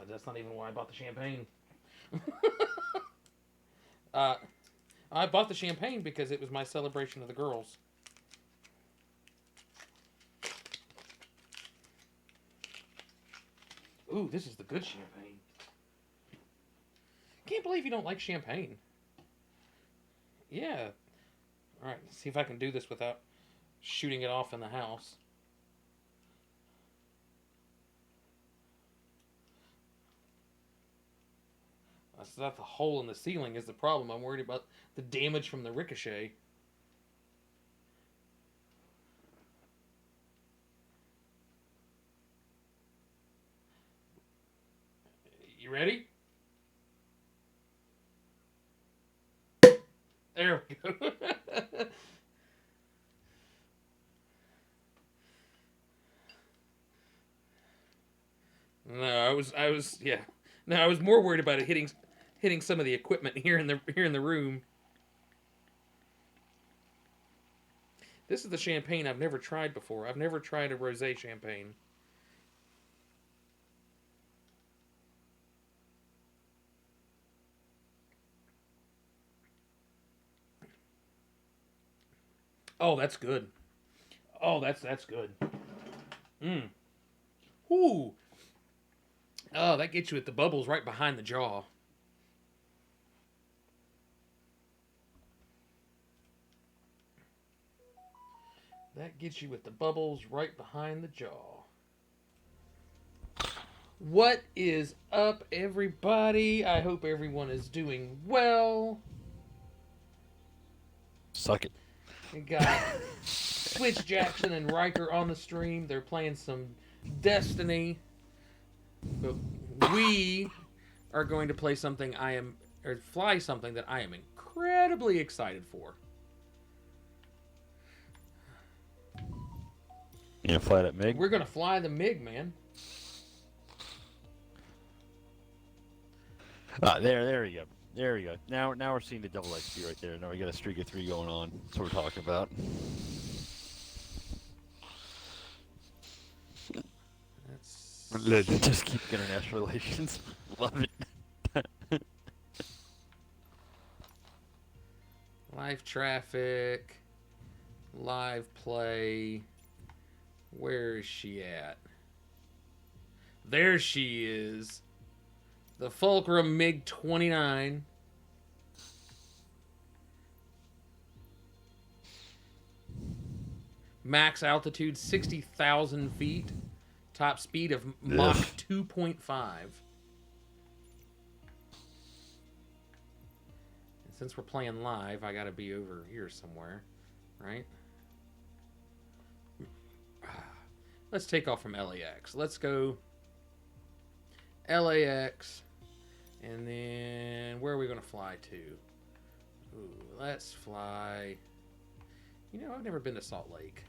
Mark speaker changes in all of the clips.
Speaker 1: That's not even why I bought the champagne. uh, I bought the champagne because it was my celebration of the girls. Ooh, this is the good champagne. Can't believe you don't like champagne. Yeah. All right, let's see if I can do this without shooting it off in the house. That's not the hole in the ceiling is the problem. I'm worried about the damage from the ricochet. You ready? There we go. No, yeah. No, I was more worried about it hitting some of the equipment here in the room. This is the champagne I've never tried before. I've never tried a rosé champagne. Oh, that's good. Oh, that's good. Mm. Ooh. Oh, that gets you at the bubbles right behind the jaw. That gets you with the bubbles right behind the jaw. What is up, everybody? I hope everyone is doing well.
Speaker 2: Suck it.
Speaker 1: We got Switch Jackson and Riker on the stream. They're playing some Destiny. But we are going to play something fly something that I am incredibly excited for.
Speaker 2: You gonna fly that MiG?
Speaker 1: We're going to fly the MiG, man.
Speaker 2: There we go. There we go. Now we're seeing the double XP right there. Now we got a streak of 3 going on. That's what we're talking about. Just keep international relations. Love it.
Speaker 1: Live traffic. Live play. Where is she at? There she is. The Fulcrum MiG-29. Max altitude 60,000 feet. Top speed of Mach 2.5. And since we're playing live, I gotta be over here somewhere, right? Let's take off from LAX. Let's go LAX. And then where are we going to fly to? Ooh, let's fly. You know, I've never been to Salt Lake.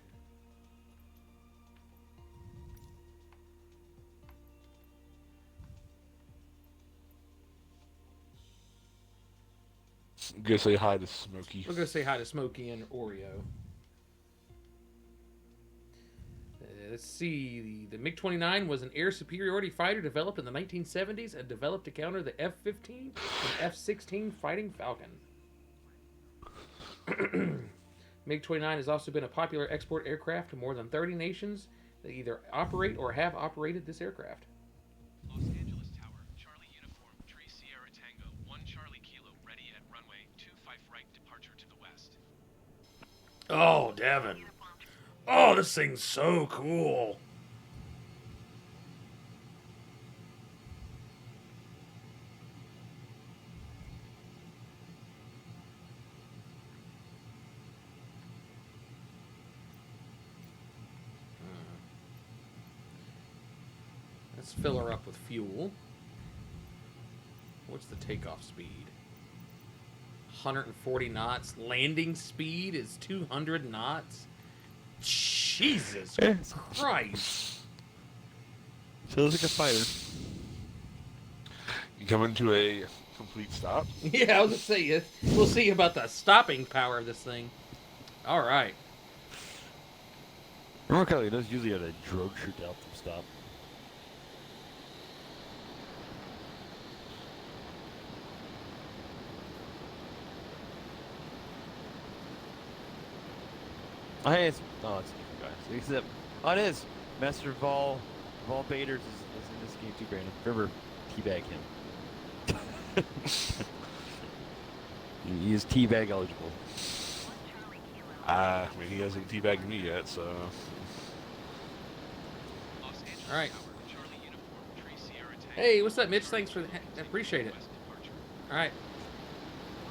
Speaker 3: Go say hi to Smokey.
Speaker 1: We'll go say hi to Smokey and Oreo. Let's see. The MiG-29 was an air superiority fighter developed in the 1970s and developed to counter the F-15 and F-16 Fighting Falcon. MiG-29 has also been a popular export aircraft to more than 30 nations that either operate or have operated this aircraft.
Speaker 4: Los Angeles Tower, Charlie Uniform, 3 Sierra Tango, 1 Charlie Kilo, ready at runway 25 right, departure to the west.
Speaker 1: Oh, Devin. Oh, this thing's so cool. Let's fill her up with fuel. What's the takeoff speed? 140 knots. Landing speed is 200 knots. Jesus Christ.
Speaker 2: Feels like a fighter.
Speaker 3: You come into a complete stop.
Speaker 1: Yeah, I was going to say, we'll see about the stopping power of this thing. All right.
Speaker 2: Remember, Kelly, it does usually have a drogue shoot out from stop. Oh, hey, it's a different guy. Except, oh, it is. Master Vol Baders is in this game too, Brandon. Remember, teabag him. He is teabag eligible.
Speaker 3: I mean, he hasn't teabagged me yet, so.
Speaker 4: Los Angeles
Speaker 1: All right.
Speaker 4: Tower, Charlie Uniform, 3 Sierra Tango.
Speaker 1: Hey, what's up, Mitch? Thanks for I appreciate it.
Speaker 4: West departure.
Speaker 1: All right,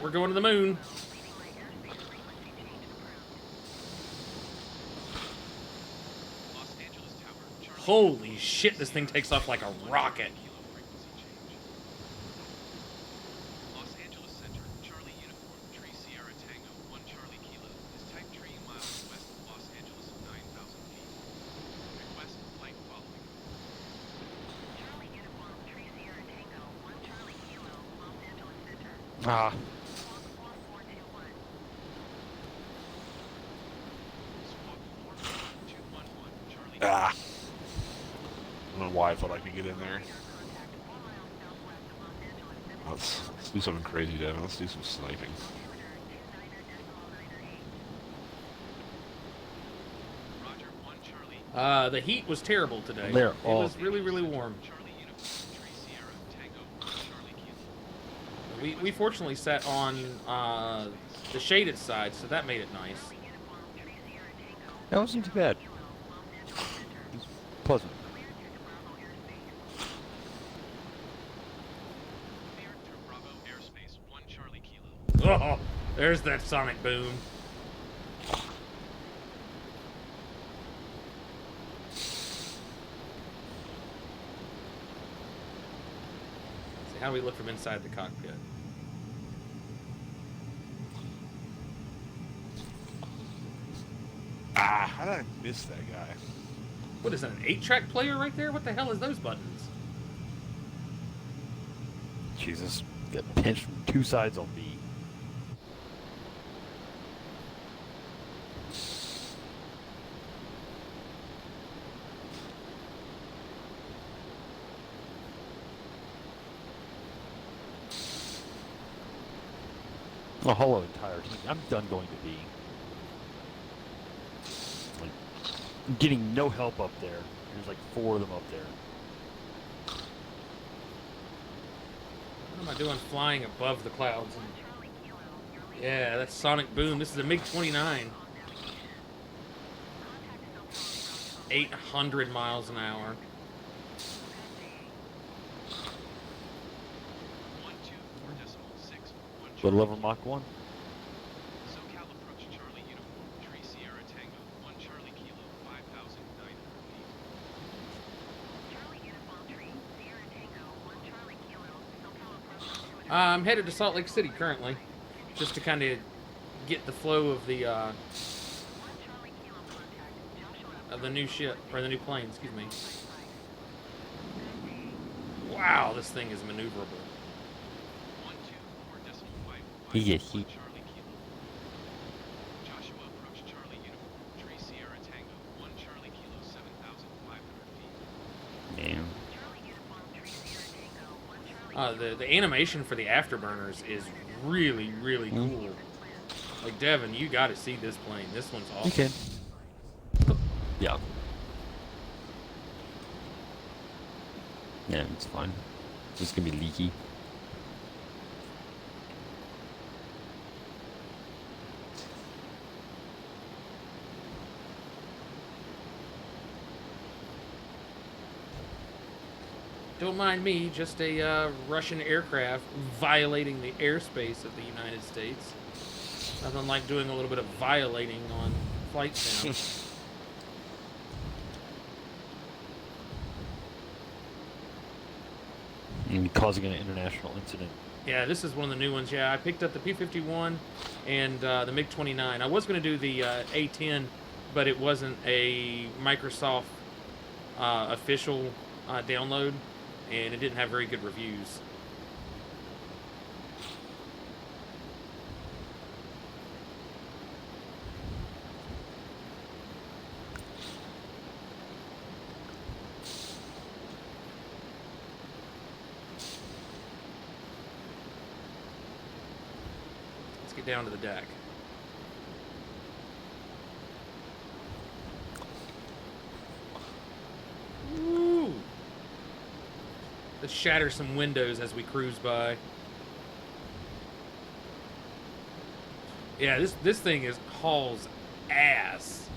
Speaker 1: we're going to the moon.
Speaker 4: Los Angeles Tower, Charlie
Speaker 1: Holy shit, this thing takes off like a rocket.
Speaker 4: Kilo frequency change. Los Angeles Center, Charlie Uniform, 3 Sierra Tango, 1 Charlie Kilo. Is type 3 miles west of Los Angeles, 9,000 feet. Request flight following.
Speaker 5: Charlie Uniform, 3 Sierra Tango, 1 Charlie Kilo, Los Angeles Center.
Speaker 2: Ah.
Speaker 5: Squawk 4421.
Speaker 4: Squawk 44211, Charlie.
Speaker 3: Ah. I don't know why I thought I could get in there.
Speaker 5: Radar contact 4 miles southwest of Los Angeles Center.
Speaker 3: Let's do something crazy, Devin. Let's do some sniping.
Speaker 5: Altimeter 29.98.
Speaker 4: Roger, 1 Charlie.
Speaker 1: The heat was terrible today.
Speaker 2: They're
Speaker 1: It
Speaker 2: all-
Speaker 1: was really, really warm.
Speaker 4: Charlie Uniform, 3 Sierra Tango, 1 Charlie Kilo.
Speaker 1: We fortunately sat on the shaded side, so that made it nice.
Speaker 5: Charlie Uniform, 3 Sierra Tango,
Speaker 2: That wasn't too bad.
Speaker 5: Kilo, Los Angeles Center.
Speaker 2: It was pleasant.
Speaker 5: Cleared to Bravo airspace.
Speaker 4: Cleared to Bravo airspace, 1 Charlie Kilo.
Speaker 1: Oh, there's that sonic boom. See how we look from inside the cockpit.
Speaker 3: Ah, how did I miss that guy?
Speaker 1: What is that, an 8-track player right there? What the hell is those buttons?
Speaker 2: Jesus. Got pinched from two sides on B. Oh, hello, entire team. I'm done going to B. Like, I'm getting no help up there. There's like 4 of them up there.
Speaker 1: What am I doing flying above the clouds?
Speaker 5: Charlie Kilo, your lead.
Speaker 1: Yeah, that's sonic boom. This is a MiG-29.
Speaker 5: Contact still flowing ground
Speaker 1: 800 miles an hour.
Speaker 4: 124.6, 1
Speaker 2: But
Speaker 4: Charlie
Speaker 2: level
Speaker 4: Kilo.
Speaker 2: Mach 1.
Speaker 4: SoCal approach Charlie Uniform, 3 Sierra Tango, 1 Charlie Kilo, 5,900 feet.
Speaker 5: Charlie Uniform 3, Sierra Tango, 1 Charlie Kilo, SoCal approach 200.
Speaker 1: I'm headed to Salt Lake City currently, just to kind of get the flow of the
Speaker 5: 1 Charlie Kilo contact, Joshua
Speaker 1: new ship or the new plane. Excuse me.
Speaker 5: Flight.
Speaker 1: Wow, this thing is maneuverable.
Speaker 4: 124.5,
Speaker 2: He get
Speaker 4: 1
Speaker 2: heat.
Speaker 4: Charlie Kilo. Joshua approach Charlie Uniform, 3 Sierra Tango, 1 Charlie Kilo, 7,500 feet.
Speaker 2: Man.
Speaker 5: Charlie Uniform 3, Sierra Tango, 1 Charlie
Speaker 1: The animation for the afterburners is really, really cool. Like, Devin, you got to see this plane. This one's awesome.
Speaker 2: You can. Yeah. Yeah, it's fine. It's just gonna be leaky.
Speaker 1: Don't mind me, just a Russian aircraft violating the airspace of the United States. Nothing like doing a little bit of violating on flight sim.
Speaker 2: And causing an international incident.
Speaker 1: Yeah, this is one of the new ones. Yeah, I picked up the P-51 and the MiG-29. I was going to do the A-10, but it wasn't a Microsoft official download, and it didn't have very good reviews. Let's get down to the deck. Let's shatter some windows as we cruise by. Yeah, this thing is hauls ass.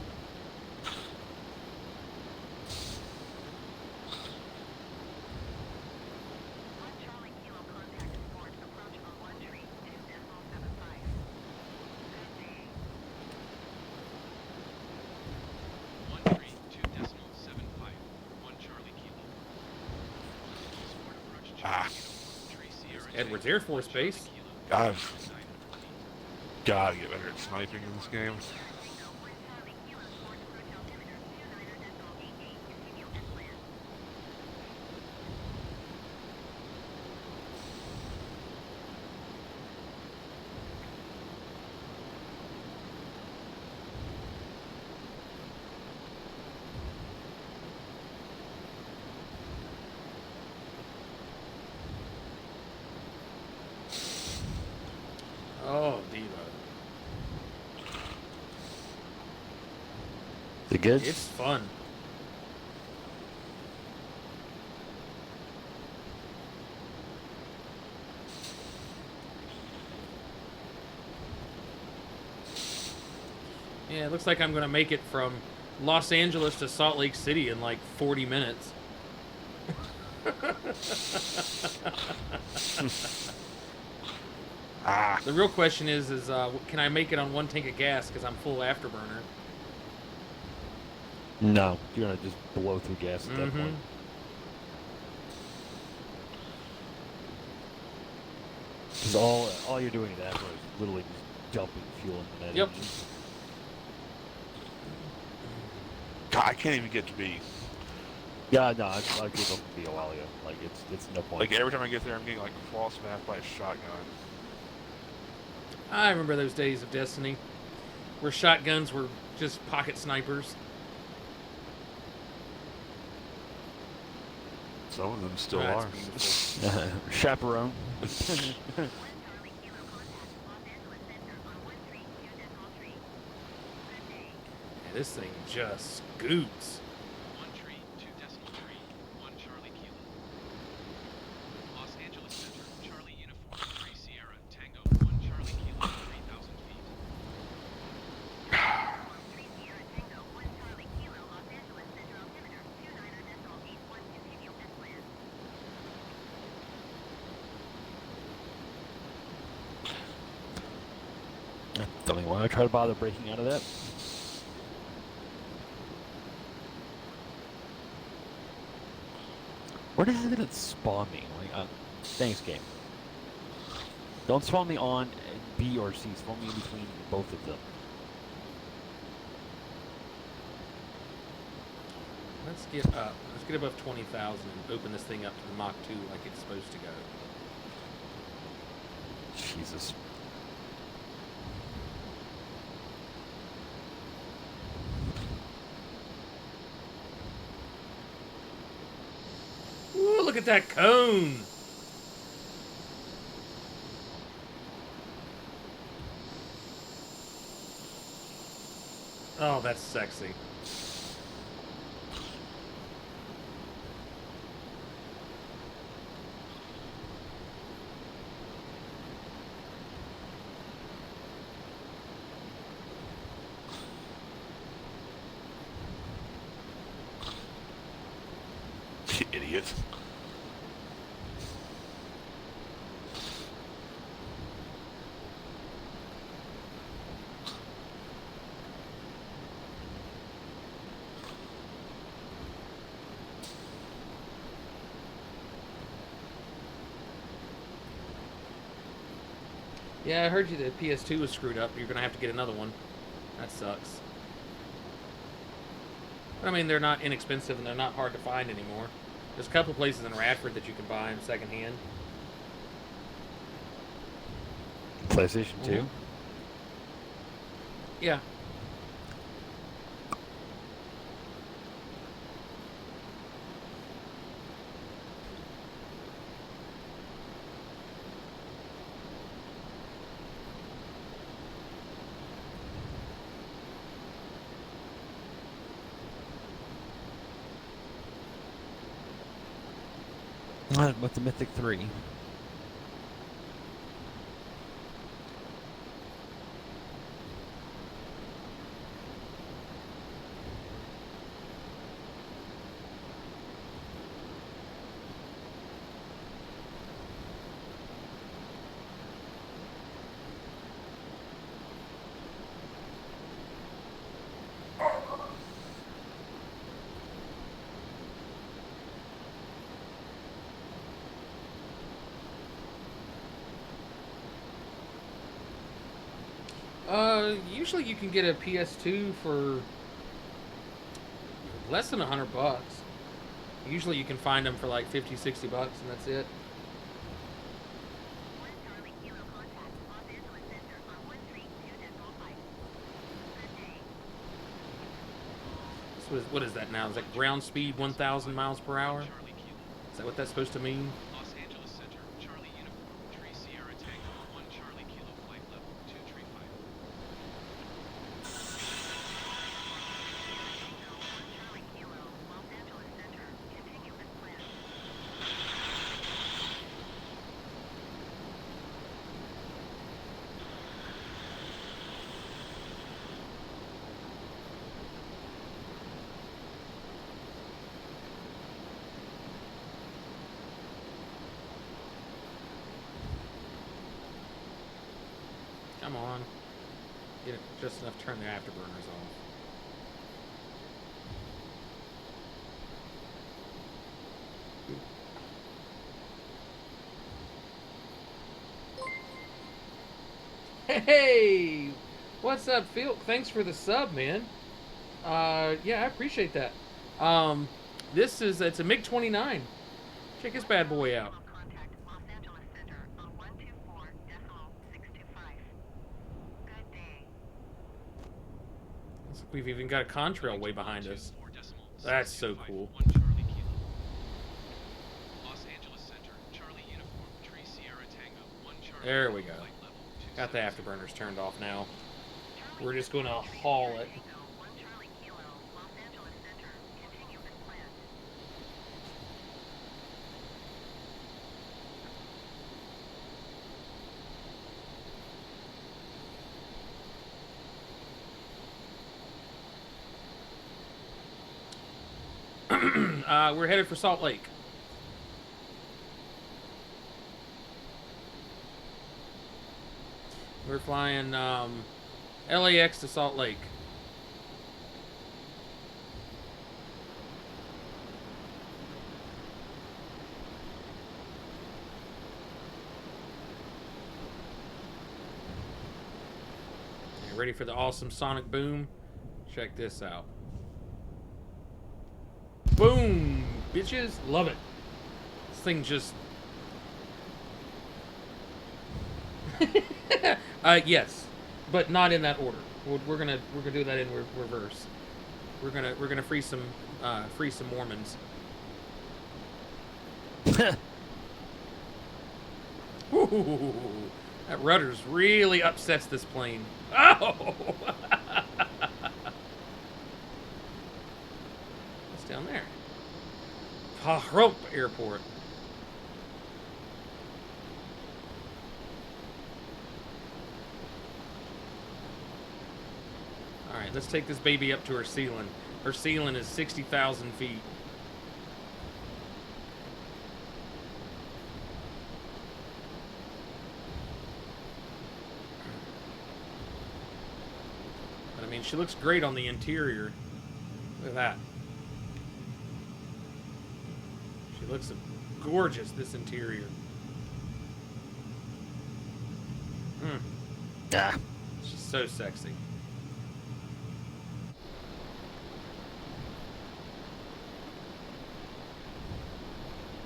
Speaker 5: One Charlie Kilo contact report. Approach on 13.2.75. Good day.
Speaker 4: 13.2.75. 1 Charlie Kilo. Sport approach
Speaker 3: Ah.
Speaker 4: Charlie Uniform 3 Sierra
Speaker 1: Edwards
Speaker 4: Tango,
Speaker 1: Air Force
Speaker 4: 1 Charlie
Speaker 1: Base.
Speaker 4: Kilo.
Speaker 3: God,
Speaker 4: 900 feet.
Speaker 3: gotta get better at sniping in this game.
Speaker 5: Tango 1 Charlie Kilo. Sport approach altimeter 29.88. Continue and land.
Speaker 1: Oh, Devo.
Speaker 2: Is it good?
Speaker 1: It's fun. Yeah, it looks like I'm going to make it from Los Angeles to Salt Lake City in like 40 minutes.
Speaker 3: Ah,
Speaker 1: The real question is can I make it on 1 tank of gas because I'm full afterburner?
Speaker 2: No, you're gonna just blow through gas at that
Speaker 1: Mhm.
Speaker 2: point. Because all you're doing at that point is literally just dumping fuel into that
Speaker 1: Yep.
Speaker 2: engine.
Speaker 3: God, I can't even get to B.
Speaker 2: Yeah, no, I gave up B a while ago. Like it's no point.
Speaker 3: Like every time I get there, I'm getting like cross smashed by a shotgun.
Speaker 1: I remember those days of Destiny where shotguns were just pocket snipers.
Speaker 3: Some of them still
Speaker 1: That's
Speaker 3: are.
Speaker 1: beautiful.
Speaker 2: Chaperone.
Speaker 5: 1 Charlie Kilo contact Los Angeles Center on 132.3. Good day.
Speaker 1: Yeah, this thing just scoots.
Speaker 4: 13.2.3. 1 Charlie Kilo. Los Angeles Center, Charlie Uniform 3 Sierra Tango, 1 Charlie Kilo, 3,000 feet.
Speaker 5: 3 Sierra Tango 1 Charlie Kilo. Los Angeles Center altimeter 29.81. Continue and land.
Speaker 2: Don't even want to try to bother breaking out of that. Where the hell did it spawn me? Like, thanks, game. Don't spawn me on B or C. Spawn me in between both of them.
Speaker 1: Let's get up. Let's get above 20,000 and open this thing up to the Mach 2 like it's supposed to go.
Speaker 2: Jesus.
Speaker 1: Ooh, look at that cone! Oh, that's sexy.
Speaker 3: Idiot.
Speaker 1: Yeah, I heard you that PS2 was screwed up. You're gonna have to get another one. That sucks. But I mean, they're not inexpensive and they're not hard to find anymore. There's a couple places in Radford that you can buy them secondhand.
Speaker 2: PlayStation 2?
Speaker 1: Mhm. Yeah.
Speaker 2: What's a Mythic 3?
Speaker 1: Usually you can get a PS2 for less than $100. Usually you can find them for like 50, 60 bucks, and that's it.
Speaker 5: 1 Charlie Kilo contact, Los Angeles Center on 132.5. Good day.
Speaker 1: So what is that now? Is that ground speed 1,000 miles per hour?
Speaker 4: Charlie Kilo.
Speaker 1: Is that what that's supposed to mean?
Speaker 4: Los Angeles Center, Charlie Uniform, 3 Sierra Tango, 1 Charlie Kilo, flight level 235.
Speaker 5: Tango, 1 Charlie Kilo, Los Angeles Center, continue as planned.
Speaker 1: Come on. Get it just enough to turn the afterburners off. Hey! What's up, Phil? Thanks for the sub, man. Yeah, I appreciate that. It's a MiG-29. Check this bad boy out.
Speaker 5: Contact Los Angeles Center on 124.625. Good day.
Speaker 1: We've even got a contrail way behind us.
Speaker 4: 4 decimal
Speaker 1: That's so
Speaker 4: 625,
Speaker 1: cool.
Speaker 4: 1 Charlie Kilo. Los Angeles Center, Charlie Uniform, 3 Sierra Tango, 1 Charlie
Speaker 1: There
Speaker 4: Kilo,
Speaker 1: we go.
Speaker 4: flight level
Speaker 1: Got the
Speaker 4: 276.
Speaker 1: afterburners turned off now.
Speaker 5: Charlie
Speaker 1: We're just gonna
Speaker 5: Uniform, 3
Speaker 1: haul
Speaker 5: Sierra
Speaker 1: it.
Speaker 5: Tango, 1 Charlie Kilo, Los Angeles Center, continue as planned.
Speaker 1: We're headed for Salt Lake. We're flying LAX to Salt Lake. You ready for the awesome sonic boom? Check this out. Boom! Bitches, love it. This thing just... yes, but not in that order. We're gonna do that in reverse. We're gonna free some Mormons. Ooh, that rudder's really upsets this plane. Oh! What's down there? Pahrump Airport. Alright, let's take this baby up to her ceiling. Her ceiling is 60,000 feet. But I mean, she looks great on the interior. Look at that. She looks gorgeous, this interior.
Speaker 2: Ah.
Speaker 1: She's so sexy.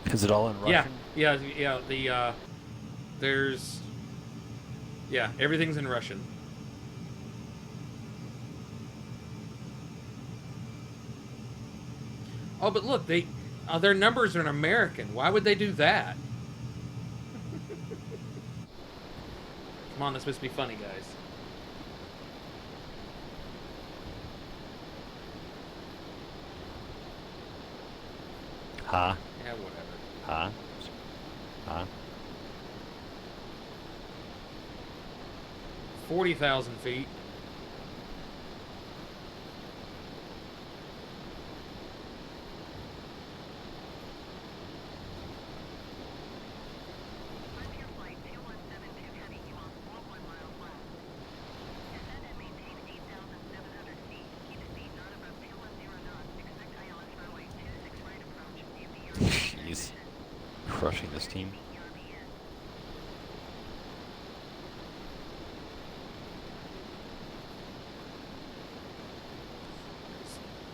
Speaker 2: Is it all in Russian?
Speaker 1: Yeah. Everything's in Russian. Oh, but look, their numbers are in American. Why would they do that? Come on, this must be funny, guys.
Speaker 2: Huh?
Speaker 1: Yeah, whatever.
Speaker 2: Huh? Huh?
Speaker 1: 40,000 feet.
Speaker 5: Frontier Flight 2172 Heavy, you on 41 miles left. Descend and maintain 8,700 feet. Keep speed not above 210 knots. Expect ILS runway 26 right approach. View the European
Speaker 2: Jeez. Crushing this team.
Speaker 5: ERBN.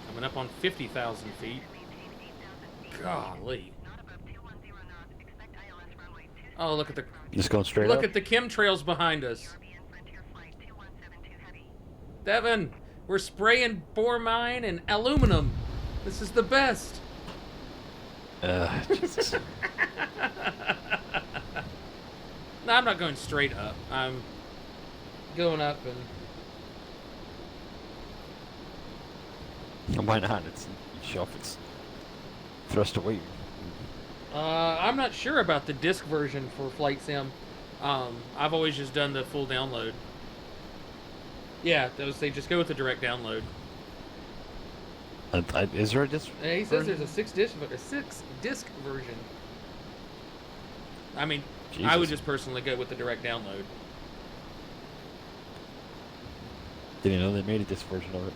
Speaker 1: Coming up on 50,000 feet.
Speaker 5: Maintain 8,000 feet.
Speaker 1: Golly.
Speaker 5: Not above 210 knots. Expect ILS runway 26
Speaker 1: Oh, look at the
Speaker 2: Just going straight
Speaker 1: look
Speaker 2: up.
Speaker 1: at the chemtrails behind us.
Speaker 5: ERBN Frontier Flight 2172 Heavy.
Speaker 1: Devin, we're spraying bormine and aluminum. This is the best.
Speaker 2: Jesus.
Speaker 1: No, I'm not going straight up. I'm going up and
Speaker 2: Why not? It's shelf. It's thrust away.
Speaker 1: I'm not sure about the disc version for Flight Sim. I've always just done the full download. Yeah, they just go with the direct download.
Speaker 2: Is there a disc?
Speaker 1: Yeah, he says
Speaker 2: version?
Speaker 1: there's a six disc version. I mean, I
Speaker 2: Jesus.
Speaker 1: would just personally go with the direct download.
Speaker 2: Didn't know they made a disc version of it.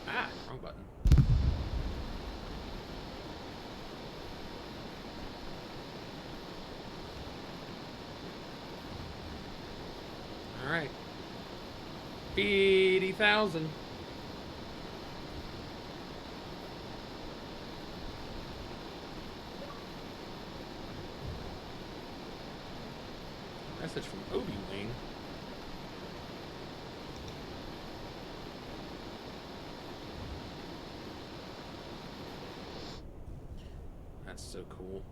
Speaker 1: Ah, wrong button. All right. 80,000. Message from Obi-Wan. That's so cool.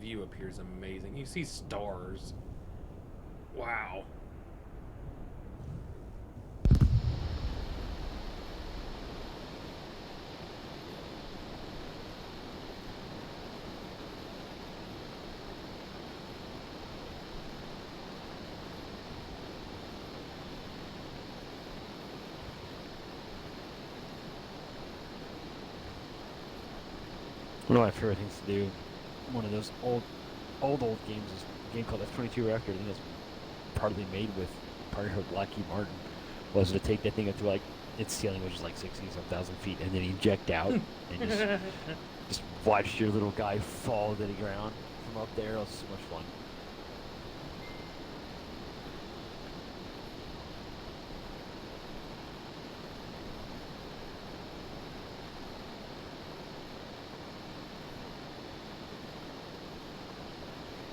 Speaker 1: View up here is amazing. You see stars. Wow.
Speaker 2: One of my favorite things to do, one of those old games is a game called F-22 Reactor, and it's partly made with partner with Lockheed Martin, was to take that thing up to like its ceiling, which is like 60,000 feet, and then eject out and just watch your little guy fall to the ground from up there. It was so much fun.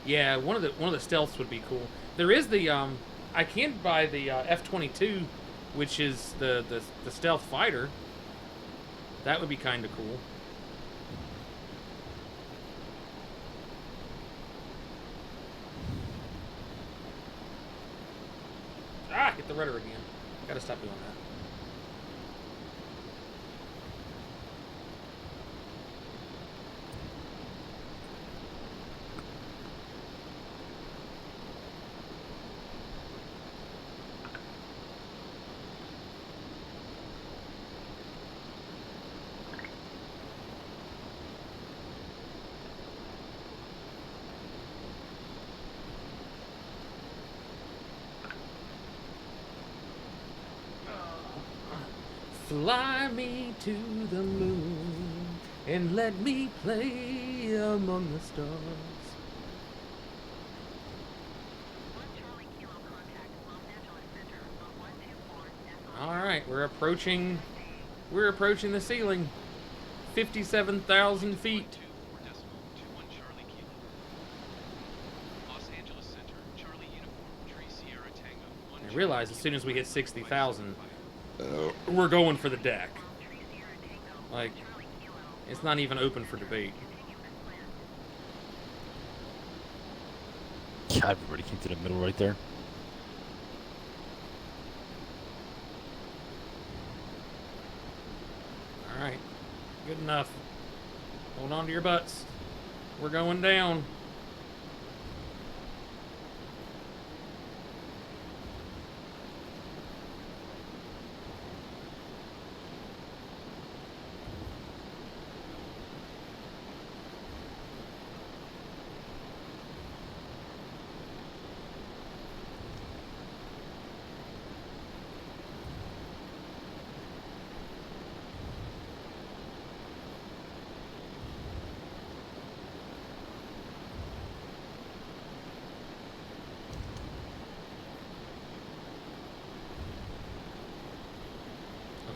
Speaker 1: Yeah, one of the stealths would be cool. There is the I can buy the F-22, which is the stealth fighter. That would be kind of cool. Ah, hit the rudder again. Gotta stop doing that. Fly me to the moon and let me play among the stars.
Speaker 5: 1 Charlie Kilo contact Los Angeles Center on 124
Speaker 1: All right, we're approaching the ceiling. 57,000 feet.
Speaker 4: 24.21 Charlie Kilo. Los Angeles Center, Charlie Uniform, Tree Sierra Tango. 1
Speaker 1: I realize as soon as we hit 60,000, we're going for the deck. Like, it's not even open for debate.
Speaker 2: God, everybody came to the middle right there.
Speaker 1: All right. Good enough. Hold on to your butts. We're going down.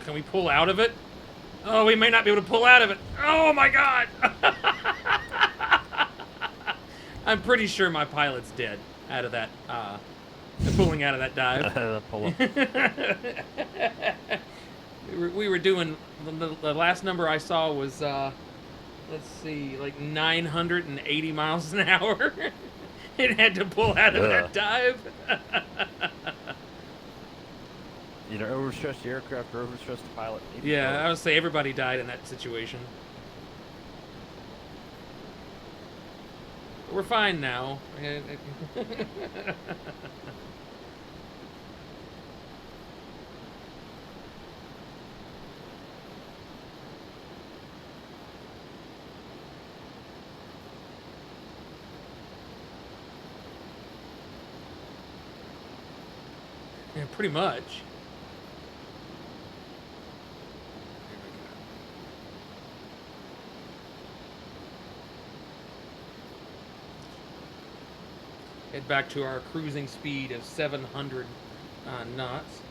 Speaker 1: Can we pull out of it? Oh, we may not be able to pull out of it. Oh my god! I'm pretty sure my pilot's dead out of that, pulling out of that dive.
Speaker 2: Pull up.
Speaker 1: We were doing, the last number I saw was, let's see, like 980 miles an hour. It had to pull out of that dive.
Speaker 2: Either overstretched the aircraft or overstretched the pilot. Maybe
Speaker 1: Yeah,
Speaker 2: both.
Speaker 1: I would say everybody died in that situation. But we're fine now. Yeah, pretty much. Head back to our cruising speed of 700 knots.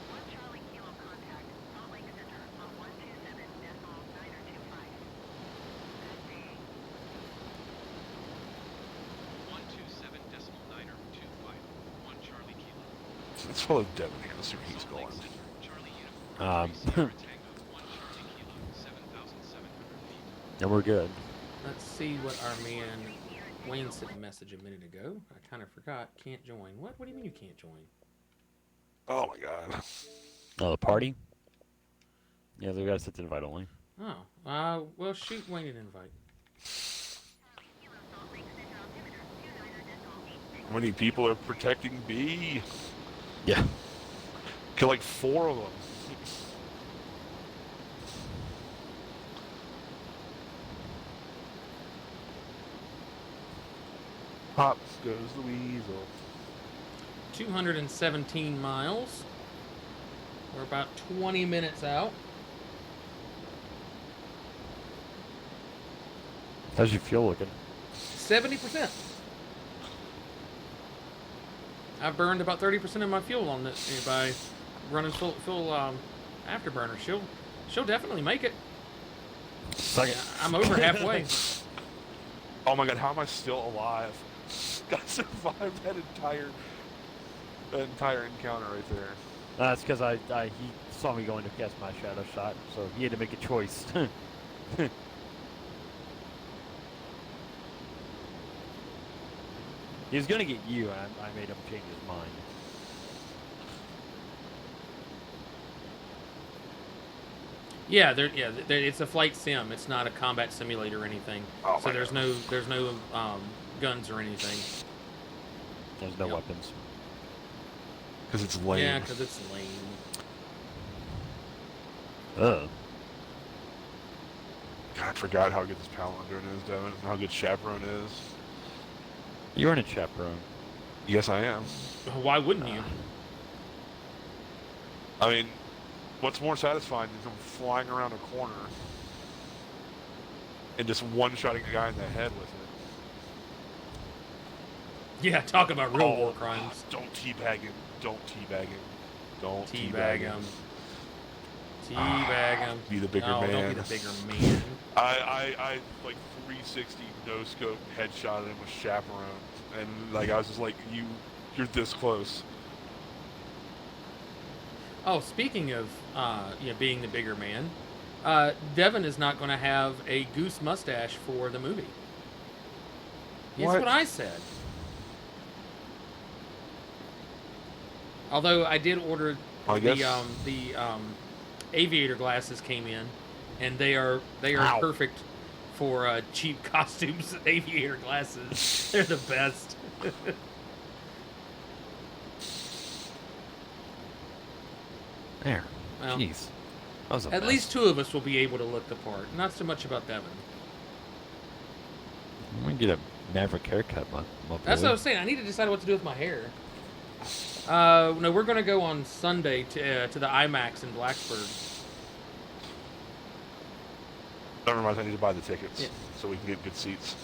Speaker 5: One Charlie Kilo contact, Salt Lake Center on 127.925. Good day.
Speaker 4: 127.925. 1 Charlie Kilo.
Speaker 3: Let's follow Devin here. Let's see where he's
Speaker 4: Salt Lake
Speaker 3: going.
Speaker 4: Center, Charlie Uniform 3 Sierra Tango, 1 Charlie Kilo, 7,700 feet.
Speaker 2: And we're good.
Speaker 1: Let's see what our man Wayne sent a message a minute ago. I kind of forgot. Can't join. What? What do you mean you can't join?
Speaker 3: Oh my god.
Speaker 2: Oh, the party? Yeah, they got to set the invite only.
Speaker 1: Oh, well, shoot Wayne an invite.
Speaker 3: How many people are protecting B?
Speaker 2: Yeah.
Speaker 3: Kill like 4 of them. Pop goes the weasel.
Speaker 1: 217 miles. We're about 20 minutes out.
Speaker 2: How's your fuel looking?
Speaker 1: 70%. I've burned about 30% of my fuel on this by running full afterburner. She'll definitely make it.
Speaker 2: Second.
Speaker 1: Yeah, I'm over halfway.
Speaker 3: Oh my god, how am I still alive? I survived that entire encounter right there.
Speaker 2: That's because he saw me going to cast my shadow shot, so he had to make a choice. He was gonna get you, and I made him change his mind.
Speaker 1: Yeah, it's a flight sim. It's not a combat simulator or anything.
Speaker 3: Oh
Speaker 1: So
Speaker 3: my
Speaker 1: there's
Speaker 3: God.
Speaker 1: no guns or anything.
Speaker 2: There's no
Speaker 1: Yep.
Speaker 2: weapons.
Speaker 3: Because it's lame.
Speaker 1: Yeah, because it's lame.
Speaker 2: Ugh.
Speaker 3: God, I forgot how good this Palantir is, Devin. And how good Chaperone is.
Speaker 2: You're in a chaperone.
Speaker 3: Yes, I am.
Speaker 1: Why wouldn't you?
Speaker 3: I mean, what's more satisfying is I'm flying around a corner and just one-shotting a guy in the head with it.
Speaker 1: Yeah, talk about real
Speaker 3: Oh,
Speaker 1: war crimes.
Speaker 3: Don't teabag him. Don't teabag him. Don't
Speaker 1: Teabag him. Teabag him.
Speaker 3: Be the bigger
Speaker 1: No,
Speaker 3: man.
Speaker 1: don't be the bigger man.
Speaker 3: I like 360 no scope headshotted him with chaperone, and like I was just like, you're this close.
Speaker 1: Oh, speaking of being the bigger man, Devin is not going to have a goose mustache for the movie. It's
Speaker 3: What?
Speaker 1: what I said. Although I did order
Speaker 3: I guess.
Speaker 1: the aviator glasses came in, and they are
Speaker 2: Ow.
Speaker 1: perfect for cheap costumes. Aviator glasses, they're the best.
Speaker 2: There.
Speaker 1: Well,
Speaker 2: Jeez. That was a
Speaker 1: at
Speaker 2: mess.
Speaker 1: least two of us will be able to look the part. Not so much about Devin.
Speaker 2: We can get a Maverick haircut, my
Speaker 1: That's
Speaker 2: boy.
Speaker 1: what I was saying. I need to decide what to do with my hair. No, we're gonna go on Sunday to the IMAX in Blacksburg.
Speaker 3: Never mind. I need to buy the tickets
Speaker 1: Yeah.
Speaker 3: so we can get good seats.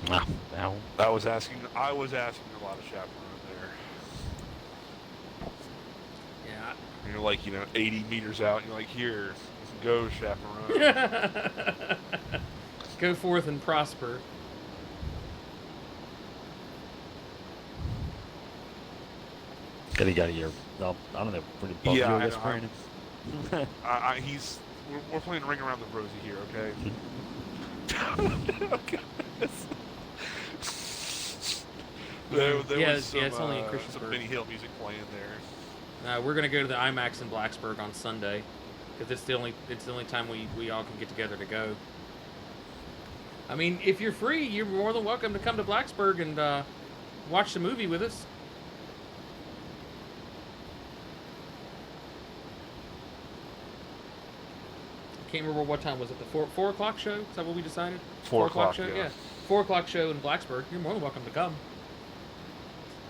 Speaker 2: Ah, ow.
Speaker 3: I was asking a lot of chaperone there.
Speaker 1: Yeah.
Speaker 3: And you're like, 80 meters out. And you're like, here, go chaperone.
Speaker 1: Go forth and prosper.
Speaker 2: Gotta get your. I don't know. Pretty bump
Speaker 3: Yeah,
Speaker 2: you,
Speaker 3: I
Speaker 2: I guess,
Speaker 3: know.
Speaker 2: Brandon.
Speaker 3: We're playing ring around the rosy here, okay? There
Speaker 1: Yeah,
Speaker 3: was some,
Speaker 1: yeah, it's only in
Speaker 3: some
Speaker 1: Christiansburg.
Speaker 3: Benny Hill music playing there.
Speaker 1: We're gonna go to the IMAX in Blacksburg on Sunday, because it's the only time we all can get together to go. I mean, if you're free, you're more than welcome to come to Blacksburg and watch the movie with us. I can't remember what time was it. The 4 o'clock show? Is that what we decided?
Speaker 3: 4 o'clock,
Speaker 1: show.
Speaker 3: yeah.
Speaker 1: 4 o'clock show in Blacksburg. You're more than welcome to come.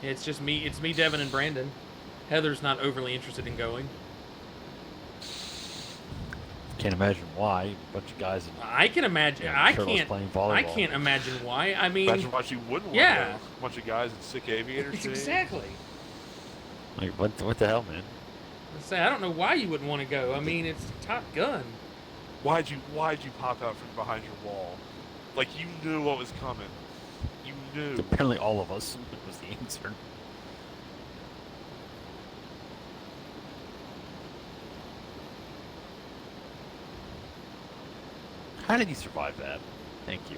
Speaker 1: It's just me. It's me, Devin, and Brandon. Heather's not overly interested in going.
Speaker 2: Can't imagine why. A bunch of guys in
Speaker 1: I can imagine.
Speaker 2: Yeah,
Speaker 1: I
Speaker 2: shirtless
Speaker 1: can't.
Speaker 2: playing volleyball.
Speaker 1: I can't imagine why. I mean,
Speaker 3: Imagine why you wouldn't want
Speaker 1: yeah.
Speaker 3: to go. A bunch of guys in sick aviators.
Speaker 1: exactly.
Speaker 2: like what the hell, man?
Speaker 1: I say I don't know why you wouldn't want to go. I mean, it's Top Gun.
Speaker 3: Why'd you pop out from behind your wall? Like you knew what was coming. You knew.
Speaker 2: Apparently, all of us was the answer. How did you survive that? Thank you.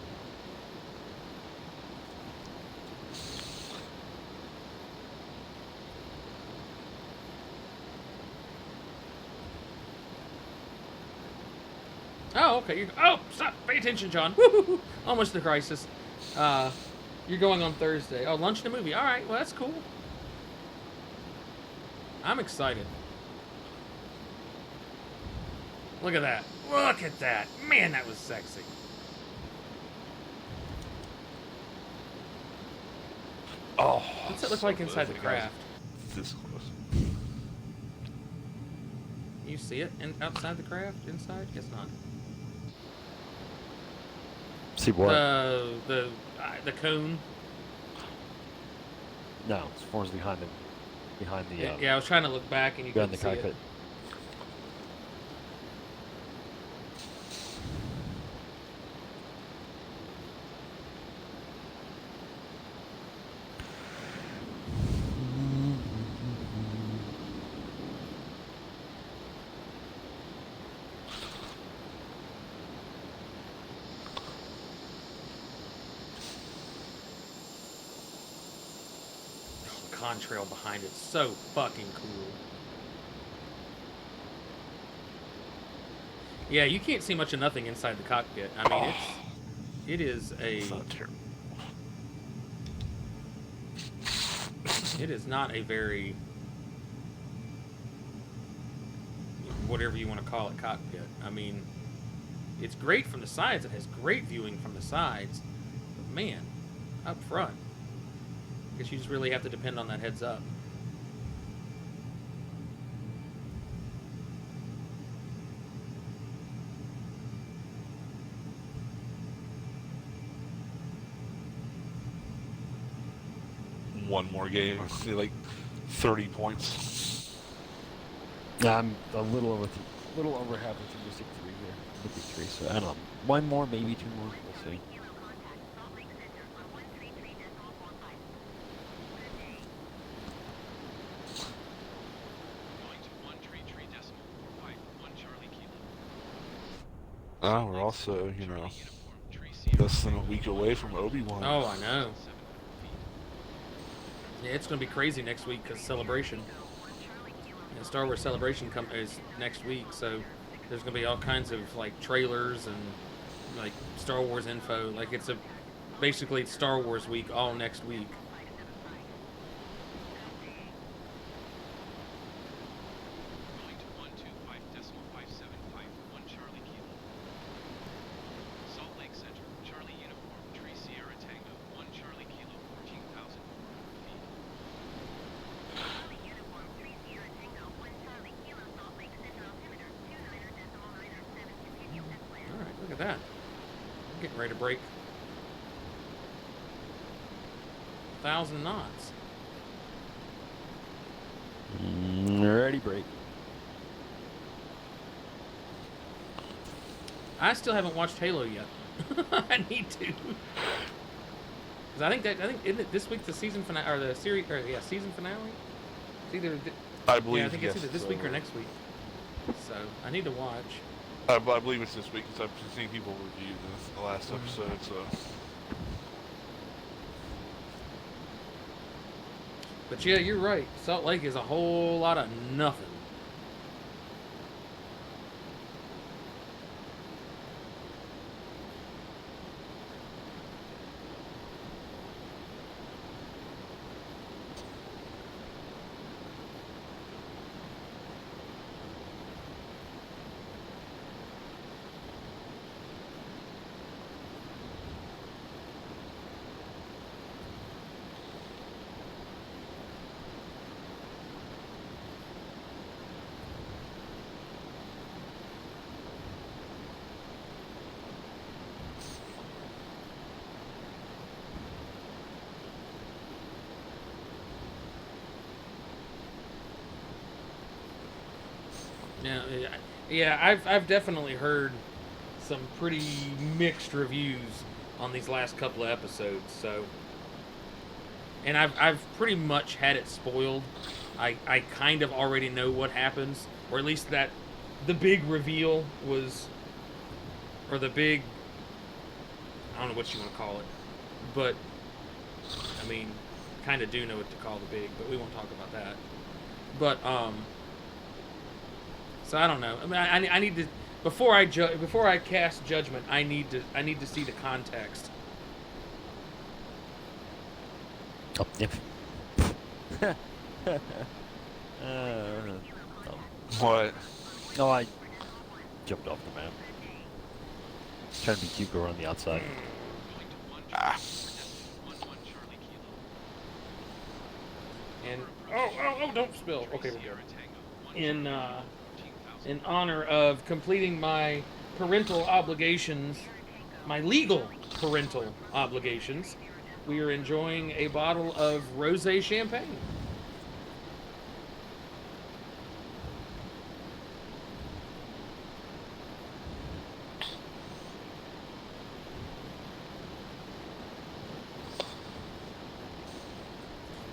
Speaker 1: Oh, okay. Oh, stop! Pay attention, John. Woo-hoo-hoo. Almost the crisis. You're going on Thursday. Oh, lunch and a movie. All right. Well, that's cool. I'm excited. Look at that. Look at that. Man, that was sexy.
Speaker 3: Oh.
Speaker 1: What's it look
Speaker 3: so
Speaker 1: like
Speaker 3: good
Speaker 1: inside the
Speaker 3: for guys
Speaker 1: craft?
Speaker 3: This close.
Speaker 1: You see it outside the craft? Inside? Guess not.
Speaker 2: See what?
Speaker 1: The cone.
Speaker 2: No, it's forms behind the
Speaker 1: Yeah, I was trying to look back and you
Speaker 2: behind
Speaker 1: couldn't
Speaker 2: the
Speaker 1: see
Speaker 2: cockpit.
Speaker 1: it. Contrail behind it. So fucking cool. Yeah, you can't see much of nothing inside the cockpit. I mean, it is a
Speaker 3: It's not terrible.
Speaker 1: it is not a very whatever you want to call it cockpit. I mean, it's great from the sides. It has great viewing from the sides. But man, up front, I guess you just really have to depend on that heads up.
Speaker 3: one more game, like 30 points.
Speaker 2: Yeah, I'm a little over halfway through the 6-3 here. Would be 3, so I don't know. One more, maybe 2 more. We'll see.
Speaker 5: Kilo contact, Salt Lake Center on 133.45.
Speaker 4: Going to 133.45, 1 Charlie Kilo.
Speaker 3: We're also,
Speaker 4: Charlie uniform, 3
Speaker 3: less than a week away from Obi-Wan.
Speaker 1: Oh, I know.
Speaker 4: 700 feet.
Speaker 1: Yeah, it's gonna be crazy next week because Celebration. And Star Wars Celebration is next week, so there's gonna be all kinds of like trailers and like Star Wars info. Like it's basically Star Wars week all next week.
Speaker 4: Going to 125.575, 1 Charlie Kilo. Salt Lake Center, Charlie uniform, 3 Sierra Tango, 1 Charlie Kilo, 14,400 feet.
Speaker 5: Charlie uniform, 3 Sierra Tango, 1 Charlie Kilo, Salt Lake Center altimeter, 29.997, continue as planned.
Speaker 1: All right, look at that. I'm getting ready to break 1,000 knots.
Speaker 2: Ready, break.
Speaker 1: I still haven't watched Halo yet. I need to. 'Cause I think isn't it this week the season finale or the series or season finale? It's either
Speaker 3: I believe.
Speaker 1: I think
Speaker 3: yes,
Speaker 1: it's either this week or next week. So I need to watch.
Speaker 3: I believe it's this week because I've seen people review the last episode. So
Speaker 1: But yeah, you're right. Salt Lake is a whole lot of nothing. Yeah, I've definitely heard some pretty mixed reviews on these last couple of episodes. So, and I've pretty much had it spoiled. I kind of already know what happens, or at least that the big reveal was, or the big, I don't know what you want to call it, but I mean, kind of do know what to call the big, but we won't talk about that. But so I don't know. I mean, I need to before I cast judgment. I need to see the context.
Speaker 2: Oh, yep.
Speaker 3: what?
Speaker 2: No, I jumped off the map. Trying to be cute, go around the outside.
Speaker 4: Going to 1
Speaker 3: Ah.
Speaker 4: Charlie 1 Charlie Kilo.
Speaker 1: And oh, don't spill. Okay, we're
Speaker 4: Sierra
Speaker 1: good.
Speaker 4: Tango, 1
Speaker 1: In
Speaker 4: Charlie Kilo, 14,000.
Speaker 1: in honor of completing my parental obligations, my legal parental obligations, we are enjoying a bottle of rosé champagne.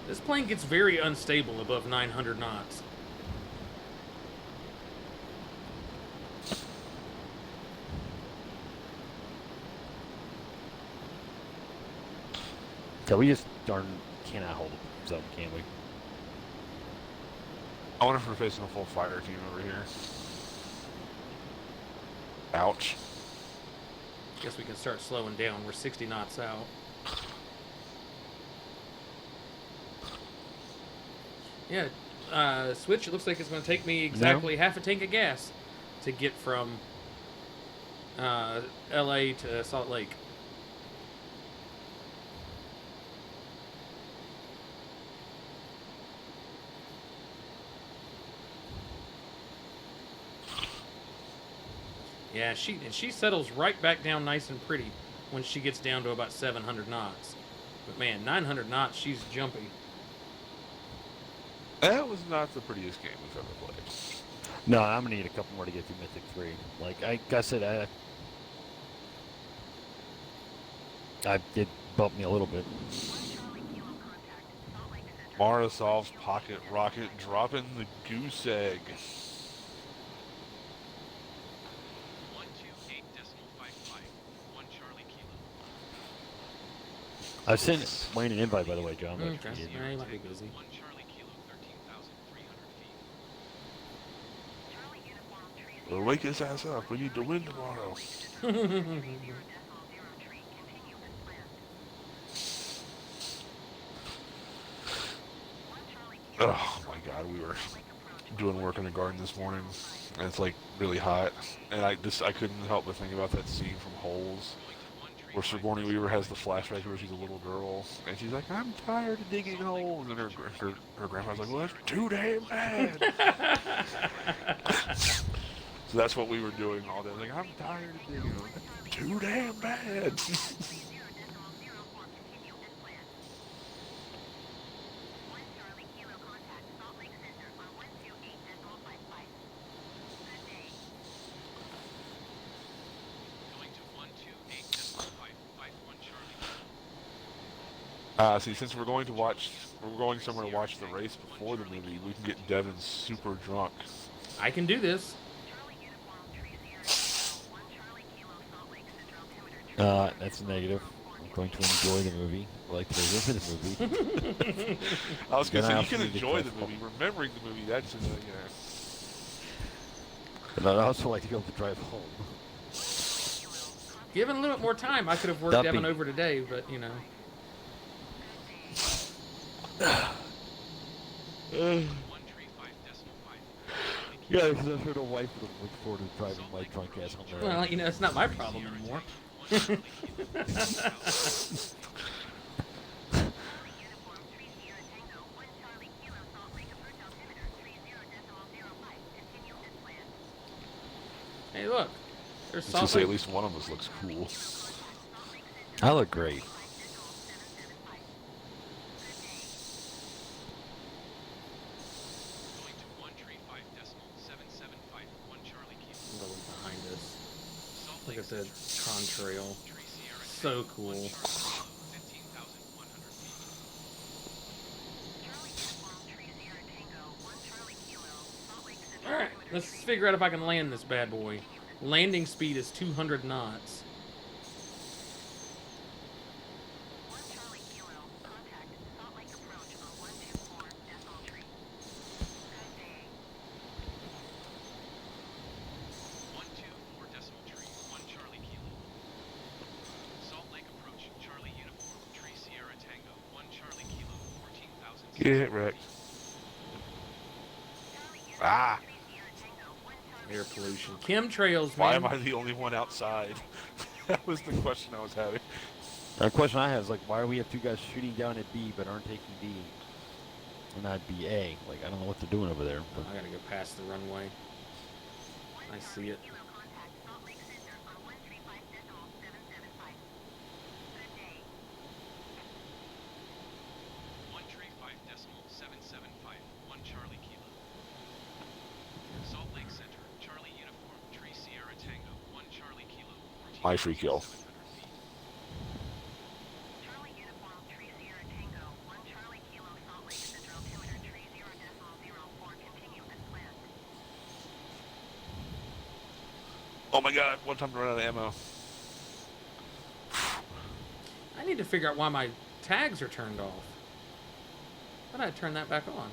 Speaker 1: This plane gets very unstable above 900 knots.
Speaker 2: Yeah, we just darn cannot hold it up, can we?
Speaker 3: I wonder if we're facing a full fire team over here. Ouch.
Speaker 1: Guess we can start slowing down. We're 60 knots out. Yeah, Switch, it looks like it's going to take me exactly half a tank of gas to get from LA to Salt Lake. Yeah, she settles right back down nice and pretty when she gets down to about 700 knots. But man, 900 knots, she's jumpy.
Speaker 3: That was not the prettiest game we've ever played.
Speaker 2: No, I'm gonna need a couple more to get through Mythic 3. Like I said, I did bump me a little bit.
Speaker 3: Mara solves pocket rocket, dropping the goose egg.
Speaker 4: 128.55. 1 Charlie Kilo.
Speaker 2: I sent Wayne an invite, by the way, John. But
Speaker 1: Okay.
Speaker 2: he didn't.
Speaker 1: Yeah, you might be busy.
Speaker 4: 1 Charlie Kilo, 13,300 feet.
Speaker 3: Well, wake his ass up. We need to win tomorrow. Oh my god, we were doing work in the garden this morning, and it's like really hot, and I couldn't help but think about that scene from Holes, where Sigourney Weaver has the flashback where she's a little girl, and she's like, "I'm tired of digging holes," and her grandpa's like, "Well, that's too damn bad." So that's what we were doing all day. Like, I'm tired of digging holes. That's too damn bad.
Speaker 4: Going to 128.55. 1 Charlie Kilo.
Speaker 3: See, since we're going somewhere to watch the race before the movie, we can get Devin super drunk.
Speaker 1: I can do this.
Speaker 2: That's a negative. I'm going to enjoy the movie. I like to live in the movie.
Speaker 3: I was gonna
Speaker 2: Then I
Speaker 3: say, you can
Speaker 2: also need to
Speaker 3: enjoy the
Speaker 2: drive
Speaker 3: movie. Remembering the movie, that's just,
Speaker 2: But I'd also like to be able to drive home.
Speaker 1: Given a little bit more time, I could have worked
Speaker 2: Stop
Speaker 1: Devin
Speaker 2: being-
Speaker 1: over today, but you know.
Speaker 4: 135.5.
Speaker 2: Yeah, because I'm sure the wife would look forward to driving my drunk ass home there.
Speaker 1: Well, you know, it's not my problem anymore. Hey, look. There's
Speaker 3: I was gonna
Speaker 1: Salt
Speaker 3: say, at
Speaker 1: Lake.
Speaker 3: least one of us looks cool.
Speaker 2: I look great.
Speaker 4: Going to 135.775. 1 Charlie Kilo.
Speaker 1: Lily behind us.
Speaker 4: Salt
Speaker 1: Look
Speaker 4: Lake
Speaker 1: at the
Speaker 4: Center,
Speaker 1: contrail.
Speaker 4: Tree Sierra
Speaker 1: So
Speaker 4: Tango,
Speaker 1: cool.
Speaker 4: 1 Charlie Kilo, 15,100 feet.
Speaker 1: Alright, let's figure out if I can land this bad boy. Landing speed is 200 knots.
Speaker 4: One two four decimal tree, 1 Charlie Kilo. Salt Lake approach, Charlie uniform, Tree Sierra Tango, 1 Charlie Kilo, 14,000.
Speaker 3: Get wrecked. Ah!
Speaker 1: Air pollution. Chemtrails,
Speaker 3: Why
Speaker 1: man.
Speaker 3: am I the only one outside? That was the question I was having.
Speaker 2: The question I have is like, why do we have two guys shooting down at B but aren't taking D? And not BA. Like, I don't know what they're doing over there. But
Speaker 1: I gotta go past the runway. I see it.
Speaker 4: 135.775. 1 Charlie Kilo. Salt Lake Center, Charlie uniform, Tree Sierra Tango, 1 Charlie Kilo,
Speaker 3: My free kill.
Speaker 4: 14,700 feet.
Speaker 3: Oh my god, one time to run out of ammo.
Speaker 1: I need to figure out why my tags are turned off. But I turn that back on.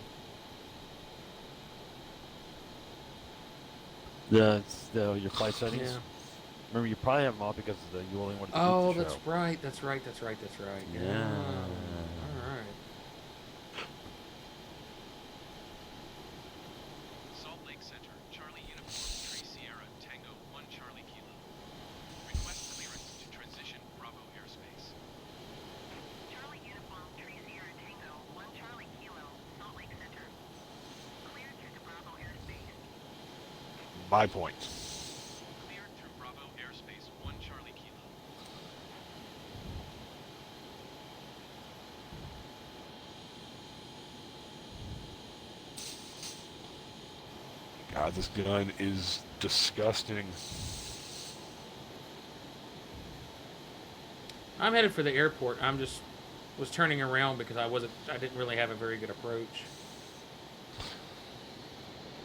Speaker 2: your flight settings.
Speaker 1: Yeah.
Speaker 2: Remember, you probably have them off because you only want to
Speaker 1: Oh,
Speaker 2: keep the
Speaker 1: that's
Speaker 2: show.
Speaker 1: right. That's right.
Speaker 2: Yeah.
Speaker 1: All right.
Speaker 4: Salt Lake Center, Charlie uniform, Tree Sierra Tango, 1 Charlie Kilo. Request clearance to transition Bravo airspace.
Speaker 3: My point.
Speaker 4: Cleared through Bravo airspace, 1 Charlie Kilo.
Speaker 3: God, this gun is disgusting.
Speaker 1: I'm headed for the airport. I'm just was turning around because I didn't really have a very good approach.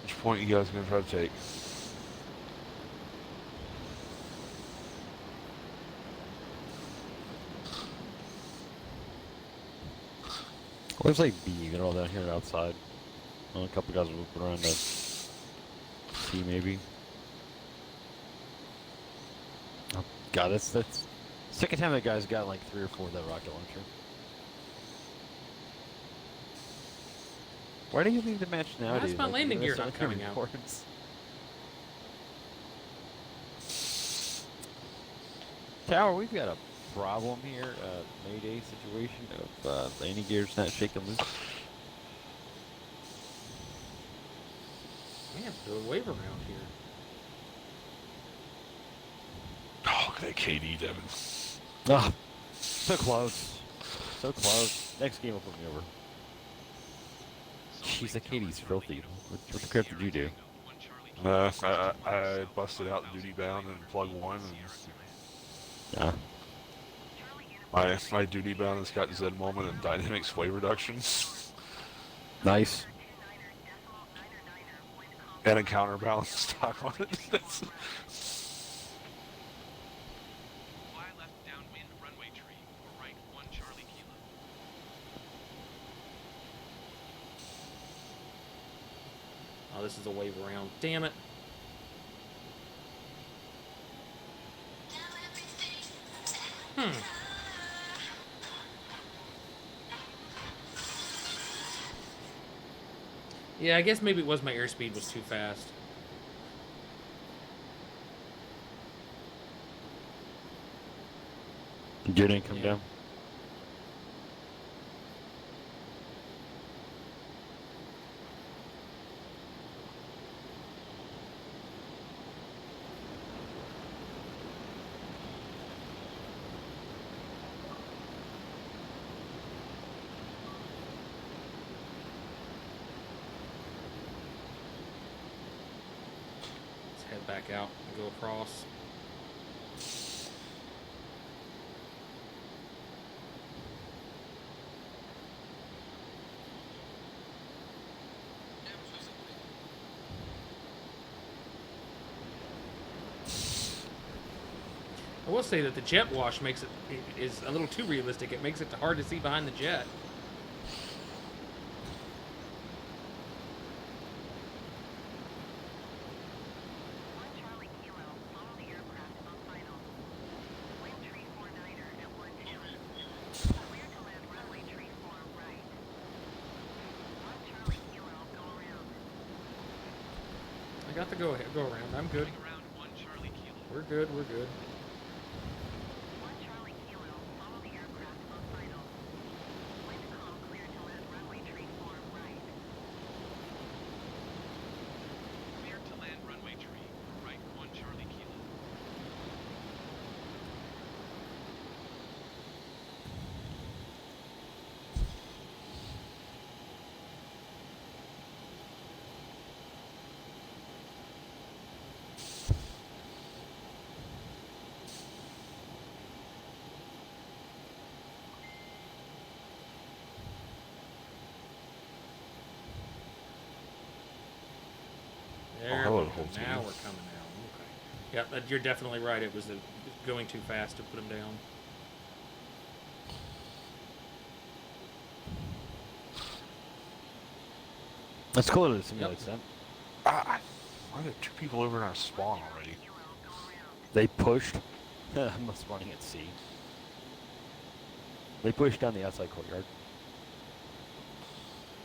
Speaker 3: Which point you guys gonna try to take?
Speaker 2: Looks like B. They're all down here outside. Well, a couple guys moving around to C maybe. Oh God, that's second time that guy's got like 3 or 4 of that rocket launcher. Why do you leave the match now,
Speaker 1: Why is
Speaker 2: dude?
Speaker 1: my
Speaker 2: Like,
Speaker 1: landing
Speaker 2: that's
Speaker 1: gear
Speaker 2: not
Speaker 1: not coming out?
Speaker 2: importance. Tower, we've got a problem here. Mayday situation of landing gears not shaking loose.
Speaker 1: We have to do a wave around here.
Speaker 3: Oh, look at that KD, Devin.
Speaker 2: Ah, so close. So close. Next game will put me over. Jeez, that Katie's filthy. What the crap did you do?
Speaker 3: I busted out duty bound and plug one, and my duty bound has got Z moment and dynamic sway reduction,
Speaker 2: Nice.
Speaker 3: and a counterbalance stock on it. That's,
Speaker 4: Fly left downwind runway tree or right 1 Charlie Kilo.
Speaker 1: Oh, this is a wave around. Damn it. Yeah, I guess maybe it was my airspeed was too fast.
Speaker 2: Didn't come
Speaker 1: Yeah.
Speaker 2: down.
Speaker 1: Let's head back out and go across. I will say that the jet wash makes it is a little too realistic. It makes it hard to see behind the jet.
Speaker 5: One Charlie Kilo, follow the aircraft on final. Wind tree 49er at 1 Clear to land runway tree 4 right. One Charlie Kilo, go around.
Speaker 1: I got the go around. I'm good.
Speaker 4: Coming around 1 Charlie Kilo.
Speaker 1: We're good. We're good.
Speaker 5: One Charlie Kilo, follow the aircraft on final. Wind calm clear to land runway tree 4 right.
Speaker 4: Clear to land runway tree or right 1 Charlie Kilo.
Speaker 1: There
Speaker 3: hello,
Speaker 1: we go.
Speaker 3: whole team.
Speaker 1: Now we're coming down. Okay. Yeah, you're definitely right. It was going too fast to put him down.
Speaker 2: That's cool that it simulates that.
Speaker 3: why are there 2 people over in our spawn already?
Speaker 2: They pushed. I'm not spawning at C. They pushed down the outside courtyard.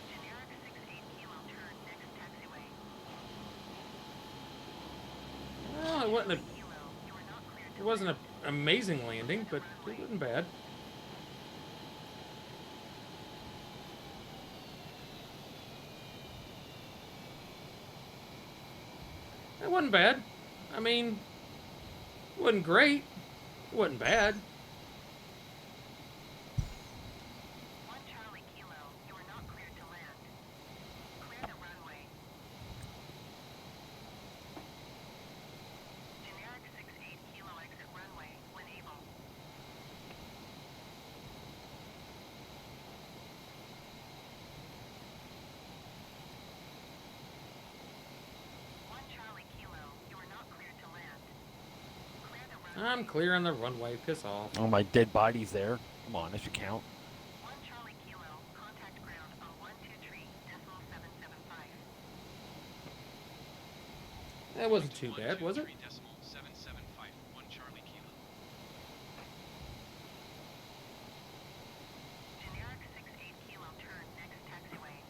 Speaker 5: Generic 68 Kilo turn next taxiway.
Speaker 1: Well, it wasn't
Speaker 5: Kilo, you are not cleared to
Speaker 1: it wasn't an amazing landing, but it wasn't bad. It wasn't bad. I mean, it wasn't great. It wasn't bad.
Speaker 5: One Charlie Kilo, you are not cleared to land. Clear the runway.
Speaker 1: I'm clearing the runway. Piss off.
Speaker 2: Oh, my dead body's there. Come on, that should count.
Speaker 5: 1 Charlie Kilo, contact ground on 123.775.
Speaker 1: That wasn't too bad, was it?
Speaker 4: 123.775, 1 Charlie Kilo.
Speaker 5: Generic 68 Kilo, turn next taxiway.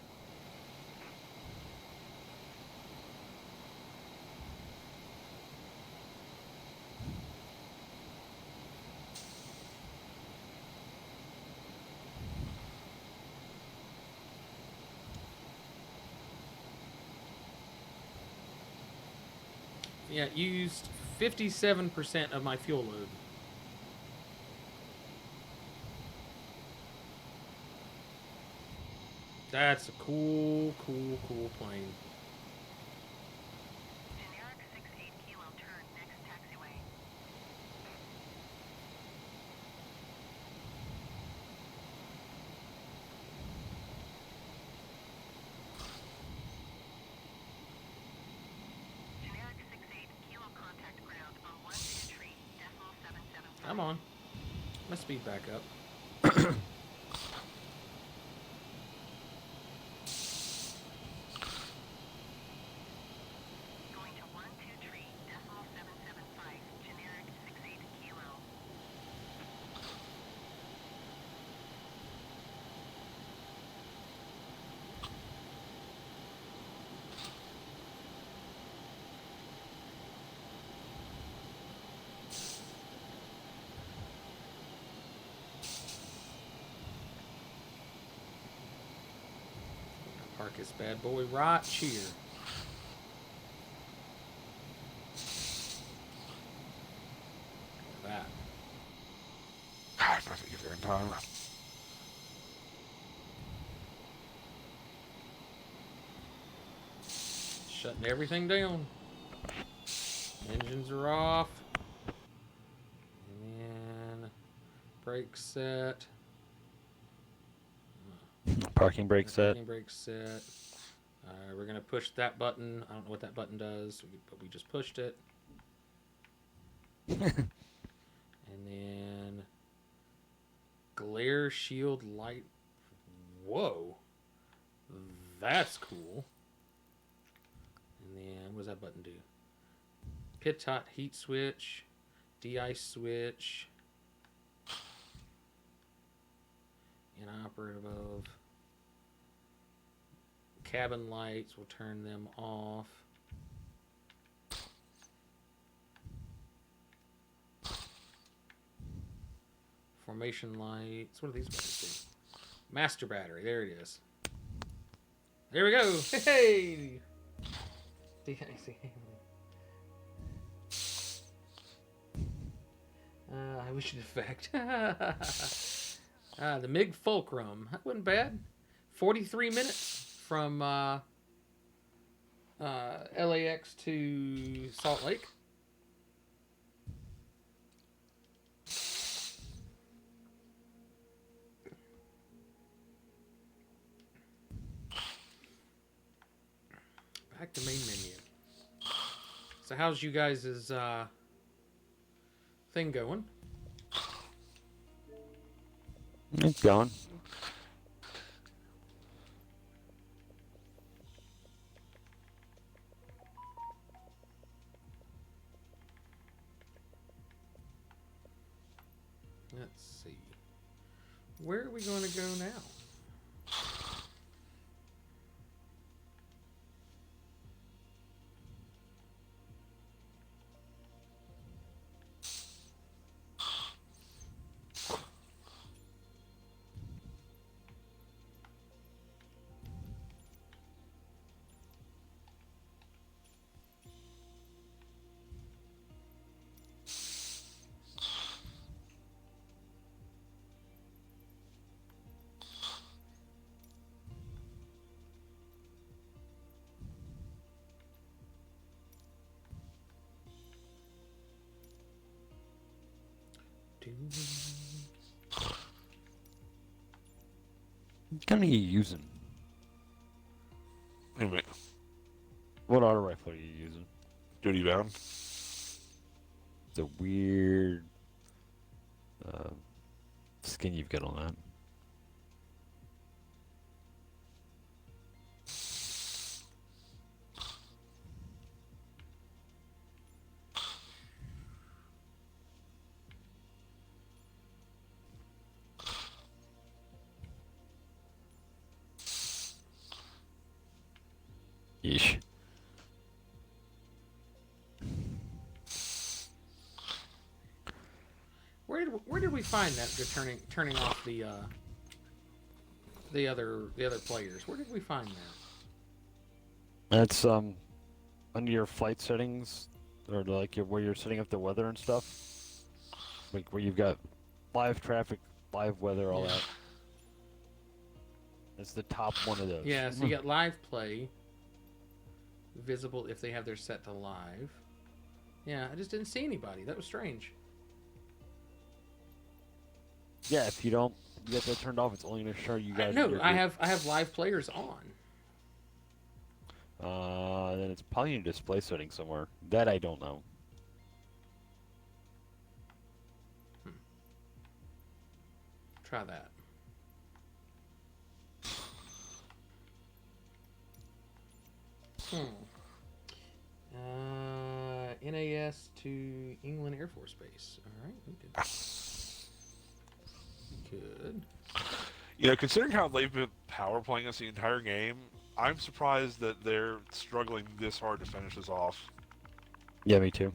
Speaker 1: Yeah, used 57% of my fuel load. That's a cool plane.
Speaker 5: Generic 68 Kilo, turn next taxiway. Generic 68 Kilo, contact ground on 123.775.
Speaker 1: Come on. My speed back up.
Speaker 5: Going to 123.775, generic 68 Kilo.
Speaker 1: Park this bad boy right here. Look at that.
Speaker 3: God, I have to get there in time.
Speaker 1: Shutting everything down. Engines are off. And then brake set.
Speaker 2: Parking brake set.
Speaker 1: Parking brake set. We're gonna push that button. I don't know what that button does, but we just pushed it. And then glare shield light. Whoa, that's cool. And then what does that button do? Pit top heat switch, de-ice switch, inoperative. Cabin lights, we'll turn them off. Formation lights. What do these buttons do? Master battery. There it is. There we go. Hey. I wish it effect. The MiG Fulcrum. That wasn't bad. 43 minutes from LAX to Salt Lake. Back to main menu. So how's you guys' thing going?
Speaker 2: It's going.
Speaker 1: Let's see. Where are we going to go now?
Speaker 2: What kind are you using?
Speaker 3: Anyway,
Speaker 2: What auto rifle are you using?
Speaker 3: duty bound.
Speaker 2: It's a weird skin you've got on that. Yeesh.
Speaker 1: Where did we find that? Turning off the other players. Where did we find that?
Speaker 2: That's under your flight settings, or like where you're setting up the weather and stuff. Like where you've got live traffic, live weather, all
Speaker 1: Yeah.
Speaker 2: that. It's the top one of those.
Speaker 1: Yeah, so you got live play. Visible if they have their set to live. Yeah, I just didn't see anybody. That was strange.
Speaker 2: Yeah, if you don't get that turned off, it's only going to show you guys.
Speaker 1: No, I have live players on.
Speaker 2: Then it's probably in your display setting somewhere. That I don't know.
Speaker 1: Try that. NAS to England Air Force Base. All right, we did. Good.
Speaker 3: You know, considering how they've been power playing us the entire game, I'm surprised that they're struggling this hard to finish this off.
Speaker 2: Yeah, me too.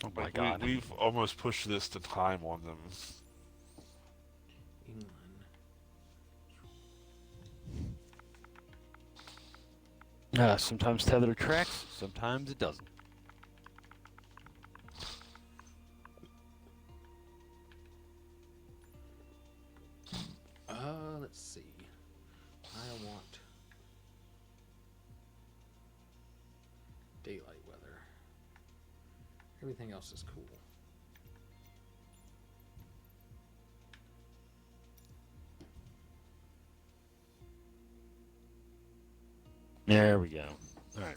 Speaker 2: Oh my
Speaker 3: Like,
Speaker 2: god.
Speaker 3: we've almost pushed this to time on them.
Speaker 1: England.
Speaker 2: Sometimes tether tracks, sometimes it doesn't.
Speaker 1: Let's see. I want daylight weather. Everything else is cool.
Speaker 2: There we go. All right.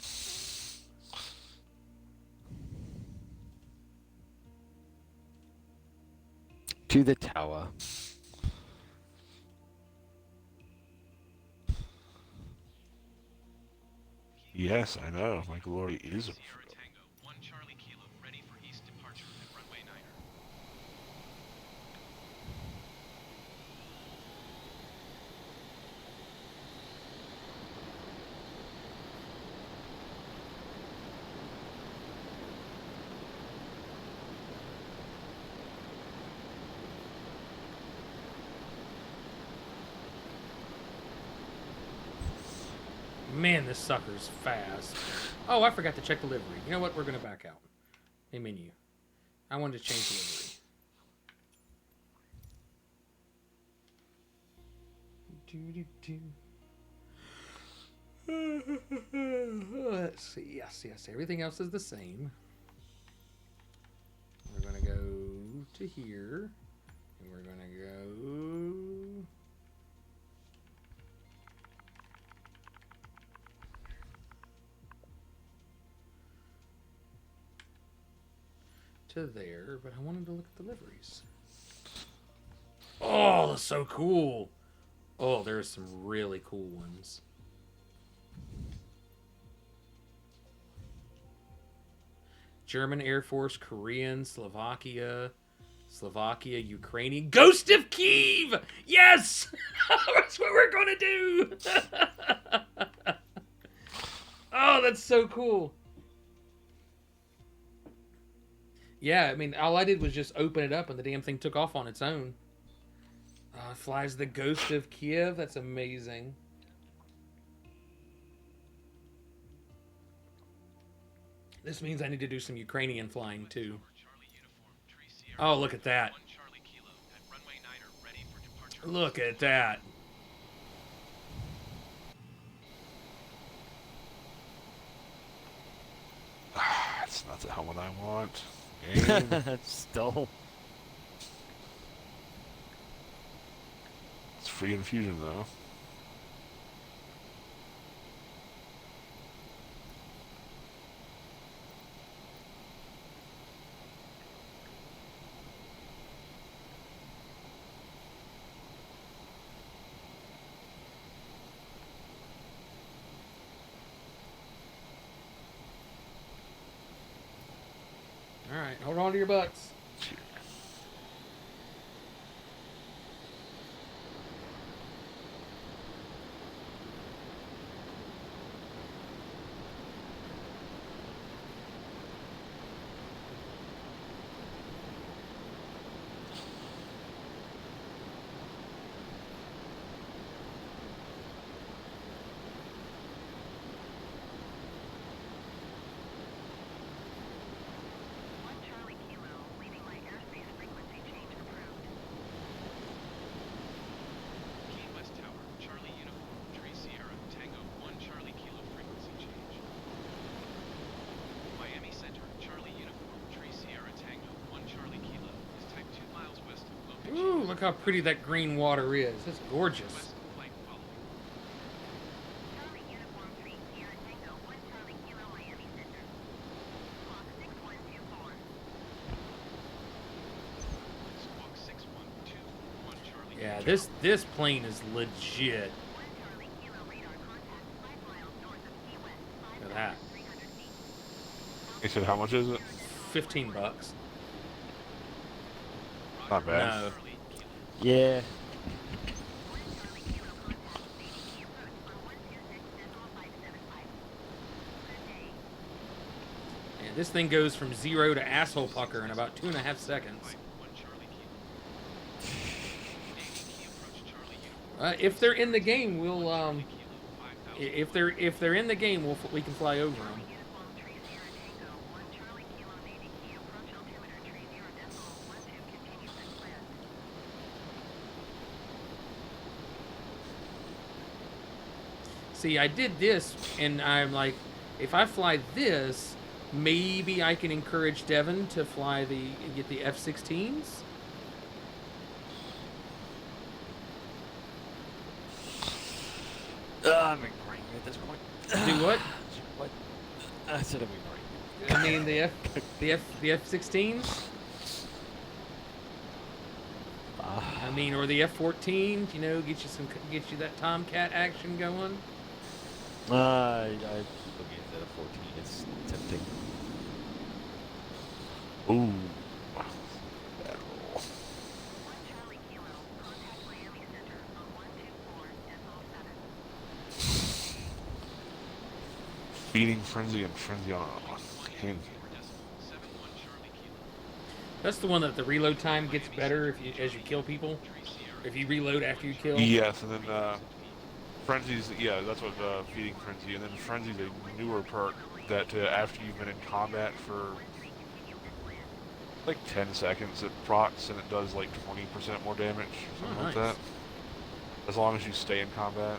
Speaker 2: To the tower.
Speaker 3: Yes, I know. My glory is a
Speaker 4: Sierra Tango, 1 Charlie Kilo, ready for east departure at runway 9er.
Speaker 1: Man, this sucker's fast. Oh, I forgot to check delivery. You know what? We're going to back out. A menu. I wanted to change delivery. Let's see. Yes. Everything else is the same. We're going to go to here. And we're going to go... to there, but I wanted to look at deliveries. Oh, that's so cool. Oh, there's some really cool ones. German Air Force, Korean, Slovakia, Ukrainian. Ghost of Kiev! Yes! That's what we're going to do! Oh, that's so cool. Yeah, I mean, all I did was just open it up and the damn thing took off on its own. It flies the Ghost of Kiev. That's amazing. This means I need to do some Ukrainian flying too. Oh, look at that. Look at that.
Speaker 3: That's not the helmet I want. Game.
Speaker 2: Still.
Speaker 3: It's free infusion though.
Speaker 1: on to your butts.
Speaker 5: One Charlie Kilo, leaving my airspace frequency change approved.
Speaker 4: Key West Tower, Charlie Uniform, Tree Sierra, Tango 1 Charlie Kilo frequency change. Miami Center, Charlie Uniform, Tree Sierra, Tango 1 Charlie Kilo is type 2 miles west of Boca
Speaker 1: Ooh,
Speaker 4: Chica.
Speaker 1: look how pretty that green water is. It's gorgeous.
Speaker 4: West flight following.
Speaker 5: Charlie Uniform 3 Sierra Tango 1 Charlie Kilo Miami Center. Squawk 6124.
Speaker 4: Squawk 6121 Charlie.
Speaker 1: Yeah, this plane is legit.
Speaker 5: 1 Charlie Kilo radar contact 5 miles north of Key West,
Speaker 1: Look at that.
Speaker 5: 5,300 feet.
Speaker 3: He said, how much is it?
Speaker 1: $15.
Speaker 3: Not bad.
Speaker 1: No.
Speaker 4: Charlie Kilo.
Speaker 2: Yeah.
Speaker 5: 1 Charlie Kilo contact ADT approach on 126.575. Good day.
Speaker 1: And this thing goes from 0 to asshole pucker in about 2.5 seconds.
Speaker 4: Flight 1 Charlie Kilo. ADT approach Charlie Uniform.
Speaker 1: If they're in the game, we'll
Speaker 4: Kilo 5000.
Speaker 1: if they're in the game, we can fly over them.
Speaker 5: Uniform 3 Sierra Tango 1 Charlie Kilo Navy Key approach altimeter 30.12 continues as planned.
Speaker 1: See, I did this, and I'm like, if I fly this, maybe I can encourage Devin to fly get the F-16s.
Speaker 2: I'm ignoring you at this point.
Speaker 1: Do what?
Speaker 2: What? I said I'm ignoring you.
Speaker 1: I mean the F-16s. I mean, or the F-14s. You know, get you that Tomcat action going.
Speaker 2: I looking at that 14. It's tempting.
Speaker 3: Ooh. Bad roll.
Speaker 5: 1 Charlie Kilo, contact Miami Center on 124.07.
Speaker 3: Feeding Frenzy and Frenzy on hand.
Speaker 4: 71 Charlie Kilo.
Speaker 1: That's the one that the reload time gets better as you kill people.
Speaker 4: Tree Sierra.
Speaker 1: If you reload after you kill.
Speaker 3: Yes, and then Frenzy's, yeah, that's what Feeding Frenzy, and then Frenzy's a newer perk that after you've been in combat for like 10 seconds, it procs and it does like 20% more damage, something
Speaker 1: Oh,
Speaker 3: like
Speaker 1: nice.
Speaker 3: that. As long as you stay in combat.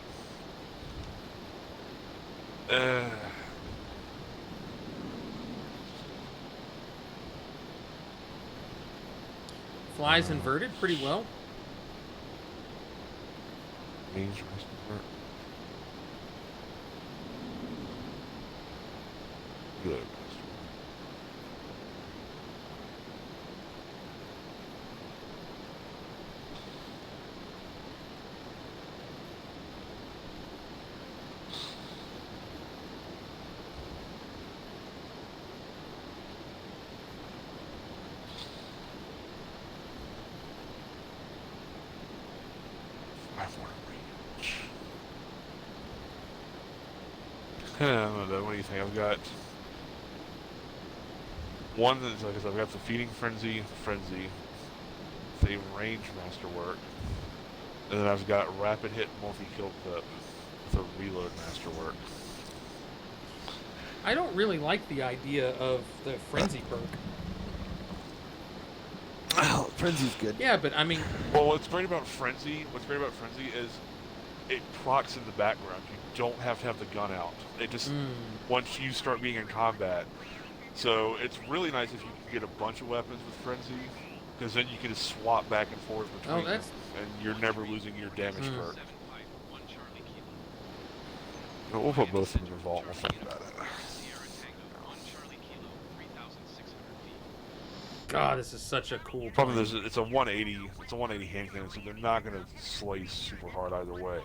Speaker 1: Flies inverted pretty well.
Speaker 3: Range Master Good. I don't know, what do you think? I've got one that's like I've got the Feeding Frenzy, the Range Masterwork, and then I've got Rapid Hit Multi-Kill Clip with a Reload Masterwork.
Speaker 1: I don't really like the idea of the frenzy perk.
Speaker 2: Oh, Frenzy's good.
Speaker 1: Yeah, but I mean,
Speaker 3: Well, what's great about Frenzy is it procs in the background. You don't have to have the gun out. It just once you start being in combat. So it's really nice if you can get a bunch of weapons with Frenzy, because then you can just swap back and forth between them,
Speaker 1: that's-
Speaker 3: and you're never losing your damage perk.
Speaker 4: 751 Charlie Kilo.
Speaker 3: But we'll put both of them in Vault. We'll think about it.
Speaker 4: Sierra Tango 1 Charlie Kilo 3,600 feet.
Speaker 1: God, this is such a cool.
Speaker 3: Problem
Speaker 1: plane.
Speaker 3: is, it's a 180. It's a 180 hand cannon, so they're not going to slice super hard either way.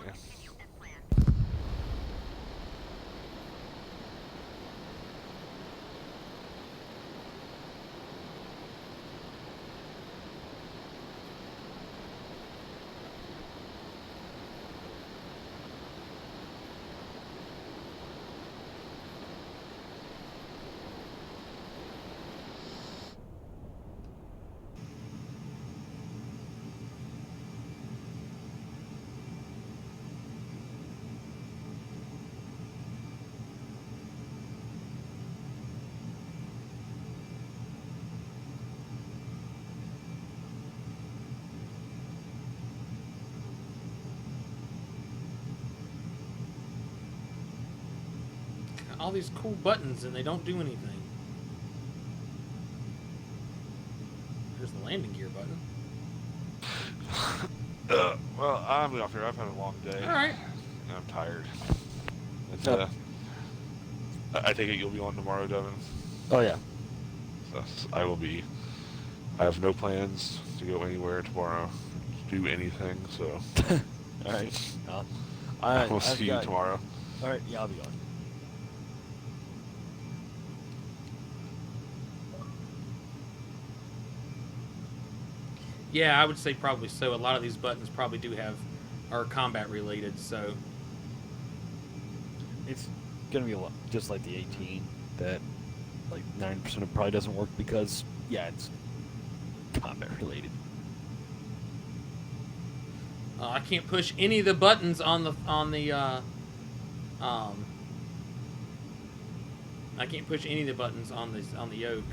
Speaker 1: Got all these cool buttons and they don't do anything. There's the landing gear button.
Speaker 3: Well, I'm off here. I've had a long day.
Speaker 1: All right.
Speaker 3: And I'm tired. It's,
Speaker 2: Yep.
Speaker 3: I take it you'll be on tomorrow, Devin.
Speaker 2: Oh yeah.
Speaker 3: So I will be. I have no plans to go anywhere tomorrow, do anything. So
Speaker 2: All right.
Speaker 3: I will see you tomorrow.
Speaker 2: All right. Yeah, I'll be on.
Speaker 1: Yeah, I would say probably so. A lot of these buttons probably are combat related. So
Speaker 2: It's gonna be a lot, just like the 18. That like 9% of it probably doesn't work because it's combat related.
Speaker 1: I can't push any of the buttons I can't push any of the buttons on the yoke.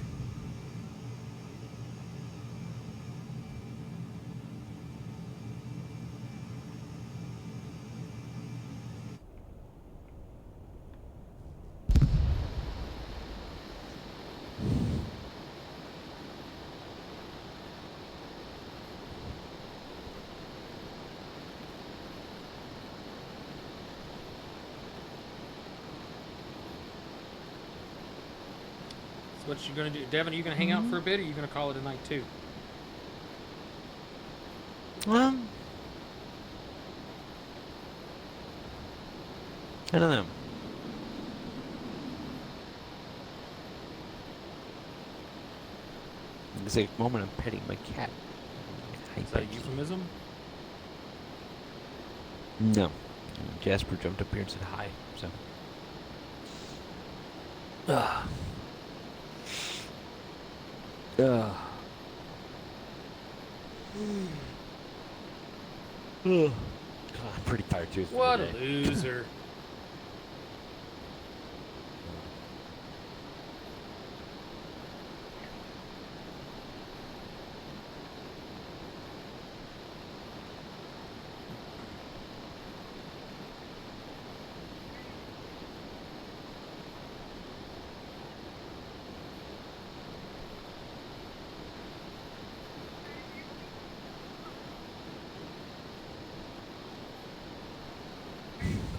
Speaker 1: So what you gonna do, Devin? Are you gonna hang out for a bit, or are you gonna call it a night too?
Speaker 2: I don't know. Exact moment I'm petting my cat.
Speaker 1: Is that a euphemism?
Speaker 2: No. Jasper jumped up here and said hi, so. Ugh. Ugh. Ugh. God, I'm pretty tired too. for
Speaker 1: What
Speaker 2: the
Speaker 1: a
Speaker 2: day.
Speaker 1: loser!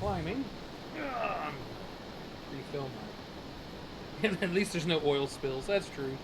Speaker 1: Climbing. Refill my. At least there's no oil spills. That's true.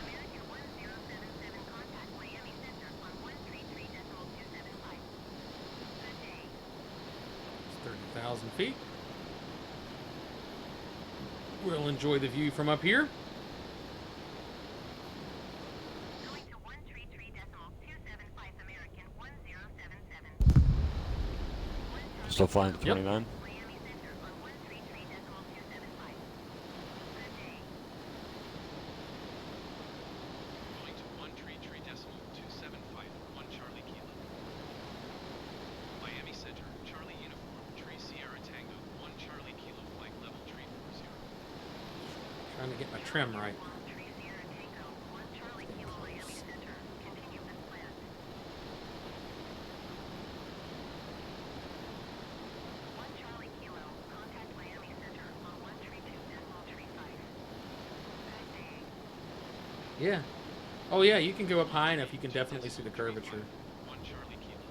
Speaker 5: American 1077, contact Miami Center on 133.275. Good day.
Speaker 1: It's 30,000 feet. We'll enjoy the view from up here.
Speaker 5: Going to 133.275 American 1077.
Speaker 2: Still flying to
Speaker 1: Yep.
Speaker 2: 29?
Speaker 5: Miami Center on 133.275. Good day.
Speaker 4: Going to 133.275, 1 Charlie Kilo. Miami Center, Charlie Uniform, Tree Sierra Tango, 1 Charlie Kilo, flight level 340.
Speaker 1: Trying to get my trim right.
Speaker 5: Tree Sierra Tango, 1 Charlie Kilo, Miami Center. Continue as planned. 1 Charlie Kilo, contact Miami Center on 132.35. Good day.
Speaker 1: Yeah. Oh yeah, you can go up high enough. You can definitely see the curvature.
Speaker 4: 1 Charlie Kilo.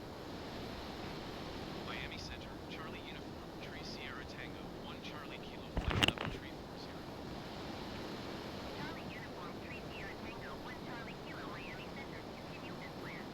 Speaker 4: Miami Center, Charlie Uniform, Tree Sierra Tango, 1 Charlie Kilo, flight level 340.
Speaker 5: Charlie Uniform, 3 Sierra Tango, 1 Charlie Kilo, Miami Center. Continue as planned.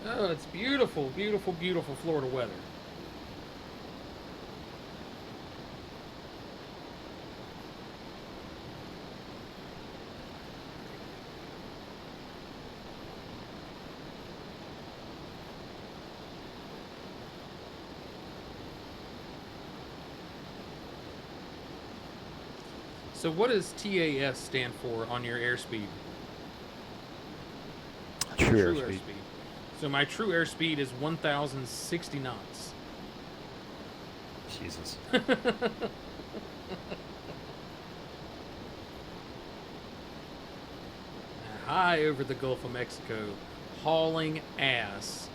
Speaker 1: Oh, it's beautiful, beautiful, beautiful Florida weather. So what does TAS stand for on your airspeed?
Speaker 2: True airspeed.
Speaker 1: So my true airspeed is 1,060 knots.
Speaker 2: Jesus.
Speaker 1: High over the Gulf of Mexico, hauling ass.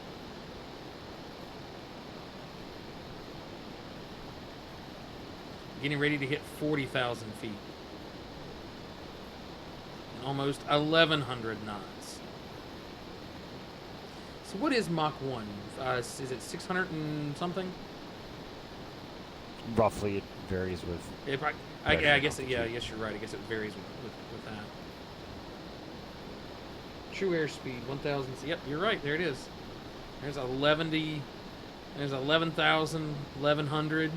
Speaker 1: Getting ready to hit 40,000 feet. And almost 1,100 knots. So what is Mach 1? Is it 600 and something?
Speaker 2: Roughly, it varies with.
Speaker 1: I
Speaker 2: Pressure
Speaker 1: guess
Speaker 2: and
Speaker 1: yeah, I
Speaker 2: altitude.
Speaker 1: guess you're right. I guess it varies with that. True airspeed 1,000. Yep, you're right. There it is. There's 11. There's 11,000, 1,100.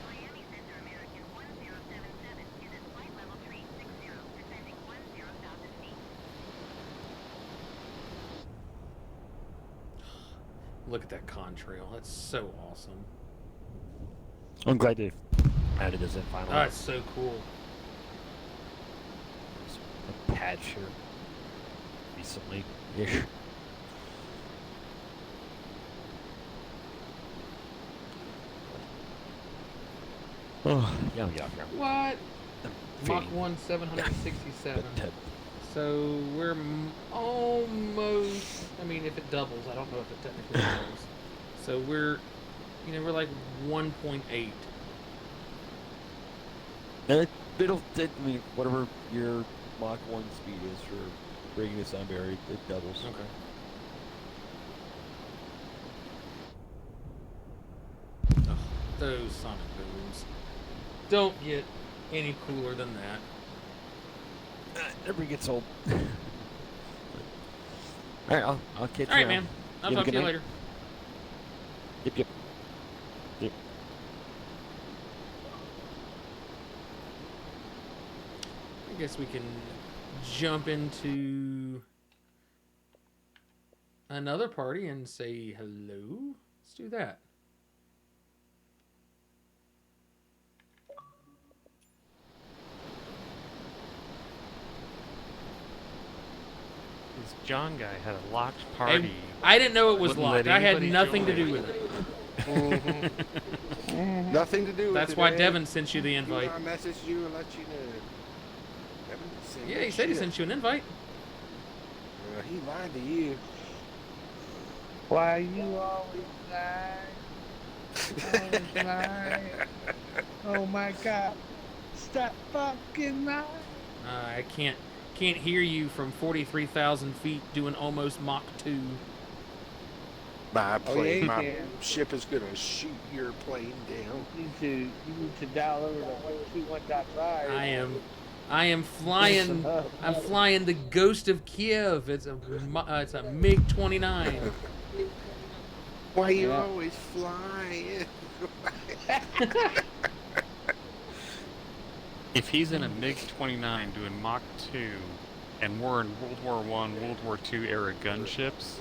Speaker 5: Miami Center American 1077 is at flight level 360, descending 10,000 feet.
Speaker 1: Look at that contrail. That's so awesome.
Speaker 2: I'm glad they've added this in finally.
Speaker 1: Oh, it's so cool.
Speaker 2: A patch here recently-ish. Oh, yeah, I'm off here.
Speaker 1: What?
Speaker 2: I'm
Speaker 1: Mach
Speaker 2: fading.
Speaker 1: 1 767.
Speaker 2: But,
Speaker 1: So we're almost. I mean, if it doubles, I don't know if it technically doubles. So we're like 1.8.
Speaker 2: and I mean, whatever your Mach 1 speed is for bringing this on Barry, it doubles.
Speaker 1: Okay. Ugh, those sonic booms don't get any cooler than that.
Speaker 2: Never gets old. Alright, I'll catch you
Speaker 1: All right,
Speaker 2: around.
Speaker 1: man. I'll
Speaker 2: You have
Speaker 1: talk
Speaker 2: a
Speaker 1: to
Speaker 2: good
Speaker 1: you
Speaker 2: night.
Speaker 1: later.
Speaker 2: Yep.
Speaker 1: I guess we can jump into another party and say hello. Let's do that.
Speaker 6: This John guy had a locked party.
Speaker 1: I didn't know it was
Speaker 6: Wouldn't let
Speaker 1: locked. I had
Speaker 6: anybody
Speaker 1: nothing to
Speaker 6: join.
Speaker 1: do with it.
Speaker 7: Nothing to do with
Speaker 1: That's
Speaker 7: it.
Speaker 1: why
Speaker 7: eh?
Speaker 1: Devin sent you the invite.
Speaker 7: I messaged you and let you know. Devin sent
Speaker 1: Yeah,
Speaker 7: me
Speaker 1: he said he
Speaker 7: shit.
Speaker 1: sent you an invite.
Speaker 7: He lied to you.
Speaker 8: Why you always lie? Always lie. Oh my God! Stop fucking lying.
Speaker 1: I can't hear you from 43,000 feet doing almost Mach 2.
Speaker 7: My
Speaker 8: Oh,
Speaker 7: plane,
Speaker 8: yeah, you
Speaker 7: my
Speaker 8: can.
Speaker 7: ship is gonna shoot your plane down.
Speaker 8: You need to dial over to 121.5.
Speaker 1: I am flying. I'm flying the Ghost of Kiev. It's a MiG 29.
Speaker 7: Why you
Speaker 8: Yeah.
Speaker 7: always flying?
Speaker 6: If he's in a MiG-29 doing Mach 2, and we're in World War I, World War II era gunships,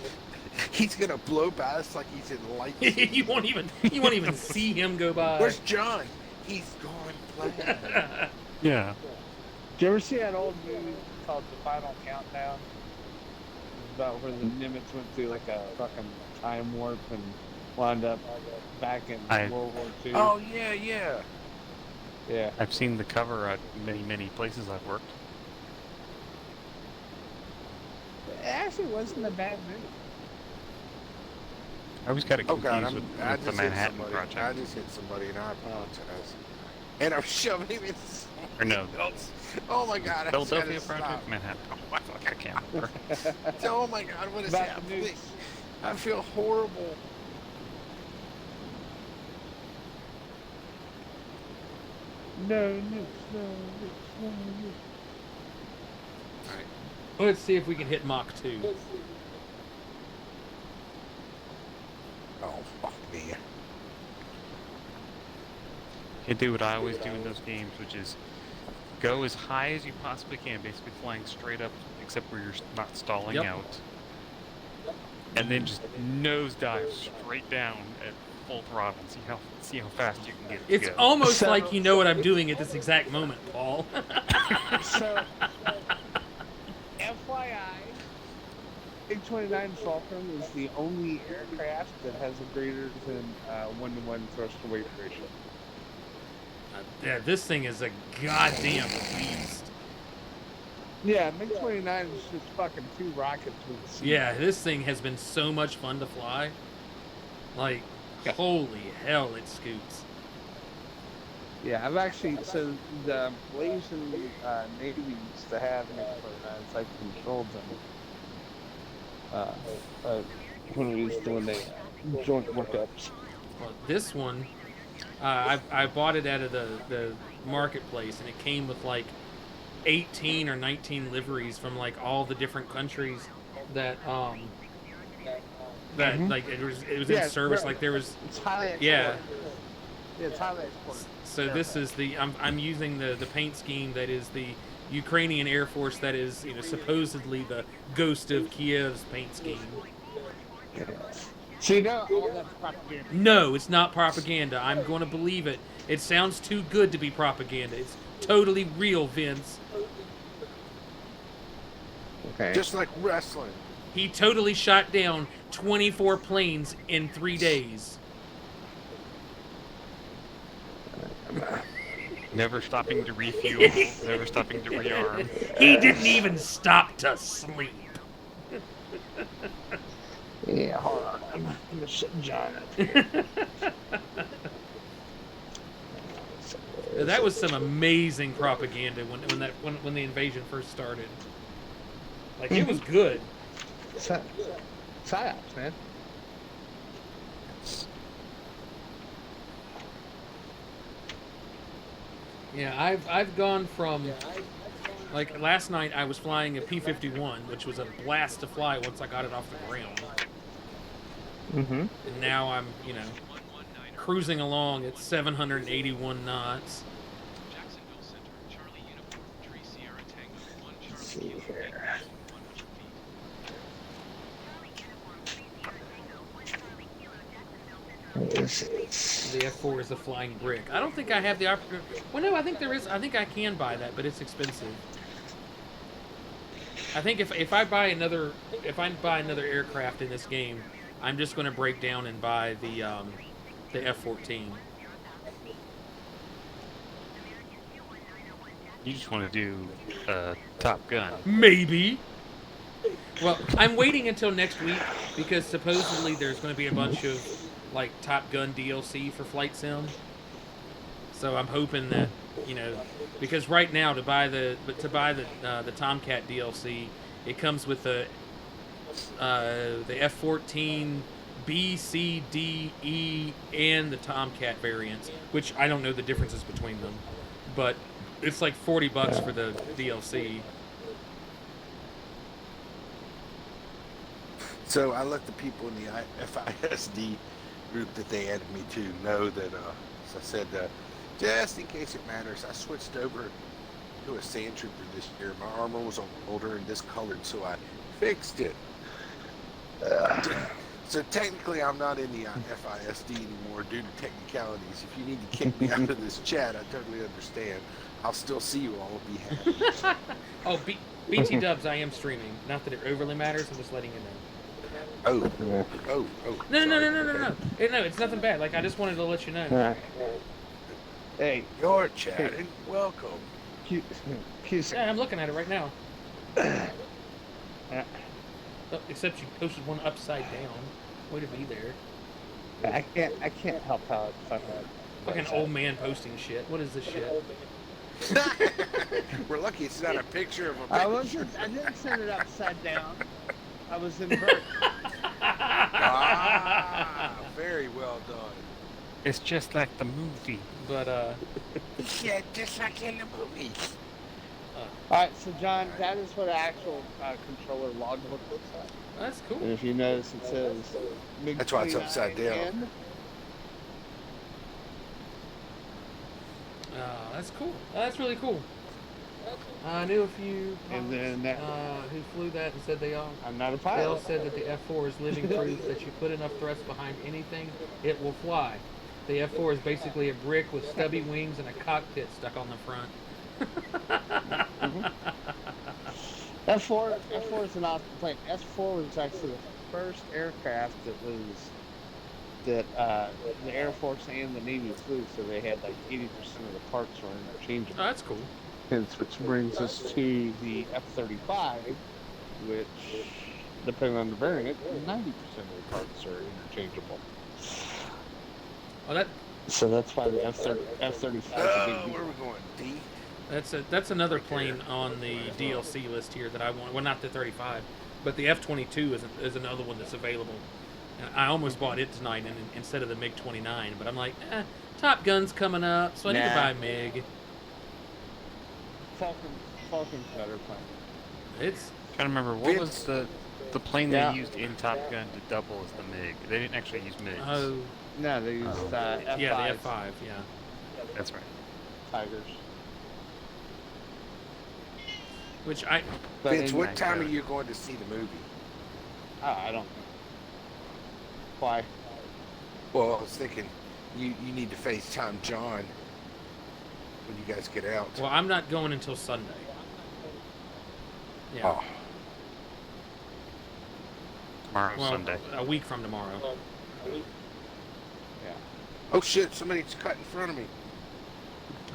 Speaker 7: He's gonna blow by us like he's in lightning.
Speaker 1: you won't even see him go by.
Speaker 7: Where's John? He's gone playing.
Speaker 6: yeah,
Speaker 8: Did you ever see that old movie called The Final Countdown? It's about where the Nimitz went through like a fucking time warp and wound up back in World War II.
Speaker 7: Oh yeah, yeah.
Speaker 8: Yeah.
Speaker 6: I've seen the cover at many places I've worked.
Speaker 8: It actually wasn't a bad movie.
Speaker 6: I always got it
Speaker 7: Oh
Speaker 6: confused
Speaker 7: God,
Speaker 6: with
Speaker 7: I
Speaker 6: the
Speaker 7: just hit
Speaker 6: Manhattan
Speaker 7: somebody.
Speaker 6: Project.
Speaker 7: I just hit somebody, and I apologize. And I'm shoving him in.
Speaker 6: Or no,
Speaker 7: Oh my God! I just
Speaker 6: Philadelphia
Speaker 7: gotta
Speaker 6: Project,
Speaker 7: stop.
Speaker 6: Manhattan. Oh, fuck, I can't remember.
Speaker 7: Oh my God! What is
Speaker 8: About
Speaker 7: that?
Speaker 8: the nukes.
Speaker 7: I feel horrible.
Speaker 8: No nukes, no nukes, no nukes.
Speaker 1: Let's see if we can hit Mach 2.
Speaker 7: Oh, fuck me.
Speaker 6: You do what I always do in those games, which is go as high as you possibly can, basically flying straight up, except where you're not stalling
Speaker 1: Yep.
Speaker 6: out. And then just nosedive straight down at full throttle and see how fast you can get it to
Speaker 1: It's
Speaker 6: go.
Speaker 1: almost like you know what I'm doing at this exact moment, Paul.
Speaker 8: So, FYI, MiG-29 Falcon is the only aircraft that has a greater than 1-to-1 thrust-to-weight ratio.
Speaker 1: Yeah, this thing is a goddamn beast.
Speaker 8: Yeah, MiG-29 is just fucking 2 rockets with a seat.
Speaker 1: Yeah, this thing has been so much fun to fly. Like, holy hell, it scoots.
Speaker 8: Yeah, I've actually, so the Malaysian Navy used to have MiG-29s. I controlled them when we was doing the joint workups.
Speaker 1: Well, this one, I bought it out of the marketplace, and it came with like 18 or 19 liveries from like all the different countries that like it was
Speaker 8: Yeah,
Speaker 1: in service.
Speaker 8: right.
Speaker 1: Like there was,
Speaker 8: It's highly exported.
Speaker 1: yeah.
Speaker 8: Yeah, it's highly exported.
Speaker 1: So this is the I'm using the paint scheme that is the Ukrainian Air Force, that is, you know, supposedly the ghost of Kiev's paint scheme.
Speaker 8: So you know all that's propaganda.
Speaker 1: No, it's not propaganda. I'm going to believe it. It sounds too good to be propaganda. It's totally real, Vince.
Speaker 8: Okay.
Speaker 7: Just like wrestling.
Speaker 1: He totally shot down 24 planes in 3 days.
Speaker 6: Never stopping to refuel, never stopping to rearm.
Speaker 1: He didn't even stop to sleep.
Speaker 8: Yeah, hold on. I'm gonna sit John up here.
Speaker 1: That was some amazing propaganda when the invasion first started. Like, it was good.
Speaker 8: Psyops, man.
Speaker 1: Yeah, I've gone from, like, last night I was flying a P-51, which was a blast to fly once I got it off the ground.
Speaker 8: Mm-hmm.
Speaker 1: And now I'm, you know, cruising along at 781 knots.
Speaker 4: Jacksonville Center, Charlie Uniform, Tree Sierra Tango, 1 Charlie
Speaker 8: See
Speaker 4: Kilo,
Speaker 8: here.
Speaker 4: 100 feet.
Speaker 8: This is...
Speaker 1: The F4 is a flying brick. I don't think I have the opportunity. Well, no, I think there is. I think I can buy that, but it's expensive. I think if I buy another aircraft in this game, I'm just going to break down and buy the F-14.
Speaker 6: You just want to do Top Gun.
Speaker 1: Maybe. Well, I'm waiting until next week because supposedly there's going to be a bunch of like Top Gun DLC for Flight Sim. So I'm hoping that, you know, because right now to buy the Tomcat DLC, it comes with the F-14 B, C, D, E, and the Tomcat variants, which I don't know the differences between them, but it's like $40 for the DLC.
Speaker 7: So I let the people in the FISD group that they added me to know that, as I said, just in case it matters, I switched over to a Sand Trooper this year. My armor was older and discolored, so I fixed it. So technically I'm not in the FISD anymore due to technicalities. If you need to kick me out of this chat, I totally understand. I'll still see you all and be happy.
Speaker 1: Oh, BT Dubs, I am streaming. Not that it overly matters, I'm just letting you know.
Speaker 7: Oh.
Speaker 1: No,
Speaker 7: sorry.
Speaker 1: no, it's nothing bad. Like, I just wanted to let you know.
Speaker 8: Alright. Hey,
Speaker 7: You're chatting. Welcome.
Speaker 8: Q.
Speaker 1: Yeah, I'm looking at it right now.
Speaker 8: Yeah.
Speaker 1: Oh, except you posted one upside down. Way to be there.
Speaker 8: I can't help how it
Speaker 1: Fucking old man posting shit. What is this shit?
Speaker 7: We're lucky it's not a picture of a
Speaker 8: I
Speaker 7: picture.
Speaker 8: didn't send it upside down. I was inverted.
Speaker 7: Ah, very well done.
Speaker 6: It's just like the movie.
Speaker 1: But
Speaker 7: Yeah, just like in the movies.
Speaker 8: Alright, so John, that is what an actual controller logbook looks like.
Speaker 1: That's cool.
Speaker 8: And if you notice, it says MiG
Speaker 7: That's why it's upside down.
Speaker 8: 29N.
Speaker 1: That's cool. That's really cool. I knew a few
Speaker 8: And then
Speaker 1: pilots, who flew that and said they all.
Speaker 8: I'm not a
Speaker 1: They
Speaker 8: pilot.
Speaker 1: all said that the F4 is living proof that you put enough thrust behind anything, it will fly. The F4 is basically a brick with stubby wings and a cockpit stuck on the front.
Speaker 8: F4 is an awesome plane. S4 was actually the first aircraft that the Air Force and the Navy flew, so they had like 80% of the parts were
Speaker 1: Oh,
Speaker 8: interchangeable.
Speaker 1: that's cool.
Speaker 8: Hence, which brings us to the F-35, which, depending on the variant, 90% of the parts are interchangeable.
Speaker 1: Oh, that
Speaker 8: So that's why the F-35 is a big deal.
Speaker 7: Where are we going? D?
Speaker 1: that's another plane on the DLC list here that I want. Well, not the 35, but the F-22 is another one that's available. And I almost bought it tonight instead of the MiG-29, but I'm like, Top Gun's coming up, so I need to buy a MiG.
Speaker 8: Falcon's better plane.
Speaker 1: It's
Speaker 6: Trying to remember what was the plane
Speaker 8: Yeah.
Speaker 6: they used in Top Gun to double as the MiG. They didn't actually use MiGs.
Speaker 1: oh
Speaker 8: No, they used F5
Speaker 1: yeah, the F5, yeah.
Speaker 6: That's right.
Speaker 8: Tigers.
Speaker 1: Which I
Speaker 8: But
Speaker 7: Vince, what
Speaker 8: anyway,
Speaker 7: time are you going to see the movie?
Speaker 8: I don't know. Why?
Speaker 7: Well, I was thinking you need to FaceTime John when you guys get out.
Speaker 1: well, I'm not going until Sunday. Yeah.
Speaker 7: Oh,
Speaker 6: Tomorrow's
Speaker 1: well,
Speaker 6: Sunday.
Speaker 1: a week from tomorrow.
Speaker 8: Yeah.
Speaker 7: oh shit! Somebody's cut in front of me.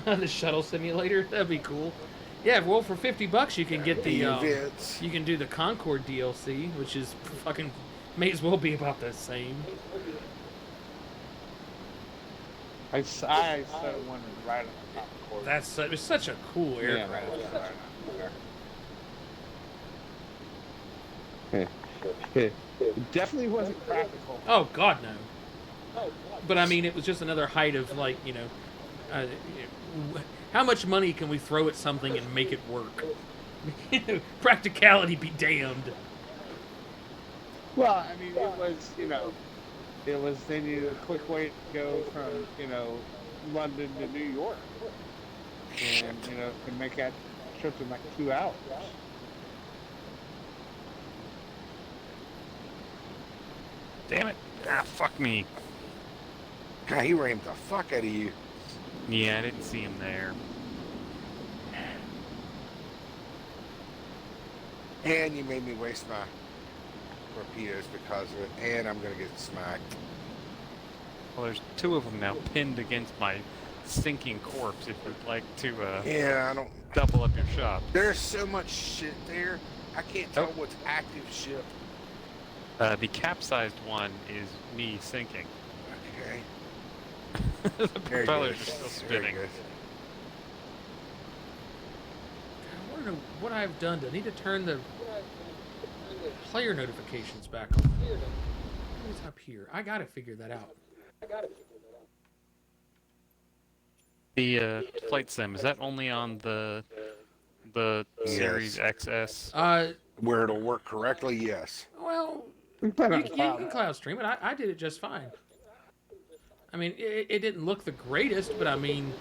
Speaker 1: The shuttle simulator, that'd be cool. Yeah, well, for $50 you can get the
Speaker 7: Vince.
Speaker 1: you can do the Concorde DLC, which is fucking may as well be about the same.
Speaker 8: I so wanted to ride on the Concorde.
Speaker 1: That's it was such a cool
Speaker 8: Yeah,
Speaker 1: aircraft.
Speaker 8: It definitely wasn't practical.
Speaker 1: Oh God, no. But I mean, it was just another height of like how much money can we throw at something and make it work? Practicality be damned.
Speaker 8: Well, I mean, they needed a quick way to go from, London to New York. And, can make that trip in like 2 hours.
Speaker 6: Damn it. Ah, fuck me.
Speaker 7: God, he rammed the fuck out of you.
Speaker 6: Yeah, I didn't see him there.
Speaker 7: And you made me waste my torpedoes because of it. And I'm gonna get smacked.
Speaker 6: Well, there's 2 of them now pinned against my sinking corpse if you'd like to
Speaker 7: Yeah, I don't.
Speaker 6: double up your shop.
Speaker 7: There's so much shit there. I can't tell what's active ship.
Speaker 6: The capsized one is me sinking.
Speaker 7: Okay.
Speaker 6: The
Speaker 7: Very
Speaker 6: propellers
Speaker 7: good.
Speaker 6: are still
Speaker 7: Very
Speaker 6: spinning.
Speaker 7: good.
Speaker 1: I want to know what I've done. Do I need to turn the player notifications back on? What is up here? I gotta figure that out.
Speaker 6: The flight sim, is that only on the Series XS?
Speaker 7: Where it'll work correctly, yes.
Speaker 1: Well,
Speaker 8: You can put it
Speaker 1: you,
Speaker 8: on
Speaker 1: you
Speaker 8: cloud.
Speaker 1: can cloud stream it. I did it just fine. I mean, it didn't look the greatest, but I mean,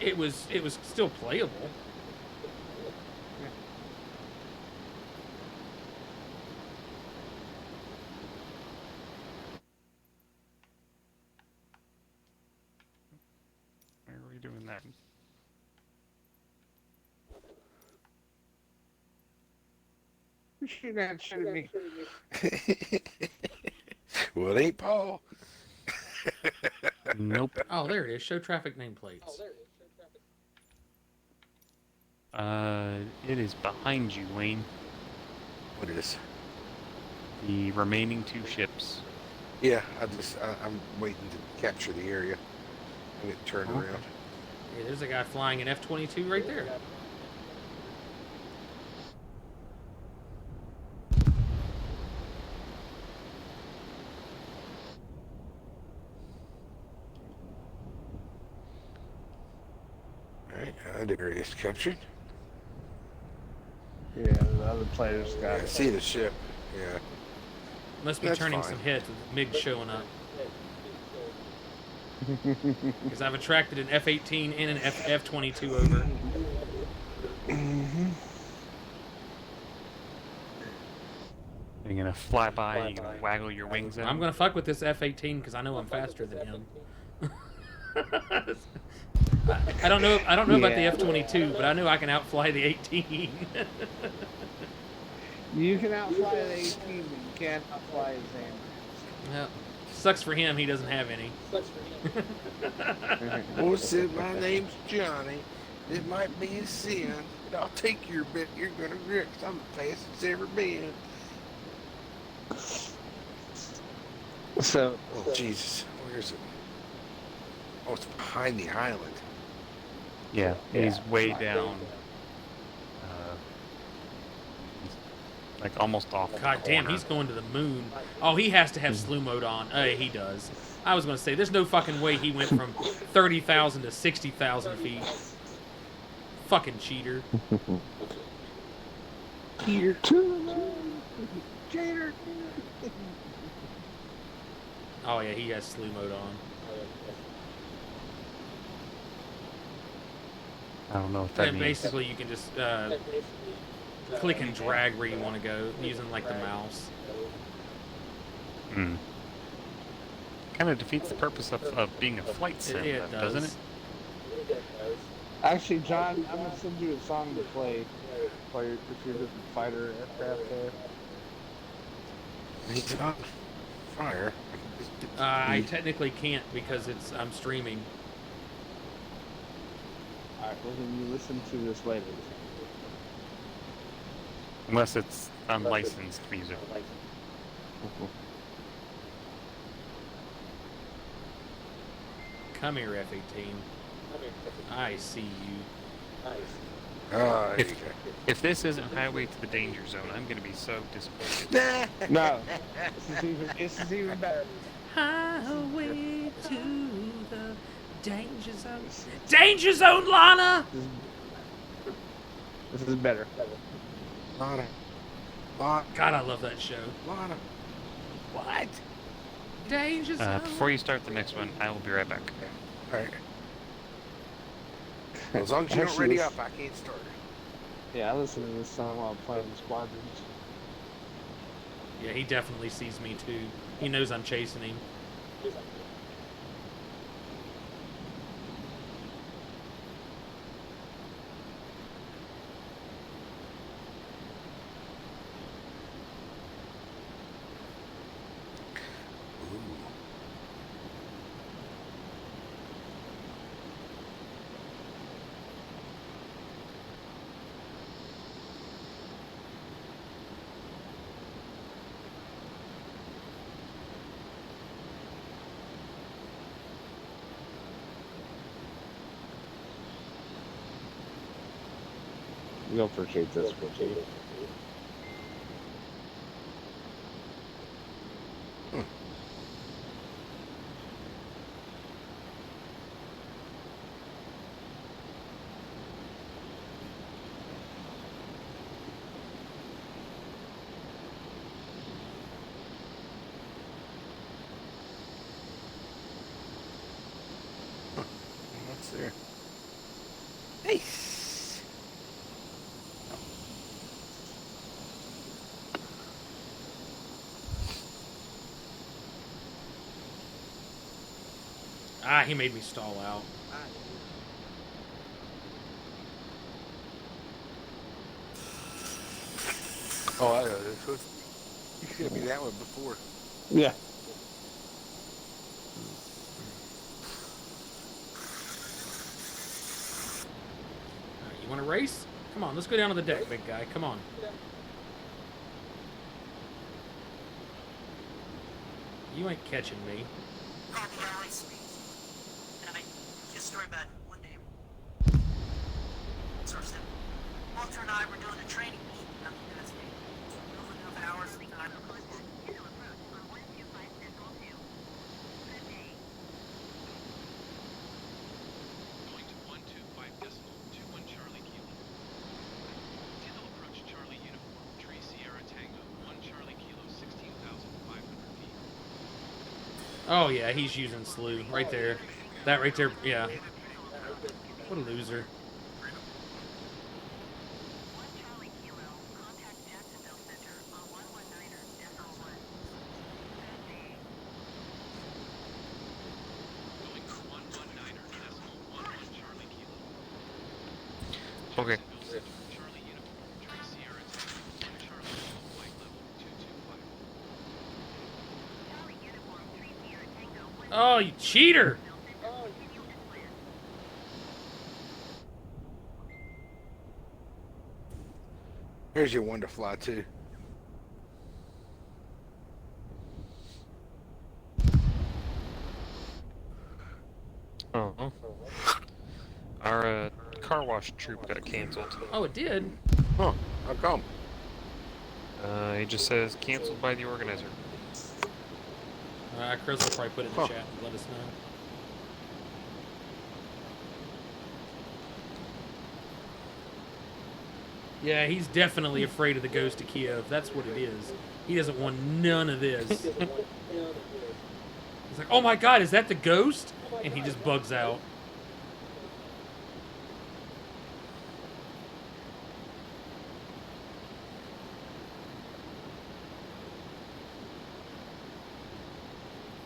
Speaker 1: it was still playable.
Speaker 6: Why are we doing that?
Speaker 8: You shoot that shit at me.
Speaker 7: Well, it ain't Paul.
Speaker 6: Nope.
Speaker 1: Oh, there it is. Show traffic nameplates.
Speaker 6: It is behind you, Wayne.
Speaker 7: What is?
Speaker 6: The remaining 2 ships.
Speaker 7: Yeah, I'm waiting to capture the area and get turned
Speaker 6: Okay.
Speaker 7: around.
Speaker 1: Yeah, there's a guy flying an F-22 right there.
Speaker 7: That area is captured.
Speaker 8: Yeah, the other players got
Speaker 7: I
Speaker 8: it.
Speaker 7: see the ship. Yeah.
Speaker 1: Must be
Speaker 7: That's
Speaker 1: turning
Speaker 7: fine.
Speaker 1: some heads with MiG showing up. Because I've attracted an F-18 and an F-22 over.
Speaker 6: You're gonna fly by, you're gonna waggle your wings out.
Speaker 1: I'm gonna fuck with this F-18 because I know I'm faster than him. I don't know about the
Speaker 8: Yeah.
Speaker 1: F-22, but I know I can outfly the 18.
Speaker 8: You can outfly the 18, but you can't outfly his
Speaker 1: Well, sucks for him, he doesn't have any.
Speaker 7: Oh, said my name's Johnny. It might be a sin, but I'll take your bit. You're gonna regret 'cause I'm the fastest it's ever been.
Speaker 8: So,
Speaker 7: Oh, Jesus. Where is it? Oh, it's behind the island.
Speaker 6: Yeah, he's way down. He's like almost off. the
Speaker 1: God damn,
Speaker 6: corner.
Speaker 1: he's going to the moon. Oh, he has to have slew mode on. He does. I was gonna say, there's no fucking way he went from 30,000 to 60,000 feet. Fucking cheater.
Speaker 7: Here.
Speaker 8: Cheater.
Speaker 1: Oh yeah, he has slew mode on.
Speaker 6: I don't know what that
Speaker 1: And
Speaker 6: means.
Speaker 1: basically, you can just click and drag where you want to go using like the mouse.
Speaker 6: Hmm. Kind of defeats the purpose of being a flight sim,
Speaker 1: It
Speaker 6: though, doesn't
Speaker 1: does.
Speaker 6: it?
Speaker 8: Actually, John, I'm gonna send you a song to play while you're, if you're with the fighter aircraft there.
Speaker 7: He's on fire.
Speaker 1: I technically can't because I'm streaming.
Speaker 8: Alright, well then you listen to this later.
Speaker 6: Unless it's unlicensed music.
Speaker 1: Come here, F-18. I see you.
Speaker 7: Oh, there you
Speaker 6: If this isn't Highway to the Danger Zone, I'm gonna be so disappointed.
Speaker 7: go.
Speaker 8: No, this is even better.
Speaker 1: Highway to the danger zone. Danger zone, Lana!
Speaker 8: This is better.
Speaker 7: Lana.
Speaker 1: God, I love that show.
Speaker 7: Lana. What?
Speaker 1: Danger zone.
Speaker 6: Before you start the next one, I will be right back.
Speaker 7: Alright. As long as you don't
Speaker 8: Actually,
Speaker 7: ready
Speaker 8: this-
Speaker 7: up, I can't start it.
Speaker 8: Yeah, I listen to this song while playing Squadrons.
Speaker 1: Yeah, he definitely sees me too. He knows I'm chasing him.
Speaker 8: You'll appreciate this one too.
Speaker 7: What's there? Nice.
Speaker 1: Ah, he made me stall out.
Speaker 7: Oh, I know this was. You showed me that one before.
Speaker 8: Yeah.
Speaker 1: You want to race? Come on, let's go down to the deck, big guy. Come on. You ain't catching me.
Speaker 9: Copy, Alex. Just story about one day. Source 7. Walter and I were doing a training meet. I mean, that's me. Over enough hours of time.
Speaker 4: Going to 125 decimal.
Speaker 1: Oh yeah, he's using slew right there. That right there, yeah. What a loser.
Speaker 4: Going 119er.11 Charlie Kilo.
Speaker 6: Okay.
Speaker 4: Jacksonville Center, Charlie Uniform, 3 Sierra Tango, 1 Charlie Kilo, flight level 225.
Speaker 1: Oh, you cheater!
Speaker 7: Here's your one to fly to.
Speaker 6: Oh. Our car wash troop got canceled.
Speaker 1: Oh, it did.
Speaker 7: Huh? How come?
Speaker 6: It just says canceled by the organizer.
Speaker 1: Chris will probably put it in the chat and let us know. Yeah, he's definitely afraid of the ghost of Kiev. That's what it is. He doesn't want none of this. He's like, oh my god, is that the ghost? And he just bugs out.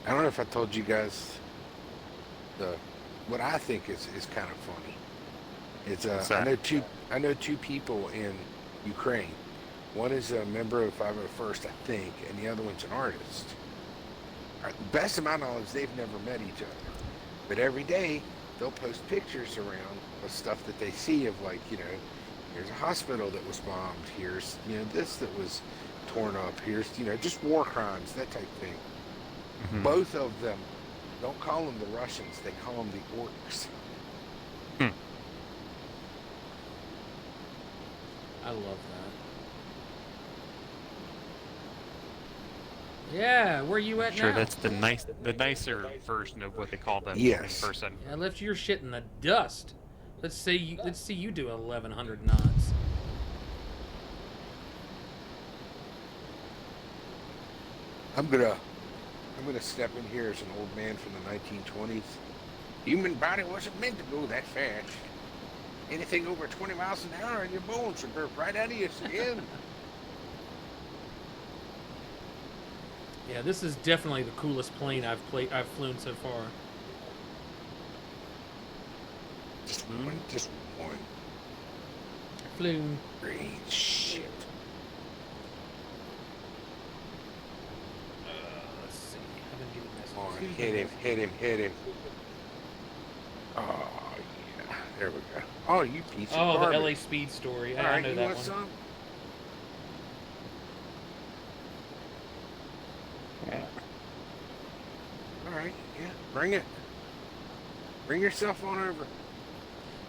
Speaker 7: I don't know if I told you guys what I think is kind of funny. It's I know two people in Ukraine. One is a member of 501st, I think, and the other one's an artist. Best of my knowledge, they've never met each other. But every day they'll post pictures around of stuff that they see of, like, you know, here's a hospital that was bombed, here's, you know, this that was torn up, here's, you know, just war crimes, that type thing.
Speaker 6: Mm-hmm.
Speaker 7: Both of them don't call them the Russians, they call them the orcs.
Speaker 1: I love that. Yeah, where you at
Speaker 6: Sure,
Speaker 1: now?
Speaker 6: that's the nicer version of what they call them
Speaker 7: Yes.
Speaker 6: in person.
Speaker 1: Yeah, left your shit in the dust. Let's see you do 1,100 knots.
Speaker 7: I'm gonna step in here as an old man from the 1920s. Human body wasn't meant to go that fast. Anything over 20 miles an hour and your bones would burp right out of your skin.
Speaker 1: Yeah, this is definitely the coolest plane I've flown so far.
Speaker 7: Just one.
Speaker 1: Floon.
Speaker 7: Great shit.
Speaker 1: Let's see. I've been getting this
Speaker 7: Come on,
Speaker 1: one.
Speaker 7: hit him. Oh, yeah. There we go. Oh, you piece of
Speaker 1: Oh, the
Speaker 7: garbage.
Speaker 1: LA Speed story.
Speaker 7: All
Speaker 1: I
Speaker 7: right,
Speaker 1: know
Speaker 7: you
Speaker 1: that
Speaker 7: want
Speaker 1: one.
Speaker 7: some?
Speaker 8: Yeah.
Speaker 7: All right, yeah, bring it. Bring yourself on over.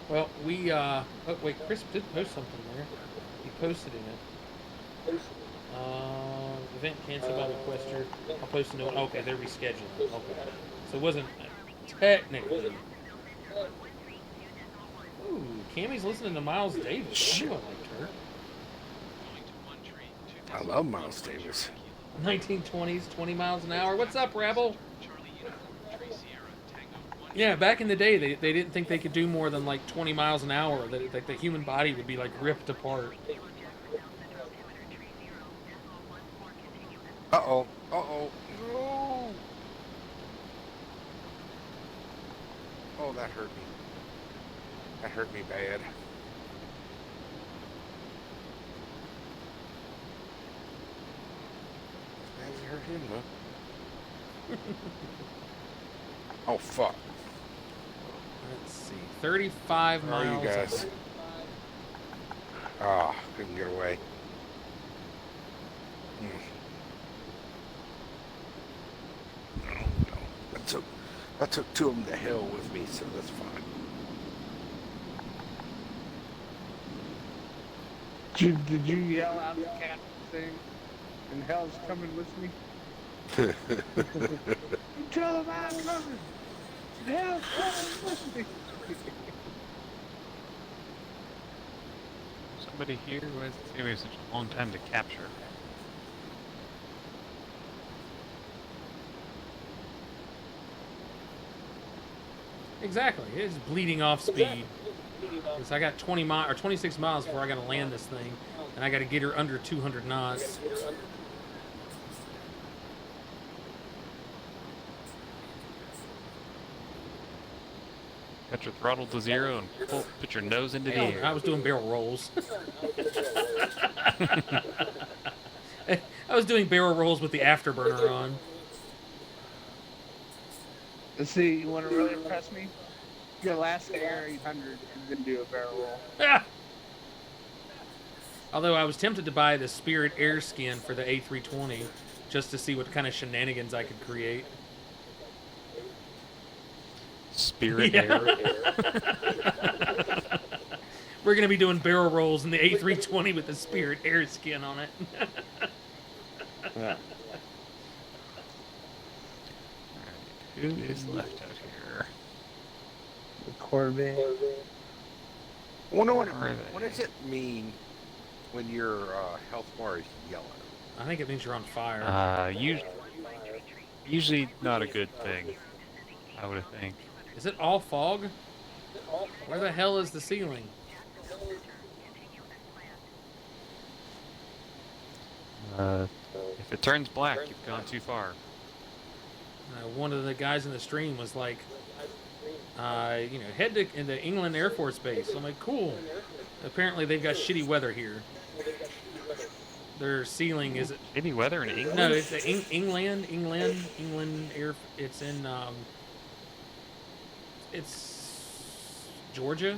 Speaker 1: Well, we oh wait, Chris did post something there. He posted in it. Event canceled by requester. I'll post a note. Okay, they're rescheduling. Okay, so it wasn't technically. Ooh, Cammy's listening to Miles Davis. I knew I liked her.
Speaker 4: Going to 1 tree, 2
Speaker 7: I love Miles Davis.
Speaker 1: 1920s, 20 miles an hour. What's up, Rebel?
Speaker 4: Charlie Uniform, 3 Sierra Tango, 1
Speaker 1: Yeah, back in the day, they didn't think they could do more than like 20 miles an hour. That the human body would be like ripped apart.
Speaker 7: Uh-oh. Uh-oh. No. Oh, that hurt me. That hurt me bad. As bad as it hurt him, though. Oh, fuck.
Speaker 1: Let's see, 35
Speaker 7: Where are
Speaker 1: miles.
Speaker 7: you guys? Ah, couldn't get away. No. I took two of them to hell with me, so that's fine.
Speaker 8: Did you yell out the cat thing? And hell's coming with me? You tell them I'm coming. Hell's coming with me.
Speaker 6: Somebody here who has taken me such a long time to capture.
Speaker 1: Exactly. It's bleeding off speed. Because I got 20 miles or 26 miles before I got to land this thing, and I got to get her under 200 knots.
Speaker 6: Got your throttle to 0 and put your nose into the
Speaker 1: Hell,
Speaker 6: air.
Speaker 1: I was doing barrel rolls. I was doing barrel rolls with the afterburner on.
Speaker 8: Let's see, you want to really impress me? Your last Air 800 and then do a barrel roll.
Speaker 1: Ah! Although I was tempted to buy the Spirit Air skin for the A320 just to see what kind of shenanigans I could create.
Speaker 6: Spirit
Speaker 1: Yeah.
Speaker 6: Air.
Speaker 1: We're going to be doing barrel rolls in the A320 with the Spirit Air skin on it.
Speaker 8: Yeah.
Speaker 6: Who is left out here?
Speaker 8: The Corvette.
Speaker 7: I wonder what
Speaker 6: Where are
Speaker 7: what
Speaker 6: they?
Speaker 7: does it mean when your health bar is yellow?
Speaker 1: I think it means you're on fire.
Speaker 6: Usually not a good thing, I would think.
Speaker 1: Is it all fog? Where the hell is the ceiling?
Speaker 6: If it turns black, you've gone too far.
Speaker 1: One of the guys in the stream was like, head to in the England Air Force Base. I'm like, cool. Apparently they've got shitty weather here. Their ceiling is
Speaker 6: Any weather in England?
Speaker 1: no, it's England Air. It's in it's Georgia.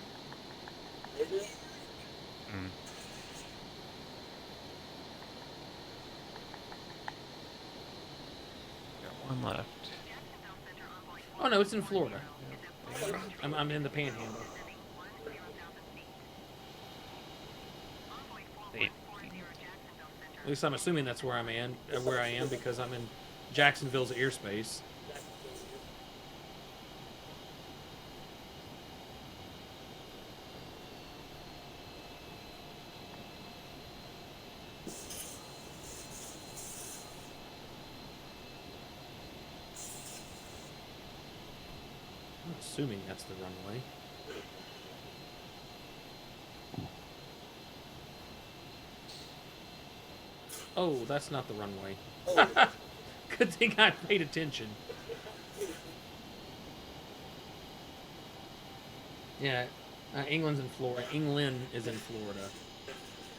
Speaker 6: Mm. Got one left.
Speaker 1: Oh no, it's in Florida. I'm in the Panhandle.
Speaker 6: Wait.
Speaker 1: At least I'm assuming that's where where I am because I'm in Jacksonville's airspace. I'm assuming that's the runway. Oh, that's not the runway. Good thing I paid attention. Yeah, England's in Florida. England is in Florida.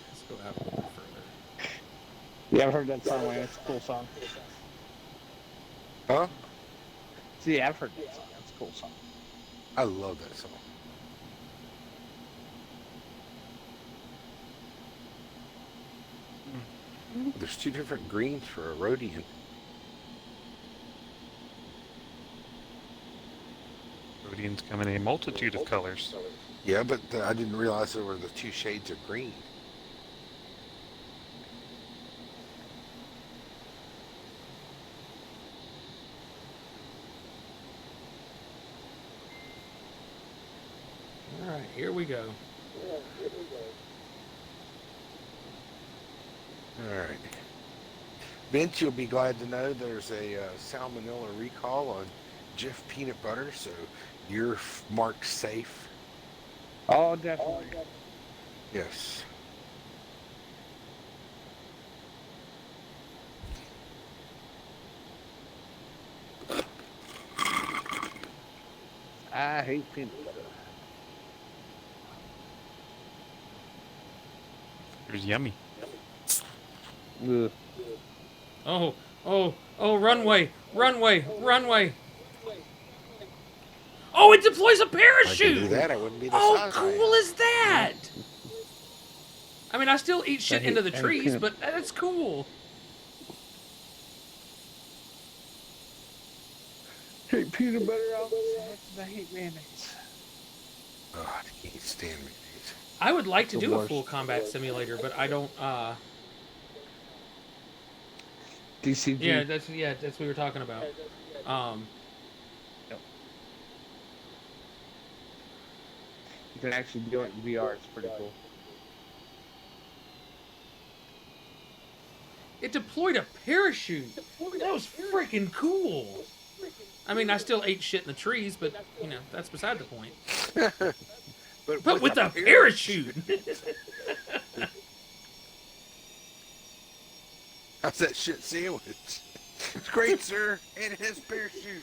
Speaker 1: Let's go out a little further.
Speaker 8: Yeah, I've heard that song, man. It's a cool song.
Speaker 7: Huh?
Speaker 8: See, I've heard that song. That's a cool song.
Speaker 7: I love that song. There's two different greens for a Rhodian.
Speaker 6: Rhodians come in a multitude of colors.
Speaker 7: Yeah, but I didn't realize there were the two shades of green.
Speaker 1: All right, here we go.
Speaker 7: All right. Vince, you'll be glad to know there's a salmonella recall on Jif peanut butter, so you're marked safe.
Speaker 8: Oh, definitely.
Speaker 7: Yes.
Speaker 8: I hate peanut butter.
Speaker 6: There's yummy.
Speaker 8: Ugh.
Speaker 1: Oh, runway, runway, runway. Oh, it deploys a
Speaker 7: If I could do
Speaker 1: parachute.
Speaker 7: that, I wouldn't be the
Speaker 1: Oh,
Speaker 7: size I
Speaker 1: cool
Speaker 7: am.
Speaker 1: is that? I mean, I still eat shit
Speaker 8: hate-
Speaker 1: into the
Speaker 8: I hate
Speaker 1: trees,
Speaker 8: peanut-
Speaker 1: but that's cool.
Speaker 8: Hate peanut butter all the I hate mayonnaise.
Speaker 7: Oh, I can't stand mayonnaise.
Speaker 1: I would like to
Speaker 8: The
Speaker 1: do a
Speaker 8: worst.
Speaker 1: full combat simulator, but I don't.
Speaker 8: DCG.
Speaker 1: Yeah, that's what we were talking about.
Speaker 8: You can actually do it in VR. It's pretty cool.
Speaker 1: It deployed a parachute. That was freaking cool. I mean, I still ate shit in the trees, but you know that's beside the point.
Speaker 7: But
Speaker 1: With a parachute.
Speaker 7: How's that shit sandwich? It's great, sir, and it has parachute.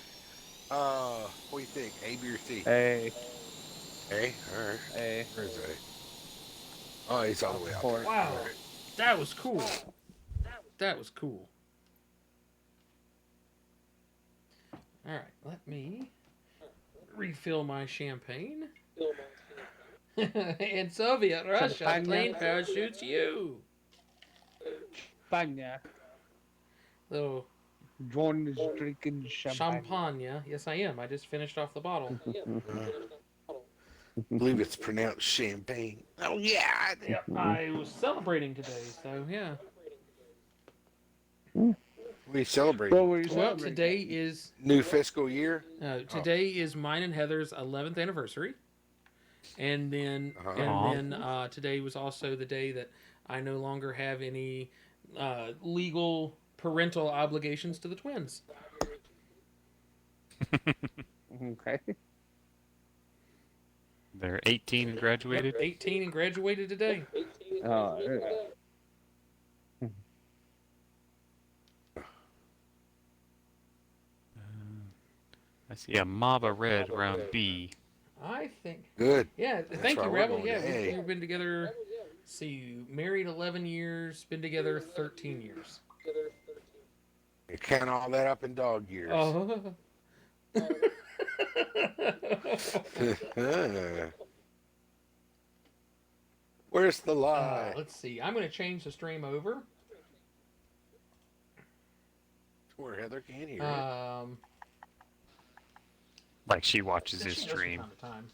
Speaker 7: What do you think? A, B, or C?
Speaker 8: Hey,
Speaker 7: A. All right.
Speaker 8: hey.
Speaker 7: Where's A? Oh, he's all the way out.
Speaker 8: Four.
Speaker 7: There.
Speaker 1: Wow,
Speaker 7: All right.
Speaker 1: that was cool. That was cool. All right, let me refill my champagne. In Soviet Russia,
Speaker 8: Champagne.
Speaker 1: plane parachutes you.
Speaker 8: Spania.
Speaker 1: Little
Speaker 8: John is drinking champagne.
Speaker 1: champagne. Yes, I am. I just finished off the bottle.
Speaker 7: I believe it's pronounced champagne. Oh yeah.
Speaker 1: Yep, I was celebrating today, so yeah.
Speaker 7: What are you celebrating?
Speaker 8: What were you
Speaker 1: Well,
Speaker 8: celebrating?
Speaker 1: today is
Speaker 7: New fiscal year.
Speaker 1: today is mine and Heather's 11th anniversary, and then today was also the day that I no longer have any legal parental obligations to the twins.
Speaker 8: Okay.
Speaker 6: They're 18 and graduated.
Speaker 1: 18 and graduated today.
Speaker 8: Oh, yeah.
Speaker 6: I see a Maba Red around B.
Speaker 1: I think.
Speaker 7: Good.
Speaker 1: Yeah, thank
Speaker 7: why
Speaker 1: you,
Speaker 7: we're
Speaker 1: Rebel.
Speaker 7: going
Speaker 1: Yeah,
Speaker 7: to A.
Speaker 1: we've been together. See, married 11 years, been together 13 years.
Speaker 7: You count all that up in dog years.
Speaker 1: Oh.
Speaker 7: Where's the lie?
Speaker 1: Let's see. I'm going to change the stream over.
Speaker 7: Where Heather can't hear it.
Speaker 6: Like she watches his
Speaker 1: She does from
Speaker 6: stream.
Speaker 1: time to time.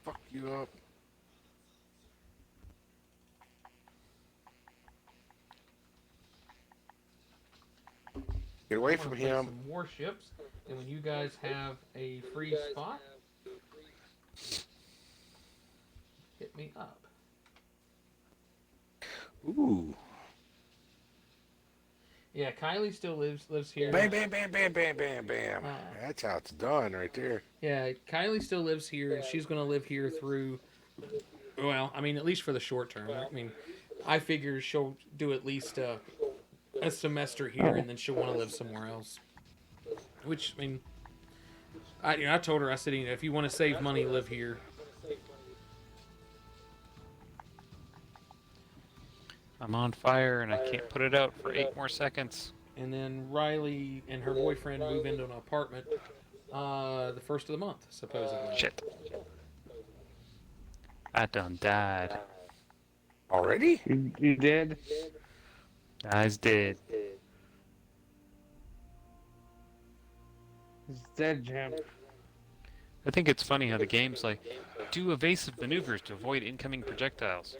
Speaker 7: Fuck you up. Get away
Speaker 1: I'm
Speaker 7: from
Speaker 1: gonna play
Speaker 7: him.
Speaker 1: Some warships, and when you guys have a free spot, hit me up.
Speaker 7: Ooh.
Speaker 1: Yeah, Kylie still lives here.
Speaker 7: Bam, bam, bam, bam, bam, bam, bam.
Speaker 1: Ah.
Speaker 7: That's how it's done right there.
Speaker 1: Yeah, Kylie still lives here, and she's going to live here through. Well, I mean, at least for the short term. I mean, I figure she'll do at least a semester here, and then she'll want to live somewhere else. Which, I mean, I told her, I said, if you want to save money, live here.
Speaker 6: I'm on fire and I can't put it out for 8 more seconds.
Speaker 1: And then Riley and her boyfriend move into an apartment the first of the month, supposedly.
Speaker 6: Shit. I done died.
Speaker 7: Already?
Speaker 8: You did?
Speaker 6: Guys dead.
Speaker 8: He's dead, Jim.
Speaker 6: I think it's funny how the game's like, do evasive maneuvers to avoid incoming projectiles.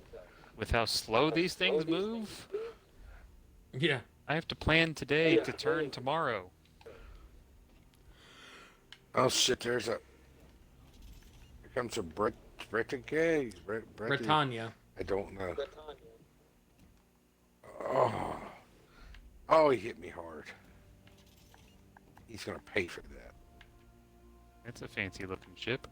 Speaker 6: With how slow these things move,
Speaker 1: Yeah.
Speaker 6: I have to plan today to turn tomorrow.
Speaker 7: Oh shit, there's a... Here comes a Britannia.
Speaker 1: Britannia.
Speaker 7: I don't know. Oh. Oh, he hit me hard. He's gonna pay for that.
Speaker 6: It's a fancy looking ship.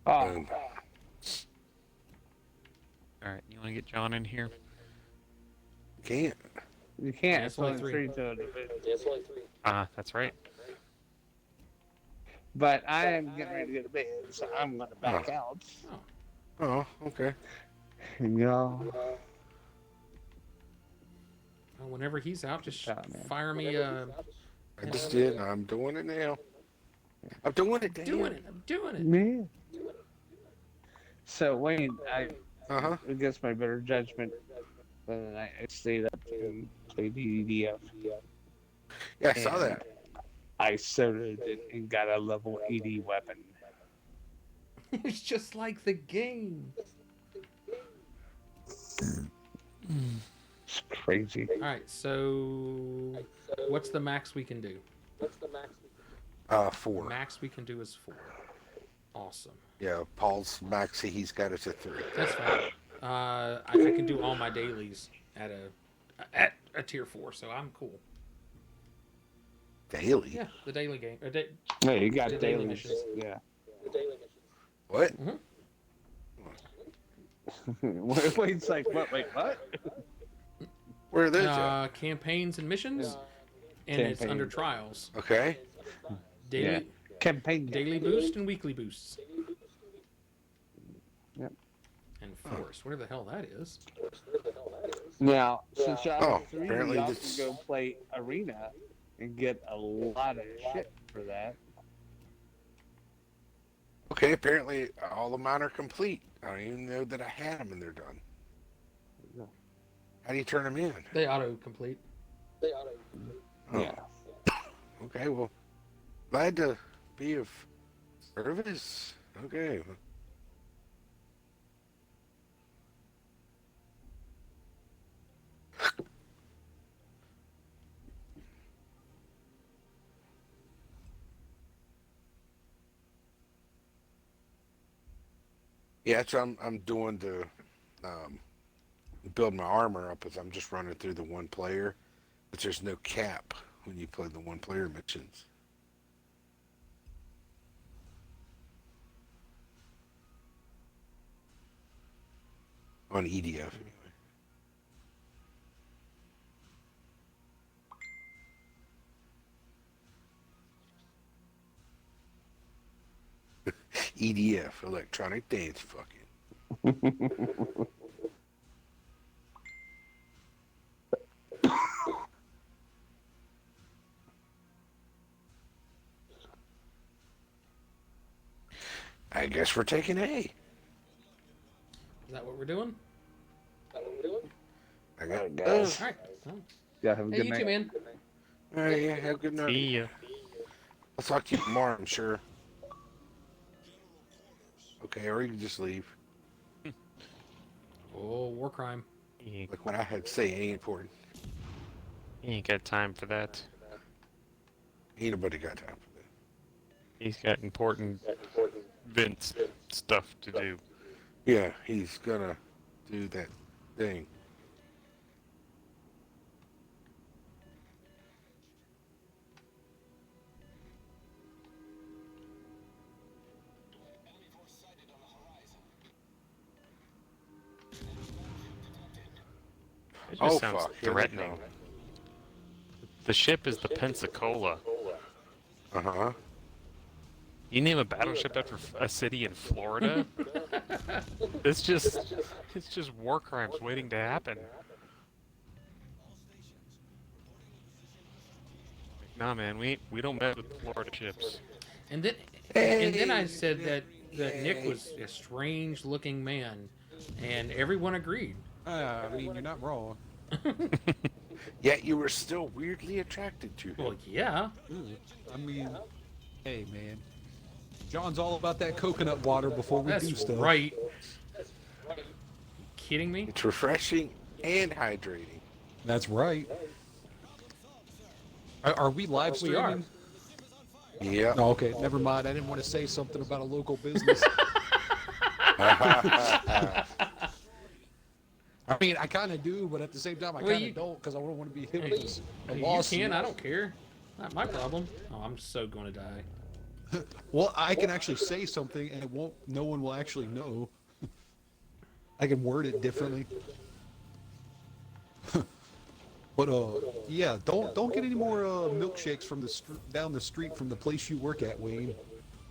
Speaker 8: Oh,
Speaker 7: Boom.
Speaker 6: Alright, you want to get John in here?
Speaker 7: Can't.
Speaker 8: you can't.
Speaker 1: Yeah,
Speaker 8: It's
Speaker 1: it's only
Speaker 8: only
Speaker 1: three.
Speaker 8: three to a division.
Speaker 6: That's right.
Speaker 8: But I am getting ready to go to bed, so I'm going to back out.
Speaker 7: Oh, okay.
Speaker 8: No.
Speaker 1: Well, whenever he's out, just
Speaker 8: Oh, man.
Speaker 1: fire me.
Speaker 7: I just did. I'm doing it now. I'm doing it.
Speaker 1: I'm doing it.
Speaker 8: Man. So, Wayne,
Speaker 7: Uh-huh.
Speaker 8: against my better judgment, I stayed up and played EDF.
Speaker 7: Yeah, I saw that.
Speaker 8: I soloed it and got a level 80 weapon.
Speaker 1: It's just like the game.
Speaker 8: It's crazy.
Speaker 1: All right, so what's the max we can do?
Speaker 7: 4.
Speaker 1: Max we can do is 4. Awesome.
Speaker 7: Yeah, Paul's max, he's got us at 3.
Speaker 1: That's fine. I can do all my dailies at a tier 4, so I'm cool.
Speaker 7: Daily?
Speaker 1: Yeah, the daily game.
Speaker 8: No, you got
Speaker 1: The daily
Speaker 8: daily
Speaker 1: missions.
Speaker 8: Yeah.
Speaker 7: What?
Speaker 8: Wait, it's like, what? Wait, what?
Speaker 7: Where are those at?
Speaker 1: Campaigns and missions, and it's under trials.
Speaker 7: Okay.
Speaker 1: Daily,
Speaker 8: Campaign.
Speaker 1: daily boost and weekly boosts.
Speaker 8: Yep.
Speaker 1: And force, whatever the hell that is.
Speaker 8: Now, since y'all
Speaker 7: Oh,
Speaker 8: have 3,
Speaker 7: apparently
Speaker 8: y'all
Speaker 7: this-
Speaker 8: can go play Arena and get a lot of shit for that.
Speaker 7: Okay, apparently all of mine are complete. I don't even know that I had them and they're done. How do you turn them in?
Speaker 1: They auto complete.
Speaker 7: Oh,
Speaker 8: Yeah.
Speaker 7: okay, well, glad to be of service. Okay. Yeah, that's what I'm doing to build my armor up. As I'm just running through the one player, but there's no cap when you play the one player missions. On EDF, anyway. EDF, electronic dance fucking. I guess we're taking A.
Speaker 1: Is that what we're doing?
Speaker 7: I got it.
Speaker 1: All right. Well,
Speaker 8: Yeah, have a
Speaker 1: hey,
Speaker 8: good
Speaker 1: you
Speaker 8: night.
Speaker 1: too, man.
Speaker 7: All right, yeah, have a good night.
Speaker 6: See ya.
Speaker 7: I'll talk to you tomorrow, I'm sure. Okay, or you can just leave.
Speaker 1: Oh, war crime.
Speaker 6: He
Speaker 7: Like what I had to say ain't important.
Speaker 6: ain't got time for that.
Speaker 7: Ain't nobody got time for that.
Speaker 6: He's got important Vince stuff to do.
Speaker 7: Yeah, he's gonna do that thing.
Speaker 6: It just
Speaker 7: Oh,
Speaker 6: sounds
Speaker 7: fuck, here they
Speaker 6: threatening. The ship is the Pensacola.
Speaker 7: Uh-huh.
Speaker 6: You name a battleship after a city in Florida? it's just war crimes waiting to happen. Nah, man, we don't mess with Florida ships.
Speaker 1: And then I said that Nick was a strange looking man, and everyone agreed.
Speaker 10: I mean, you're not wrong.
Speaker 7: Yet you were still weirdly attracted to him.
Speaker 1: Well, yeah.
Speaker 10: I mean, hey, man. John's all about that coconut water before we do
Speaker 1: That's
Speaker 10: stuff.
Speaker 1: right. Kidding me?
Speaker 7: It's refreshing and hydrating.
Speaker 10: That's right. Are we live
Speaker 1: We are.
Speaker 10: streaming?
Speaker 7: Yeah.
Speaker 10: Oh, okay, never mind. I didn't want to say something about a local business. I mean, I kind of do, but at the same time, I
Speaker 1: Well,
Speaker 10: kind
Speaker 1: you-
Speaker 10: of don't because I don't want to be hit
Speaker 1: Hey,
Speaker 10: with a
Speaker 1: You
Speaker 10: lawsuit.
Speaker 1: can, I don't care. Not my problem. Oh, I'm so going to die.
Speaker 10: Well, I can actually say something, and it won't. No one will actually know. I can word it differently. But yeah, don't get any more milkshakes from the down the street from the place you work at, Wayne.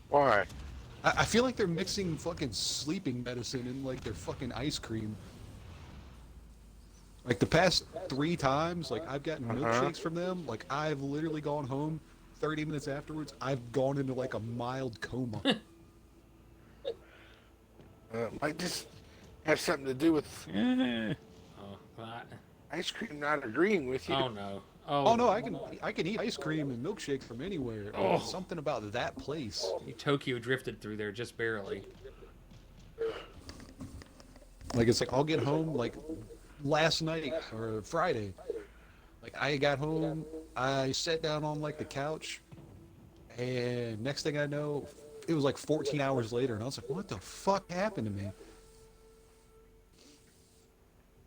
Speaker 7: Why?
Speaker 10: I feel like they're mixing fucking sleeping medicine in like their fucking ice cream. Like the past 3 times, like I've gotten milkshakes from them. Like I've literally gone home. 30 minutes afterwards, I've gone into like a mild coma.
Speaker 7: Might just have something to do with
Speaker 1: Oh, what?
Speaker 7: ice cream not agreeing with you.
Speaker 1: Oh no.
Speaker 10: Oh no, I can eat ice cream and milkshake from anywhere.
Speaker 1: Oh.
Speaker 10: Something about that place.
Speaker 1: You Tokyo drifted through there just barely.
Speaker 10: Like it's like I'll get home like last night or Friday. Like I got home, I sat down on like the couch, And next thing I know, it was like 14 hours later, and I was like, what the fuck happened to me?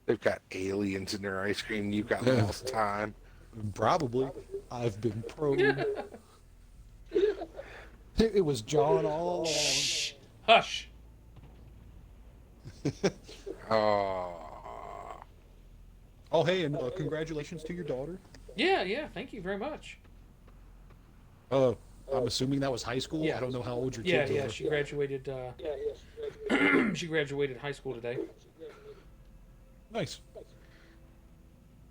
Speaker 7: They've got aliens in their ice cream. You've got lost time.
Speaker 10: Probably. I've been probed. It was John all along.
Speaker 1: Shh. Hush.
Speaker 7: Oh.
Speaker 10: Oh, hey, and congratulations to your daughter.
Speaker 1: Yeah. Thank you very much.
Speaker 10: I'm assuming that was high school.
Speaker 1: Yeah.
Speaker 10: I don't know how old your
Speaker 1: Yeah,
Speaker 10: kids are.
Speaker 1: she graduated. She graduated high school today.
Speaker 10: Nice.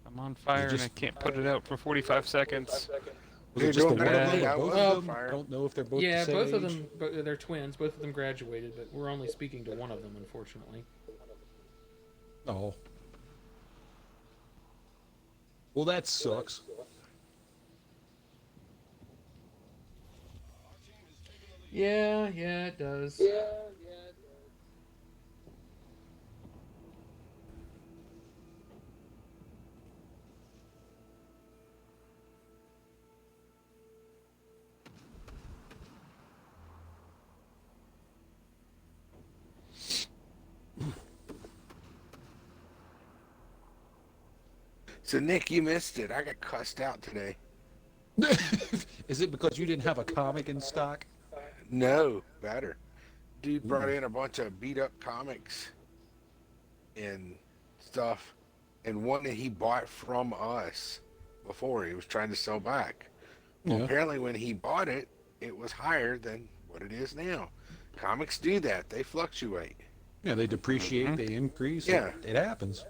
Speaker 6: I'm on fire and I can't put it out for 45 seconds.
Speaker 10: Was it just the one of them?
Speaker 6: Yeah.
Speaker 10: Or both of them? I don't know if they're both
Speaker 1: Yeah,
Speaker 10: the same
Speaker 1: both of
Speaker 10: age.
Speaker 1: them. They're twins. Both of them graduated, but we're only speaking to one of them, unfortunately.
Speaker 10: Oh. Well, that sucks.
Speaker 1: Yeah, it does.
Speaker 7: So, Nick, you missed it. I got cussed out today.
Speaker 10: Is it because you didn't have a comic in stock?
Speaker 7: No, better. Dude brought in a bunch of beat up comics and stuff, and one that he bought from us before he was trying to sell back. Well,
Speaker 10: Yeah.
Speaker 7: apparently, when he bought it, it was higher than what it is now. Comics do that, they fluctuate.
Speaker 10: Yeah, they depreciate, they increase.
Speaker 7: Yeah.
Speaker 10: It happens.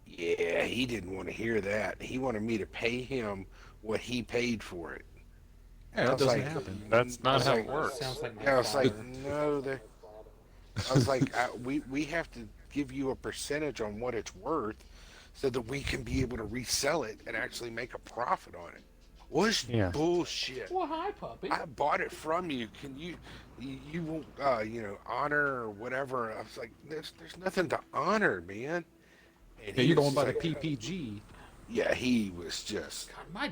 Speaker 7: Yeah, he didn't want to hear that. He wanted me to pay him what he paid for it.
Speaker 10: Yeah,
Speaker 7: I
Speaker 10: that
Speaker 7: was
Speaker 10: doesn't
Speaker 7: like,
Speaker 10: happen.
Speaker 6: That's
Speaker 7: I
Speaker 6: not
Speaker 7: was
Speaker 6: how
Speaker 7: like-
Speaker 6: it works.
Speaker 1: Sounds like my
Speaker 7: Yeah, I was like,
Speaker 1: father.
Speaker 7: no. I was like, we have to give you a percentage on what it's worth, so that we can be able to resell it and actually make a profit on it. Was
Speaker 6: Yeah.
Speaker 7: bullshit.
Speaker 1: Well, hi, puppy.
Speaker 7: I bought it from you. Can you won't honor or whatever? I was like, there's nothing to honor, man. And
Speaker 10: Yeah,
Speaker 7: he
Speaker 10: you're
Speaker 7: was
Speaker 10: going by the
Speaker 7: like-
Speaker 10: PPG.
Speaker 7: Yeah, he was just
Speaker 1: God, my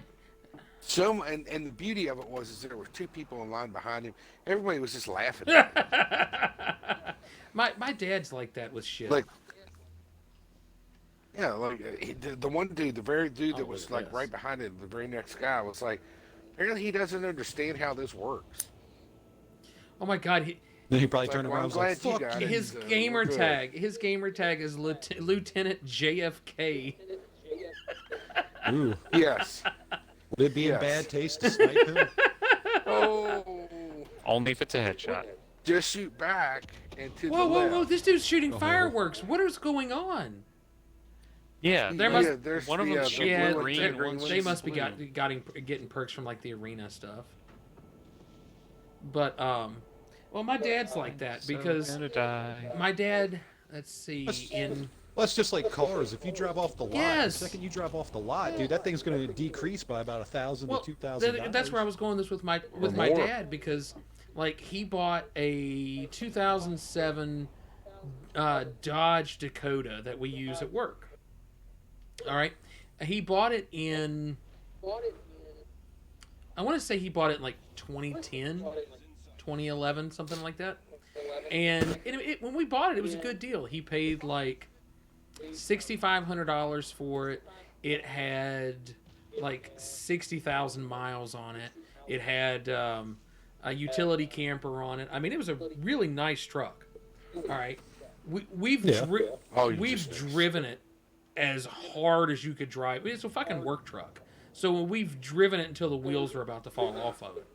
Speaker 7: so. And the beauty of it was is there were two people in line behind him. Everybody was just laughing. At him.
Speaker 1: my dad's like that with shit.
Speaker 7: Like, yeah, like the one dude, the very dude
Speaker 1: Oh,
Speaker 7: that
Speaker 1: look
Speaker 7: was
Speaker 1: at
Speaker 7: like
Speaker 1: this.
Speaker 7: right behind him, the very next guy was like, apparently he doesn't understand how this works.
Speaker 1: Oh my God,
Speaker 10: Then he probably
Speaker 7: It's
Speaker 10: turned
Speaker 7: like, well,
Speaker 10: around and
Speaker 7: I'm
Speaker 10: was like,
Speaker 7: glad you
Speaker 10: fuck
Speaker 7: got
Speaker 10: you.
Speaker 7: it.
Speaker 1: his
Speaker 7: So,
Speaker 1: gamer
Speaker 7: we're good.
Speaker 1: tag is Lieutenant JFK.
Speaker 10: Ooh.
Speaker 7: Yes.
Speaker 10: Would it be in
Speaker 7: Yes.
Speaker 10: bad taste to snipe him?
Speaker 7: Oh,
Speaker 6: Only if it's a headshot.
Speaker 7: just shoot back and to
Speaker 1: Whoa,
Speaker 7: the
Speaker 1: whoa,
Speaker 7: left.
Speaker 1: whoa! This dude's shooting
Speaker 10: Oh.
Speaker 1: fireworks. What is going on?
Speaker 6: Yeah,
Speaker 1: There must-
Speaker 7: Yeah, there's
Speaker 6: one of
Speaker 7: the,
Speaker 6: them
Speaker 7: the
Speaker 6: shoot
Speaker 7: blue
Speaker 1: Yeah,
Speaker 7: and
Speaker 6: green
Speaker 7: the
Speaker 6: and
Speaker 7: green
Speaker 6: one's
Speaker 7: ones.
Speaker 1: they must be
Speaker 6: blue.
Speaker 1: getting perks from like the arena stuff. But well, my dad's like that
Speaker 6: So
Speaker 1: because
Speaker 6: gonna die.
Speaker 1: my dad. Let's see.
Speaker 10: Let's-
Speaker 1: In
Speaker 10: Well, it's just like cars. If you drive off the lot,
Speaker 1: Yes.
Speaker 10: the second you drive off the lot, dude, that thing's going to decrease by about $1,000
Speaker 1: well,
Speaker 10: to $2,000.
Speaker 1: that's where I was going this with my
Speaker 7: Or
Speaker 1: my
Speaker 7: more.
Speaker 1: dad because like he bought a 2007 Dodge Dakota that we use at work. All right, he bought it in. I want to say he bought it in like 2010, 2011, something like that. And when we bought it, it was a good deal. He paid like $6,500 for it. It had like 60,000 miles on it. It had a utility camper on it. I mean, it was a really nice truck. All right, we've
Speaker 10: Yeah.
Speaker 7: Oh, you
Speaker 1: we've
Speaker 7: just-
Speaker 1: driven it as hard as you could drive. It's a fucking work truck. So we've driven it until the wheels were about to fall off of it.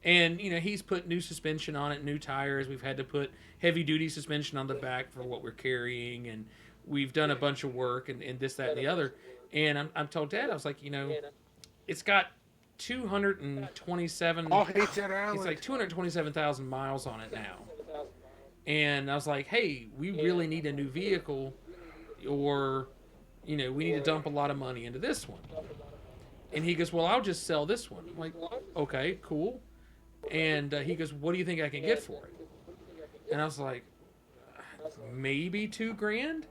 Speaker 1: And, you know, he's put new suspension on it, new tires. We've had to put heavy duty suspension on the back for what we're carrying. And we've done a bunch of work and this, that, and the other. And I'm told Dad, I was like, you know, it's got 227.
Speaker 7: Oh, hate that
Speaker 1: It's
Speaker 7: island.
Speaker 1: like 227,000 miles on it now. And I was like, hey, we really need a new vehicle or, you know, we need to dump a lot of money into this one. And he goes, well, I'll just sell this one. I'm like, okay, cool. And he goes, what do you think I can get for it? And I was like, maybe $2,000,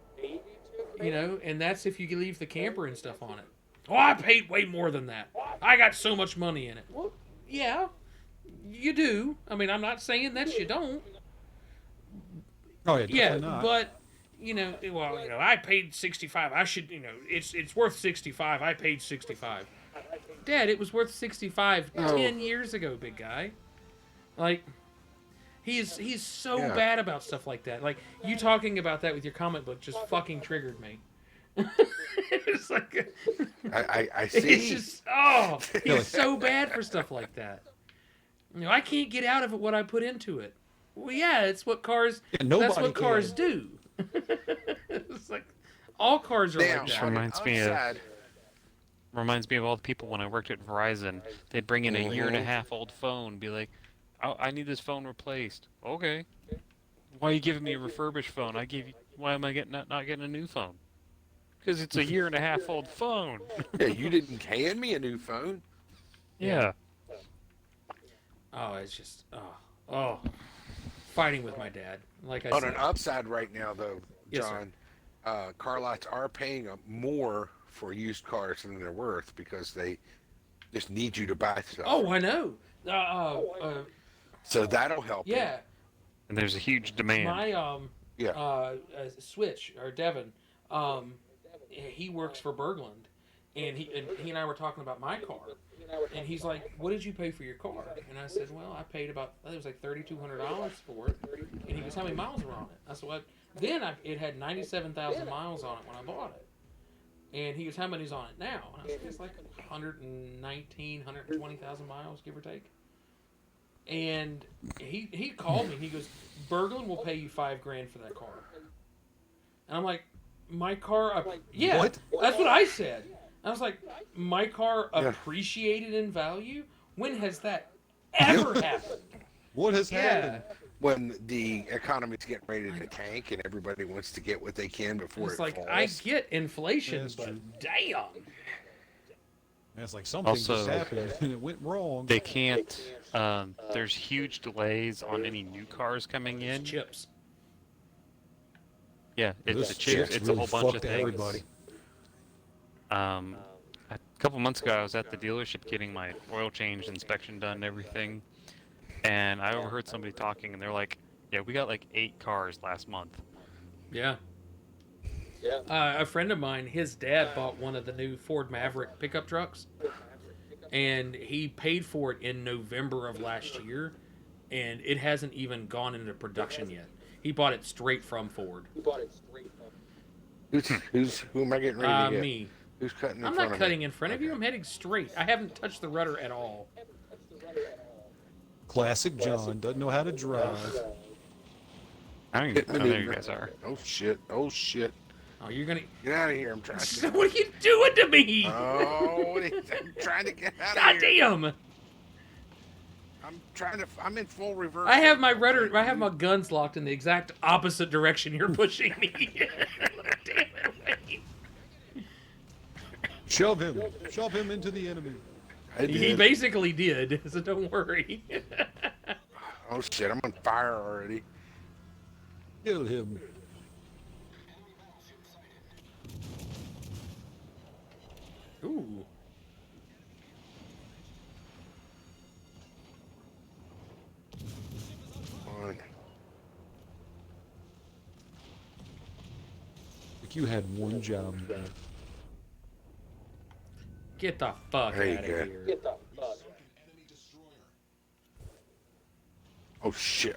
Speaker 1: you know, and that's if you leave the camper and stuff on it. Oh, I paid way more than that. I got so much money in it. Well, Yeah, you do. I mean, I'm not saying that you don't.
Speaker 10: Oh yeah,
Speaker 1: Yeah,
Speaker 10: definitely not.
Speaker 1: but I paid 65. I should, it's worth 65. I paid 65. Dad, it was worth 65 10 years ago, big guy. Like, he's so
Speaker 7: Yeah.
Speaker 1: bad about stuff like that. Like, you talking about that with your comic book just fucking triggered me. It's like,
Speaker 7: I see.
Speaker 1: it's just, he's so bad for stuff like that. I can't get out of it what I put into it. Well, yeah, it's what cars.
Speaker 10: Yeah,
Speaker 1: That's
Speaker 10: nobody
Speaker 1: what cars
Speaker 10: can.
Speaker 1: do. It's like all cars are
Speaker 7: Now,
Speaker 1: like
Speaker 6: Just
Speaker 1: that.
Speaker 7: on the
Speaker 6: reminds me
Speaker 7: upside,
Speaker 6: of all the people when I worked at Verizon. They'd bring in a year and a half old phone, be like, "Oh, I need this phone replaced." Okay. Why are you giving me a refurbished phone? Why am I not getting a new phone? Because it's a year and a half old phone.
Speaker 7: yeah, you didn't hand me a new phone.
Speaker 6: Yeah.
Speaker 1: Oh, it's just fighting with my dad. Like I
Speaker 7: On
Speaker 1: said,
Speaker 7: an upside right now, though,
Speaker 1: Yes, sir.
Speaker 7: John, car lots are paying more for used cars than they're worth because they just need you to buy stuff.
Speaker 1: oh, I know.
Speaker 7: So that'll help. you.
Speaker 1: Yeah,
Speaker 6: And there's a huge demand.
Speaker 1: my
Speaker 7: Yeah.
Speaker 1: Switch or Devin, he works for Bergland, and he and I were talking about my car, and he's like, "What did you pay for your car?" And I said, "Well, I paid about I think it was like $3,200 for it." And he goes, "How many miles were on it?" I said, "What?" Then it had 97,000 miles on it when I bought it. And he goes, "How many's on it now?" And I said, "It's like 119, 120,000 miles, give or take." And he called me. And he goes, "Berglund will pay you $5,000 for that car." And I'm like, "My car?" Yeah,
Speaker 10: What?
Speaker 1: that's what I said. I was like, "My car
Speaker 7: Yeah.
Speaker 1: appreciated in value? When has that ever happened?"
Speaker 10: What has
Speaker 1: Yeah.
Speaker 10: happened?
Speaker 7: When the economy's getting ready to tank and everybody wants to get what they can before
Speaker 1: It's
Speaker 7: it
Speaker 1: like,
Speaker 7: falls.
Speaker 1: I get inflation,
Speaker 10: Yeah, that's
Speaker 1: but
Speaker 10: true.
Speaker 1: damn.
Speaker 10: And it's like something just
Speaker 6: Also,
Speaker 10: happened and it went wrong.
Speaker 6: They can't. There's huge delays on any new cars coming in.
Speaker 1: Chips.
Speaker 6: Yeah, it's
Speaker 10: Those
Speaker 6: the chips.
Speaker 10: chips
Speaker 6: It's a whole
Speaker 10: really
Speaker 6: bunch of
Speaker 10: fucked
Speaker 6: things.
Speaker 10: everybody.
Speaker 6: A couple months ago, I was at the dealership getting my oil change inspection done and everything, and I overheard somebody talking, and they're like, "Yeah, we got like 8 cars last month."
Speaker 1: Yeah. A friend of mine, his dad bought one of the new Ford Maverick pickup trucks, and he paid for it in November of last year, and it hasn't even gone into production yet. He bought it straight from Ford.
Speaker 7: Who am I getting ready to get?
Speaker 1: Me.
Speaker 7: Who's cutting in
Speaker 1: I'm
Speaker 7: front
Speaker 1: not
Speaker 7: of
Speaker 1: cutting
Speaker 7: me?
Speaker 1: in front of you. I'm heading straight. I haven't touched the rudder at all.
Speaker 10: Classic John doesn't know how to drive.
Speaker 6: I don't
Speaker 7: Hit
Speaker 6: even know where you
Speaker 7: maneuver.
Speaker 6: guys are.
Speaker 7: Oh shit! Oh shit!
Speaker 1: Oh, you're gonna.
Speaker 7: Get out of here! I'm trying to.
Speaker 1: What are you doing to me?
Speaker 7: Oh, I'm trying to get out
Speaker 1: God
Speaker 7: of here.
Speaker 1: damn!
Speaker 7: I'm trying to. I'm in full reverse.
Speaker 1: I have my rudder. I have my guns locked in the exact opposite direction you're pushing me. Damn it! Wait.
Speaker 10: Shove him into the enemy.
Speaker 7: I
Speaker 1: He
Speaker 7: did.
Speaker 1: basically did, so don't worry.
Speaker 7: Oh shit! I'm on fire already.
Speaker 10: Kill him.
Speaker 1: Ooh.
Speaker 7: On.
Speaker 10: Like you had one job. Man.
Speaker 1: Get the fuck
Speaker 7: There you
Speaker 1: out of
Speaker 7: go.
Speaker 1: here.
Speaker 7: Oh shit!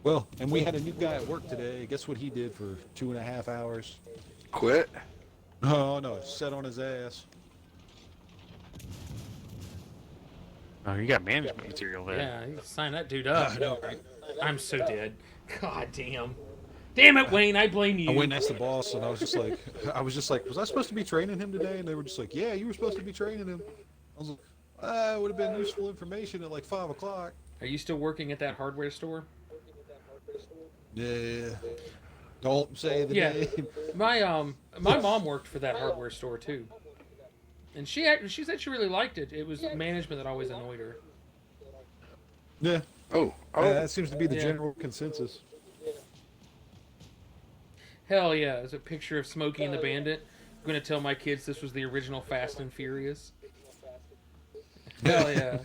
Speaker 10: Well, and we had a new guy at work today. Guess what he did for 2.5 hours?
Speaker 7: Quit.
Speaker 10: Oh no, sat on his ass.
Speaker 6: Oh, you got management material there.
Speaker 1: Yeah, you sign that dude up. I'm so dead. God damn. Damn it, Wayne, I blame you.
Speaker 10: I went and asked the boss, and I was just like, was I supposed to be training him today? And they were just like, yeah, you were supposed to be training him. I was like, it would have been useful information at like 5 o'clock.
Speaker 1: Are you still working at that hardware store?
Speaker 10: Yeah. Don't say the
Speaker 1: Yeah.
Speaker 10: name.
Speaker 1: My mom worked for that hardware store too. And she said she really liked it. It was management that always annoyed her.
Speaker 10: Yeah.
Speaker 7: Oh.
Speaker 10: That seems to be the
Speaker 1: Yeah.
Speaker 10: general consensus.
Speaker 1: Hell yeah, there's a picture of Smokey and the Bandit gonna tell my kids this was the original Fast and Furious. Hell yeah.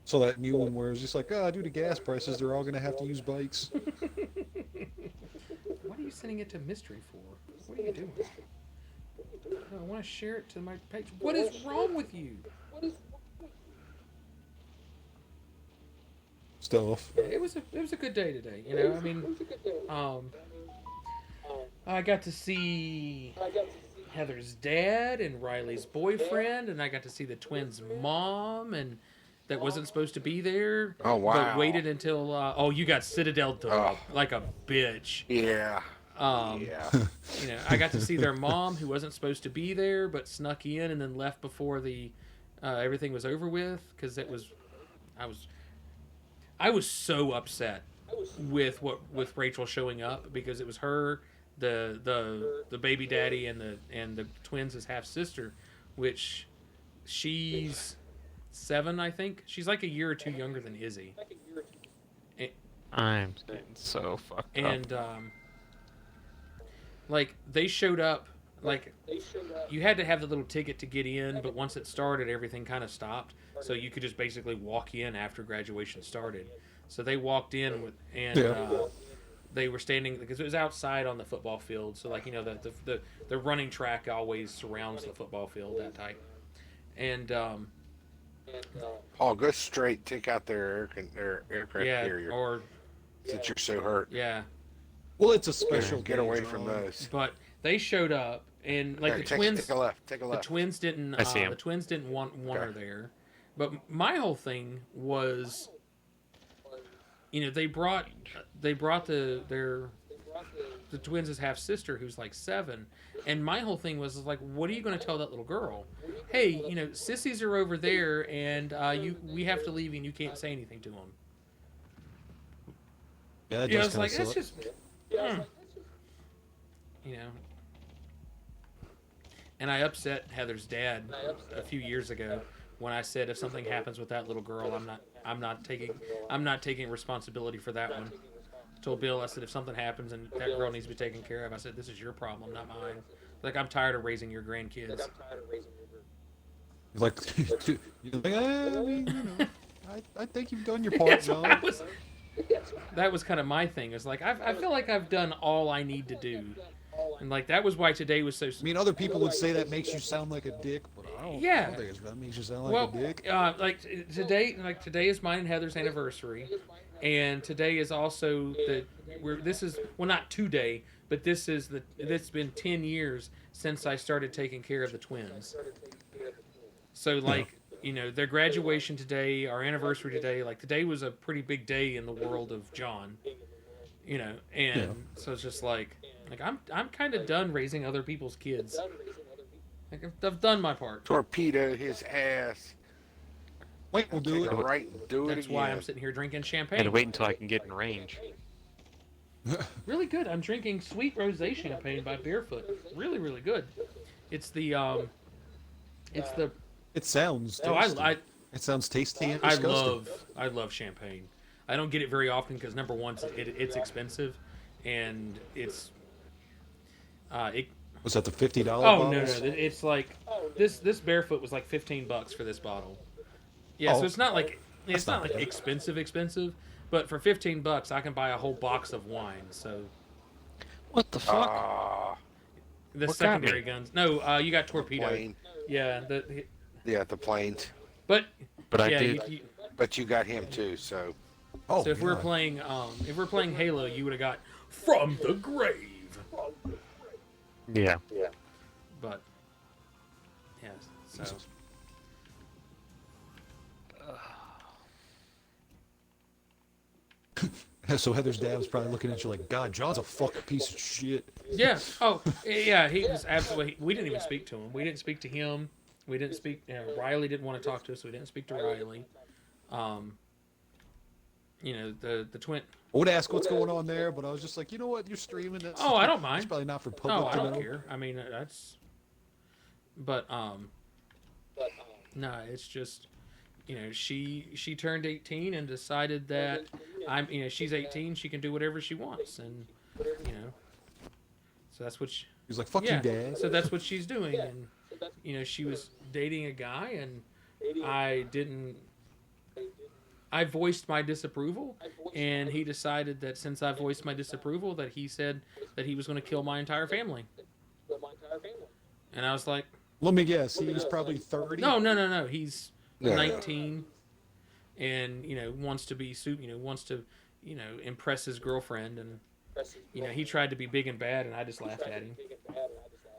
Speaker 10: So that new one where it's just like, due to gas prices, they're all going to have to use bikes.
Speaker 1: What are you sending it to Mystery for? What are you doing? I want to share it to my page. What is wrong with you?
Speaker 10: Stuff.
Speaker 1: It was a good day today. You know, I mean, I got to see Heather's dad and Riley's boyfriend, and I got to see the twins' mom, and that wasn't supposed to be there.
Speaker 7: Oh, wow.
Speaker 1: But waited until you got Citadel done like a bitch.
Speaker 7: Yeah.
Speaker 1: Yeah. You know, I got to see their mom, who wasn't supposed to be there, but snuck in and then left before the everything was over with, because I was so upset with Rachel showing up, because it was her, the baby daddy, and the twins' half sister, which she's 7, I think. She's like a year or 2 younger than Izzy.
Speaker 6: I'm getting so fucked up.
Speaker 1: And like, they showed up, like, you had to have the little ticket to get in, but once it started, everything kind of stopped, so you could just basically walk in after graduation started. So they walked in they were standing, because it was outside on the football field, so, like, you know, the running track always surrounds the football field, that type. And
Speaker 7: Paul, go straight, take out their aircraft carrier.
Speaker 1: Or
Speaker 7: since you're so hurt.
Speaker 1: Yeah.
Speaker 10: Well, it's a special.
Speaker 7: Get away from those.
Speaker 1: But they showed up, and like the twins.
Speaker 7: Take a left. Take a left.
Speaker 1: The twins didn't.
Speaker 6: I see 'em.
Speaker 1: The twins didn't want her there. But my whole thing was, you know, they brought the twins' half sister, who's like 7, and my whole thing was like, what are you going to tell that little girl? Hey, you know, sissies are over there, and we have to leave, and you can't say anything to them.
Speaker 10: Yeah, that
Speaker 1: You know,
Speaker 10: does
Speaker 1: it's
Speaker 10: kinda
Speaker 1: like, that's
Speaker 10: suck.
Speaker 1: just, you know. And I upset Heather's dad a few years ago when I said, if something happens with that little girl, I'm not taking responsibility for that one. Told Bill, I said, if something happens and that girl needs to be taken care of, I said, this is your problem, not mine. Like, I'm tired of raising your grandkids.
Speaker 10: Like, you're like, I mean, you know, I think you've done your part, John.
Speaker 1: That was kind of my thing. It's like, I feel like I've done all I need to do. And, like, that was why today was so...
Speaker 10: I mean, other people would say that makes you sound like a dick, but I don't think that makes you sound like a dick.
Speaker 1: Like, today is mine and Heather's anniversary. And today is also not today, but it's been 10 years since I started taking care of the twins. So, like, you know, their graduation today, our anniversary today, like, today was a pretty big day in the world of John, you know, and so it's just like I'm kind of done raising other people's kids. Like, I've done my part.
Speaker 7: Torpedo his ass.
Speaker 10: Wait, we'll do it.
Speaker 7: Right, and do it
Speaker 1: That's
Speaker 7: again.
Speaker 1: why I'm sitting here drinking champagne.
Speaker 6: And wait until I can get in range.
Speaker 1: Really good. I'm drinking sweet rosé champagne by Barefoot. Really, really good. It's the
Speaker 10: It sounds tasty. It sounds tasty and disgusting.
Speaker 1: I love champagne. I don't get it very often because, number one, it's expensive, and it's
Speaker 10: Was that the $50
Speaker 1: Oh
Speaker 10: bottles?
Speaker 1: no, it's like this Barefoot was like $15 for this bottle. Yeah, so it's not like expensive, but for $15 I can buy a whole box of wine. So
Speaker 6: What the fuck?
Speaker 1: the
Speaker 6: What
Speaker 1: secondary
Speaker 6: got me?
Speaker 1: guns. No, you got torpedo.
Speaker 7: Plane.
Speaker 1: Yeah,
Speaker 7: The planes.
Speaker 1: but
Speaker 6: I
Speaker 1: yeah,
Speaker 6: did.
Speaker 7: But you got him too, so.
Speaker 10: Oh,
Speaker 1: So if we're
Speaker 10: God.
Speaker 1: playing Halo, you would have got From the Grave.
Speaker 6: Yeah.
Speaker 1: But yeah, so
Speaker 10: So Heather's dad was probably looking at you like, God, John's a fucking piece of shit.
Speaker 1: yeah. Oh yeah, he was absolutely. We didn't even speak to him. We didn't speak to him. We didn't speak. Riley didn't want to talk to us, so we didn't speak to Riley. You know, the twin.
Speaker 10: I would ask what's going on there, but I was just like, you know what, you're streaming. That's,
Speaker 1: Oh, I don't mind.
Speaker 10: It's probably not for public
Speaker 1: No, I
Speaker 10: to
Speaker 1: don't
Speaker 10: know.
Speaker 1: care. I mean, that's. But no, it's just, you know, she turned 18 and decided that she's 18, she can do whatever she wants, and you know, So that's what she,
Speaker 10: He's like, fuck
Speaker 1: yeah.
Speaker 10: you, Dad.
Speaker 1: So that's what she's doing, and you know, she was dating a guy, and I didn't. I voiced my disapproval, and he decided that since I voiced my disapproval, that he said that he was going to kill my entire family. And I was like,
Speaker 10: Let me guess. He's probably 30.
Speaker 1: no. He's
Speaker 7: No.
Speaker 1: 19, and you know wants to be wants to impress his girlfriend, and you know he tried to be big and bad, and I just laughed at him.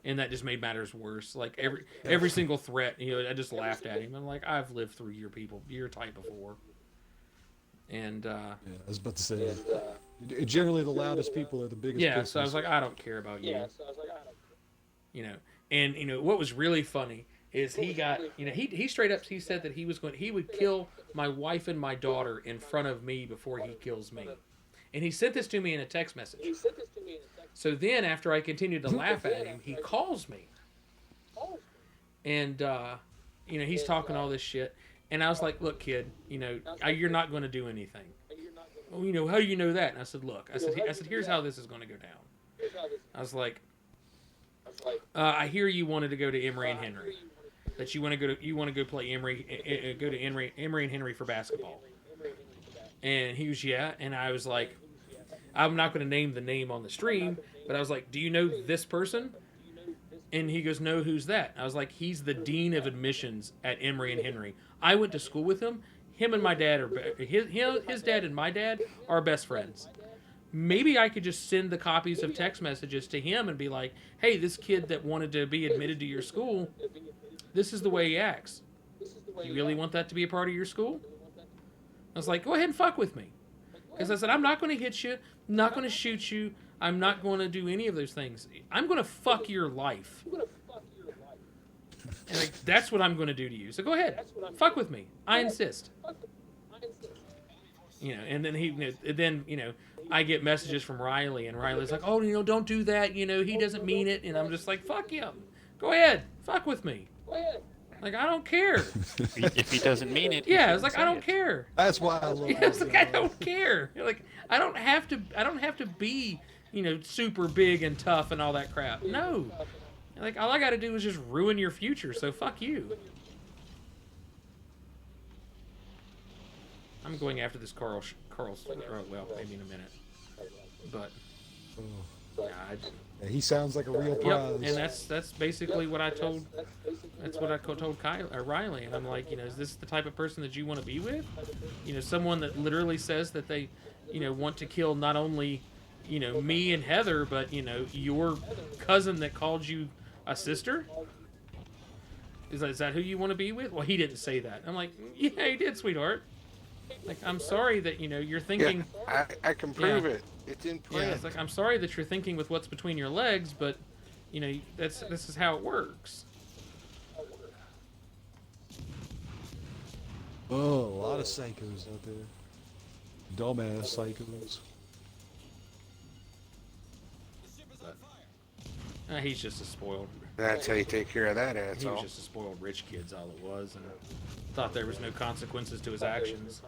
Speaker 1: And that just made matters worse. Like every single threat, you know, I just laughed at him. I'm like, I've lived through your type before. And
Speaker 10: Yeah, I was about to say. Generally, the loudest people are the biggest.
Speaker 1: yeah,
Speaker 10: pussies.
Speaker 1: so I was like, I don't care about you. You know, and you know what was really funny is he got, you know, he straight up he said that he would kill my wife and my daughter in front of me before he kills me. And he sent this to me in a text message. So then, after I continued to laugh at him, he calls me. And, you know, he's talking all this shit. And I was like, look, kid, you know, you're not going to do anything. Well, you know, how do you know that? And I said, look, I said, here's how this is going to go down. I was like, I hear you wanted to go to Emory and Henry. That you want to go play Emory, go to Emory and Henry for basketball. And he was, yeah. And I was like, I'm not going to name the name on the stream, but I was like, do you know this person? And he goes, no, who's that? I was like, he's the dean of admissions at Emory and Henry. I went to school with him. Him and my dad his dad and my dad are best friends. Maybe I could just send the copies of text messages to him and be like, hey, this kid that wanted to be admitted to your school, this is the way he acts. You really want that to be a part of your school? I was like, go ahead and fuck with me. Because I said, I'm not going to hit you, I'm not going to shoot you, I'm not going to do any of those things. I'm going to fuck your life. And like, that's what I'm going to do to you. So go ahead, fuck with me. I insist. You know, and then I get messages from Riley, and Riley's like, oh, you know, don't do that. You know, he doesn't mean it. And I'm just like, fuck him. Go ahead, fuck with me. Like, I don't care.
Speaker 6: If he doesn't mean it,
Speaker 1: Yeah, it's like, I don't care.
Speaker 10: That's why I love.
Speaker 1: Yeah, it's like, I don't care. Like, I don't have to be, you know, super big and tough and all that crap. No. Like, all I got to do is just ruin your future. So fuck you. I'm going after this Carl's. Well, maybe in a minute. But yeah,
Speaker 10: Yeah, he sounds like a real prize.
Speaker 1: and that's basically what I told. That's what I told Riley, and I'm like, you know, is this the type of person that you want to be with? You know, someone that literally says that they, you know, want to kill not only, you know, me and Heather, but you know, your cousin that called you a sister. Is that who you want to be with? Well, he didn't say that. I'm like, yeah, he did, sweetheart. Like, I'm sorry that, you know, you're thinking.
Speaker 7: Yeah, I can prove it. It's in print.
Speaker 1: Yeah, it's like, I'm sorry that you're thinking with what's between your legs, but, you know, this is how it works.
Speaker 10: Oh, a lot of psychos out there. Dumbass psychos.
Speaker 1: He's just a spoiled.
Speaker 7: That's how you take care of that
Speaker 1: He was
Speaker 7: asshole.
Speaker 1: just a spoiled rich kid's all it was, and thought there was no consequences to his actions.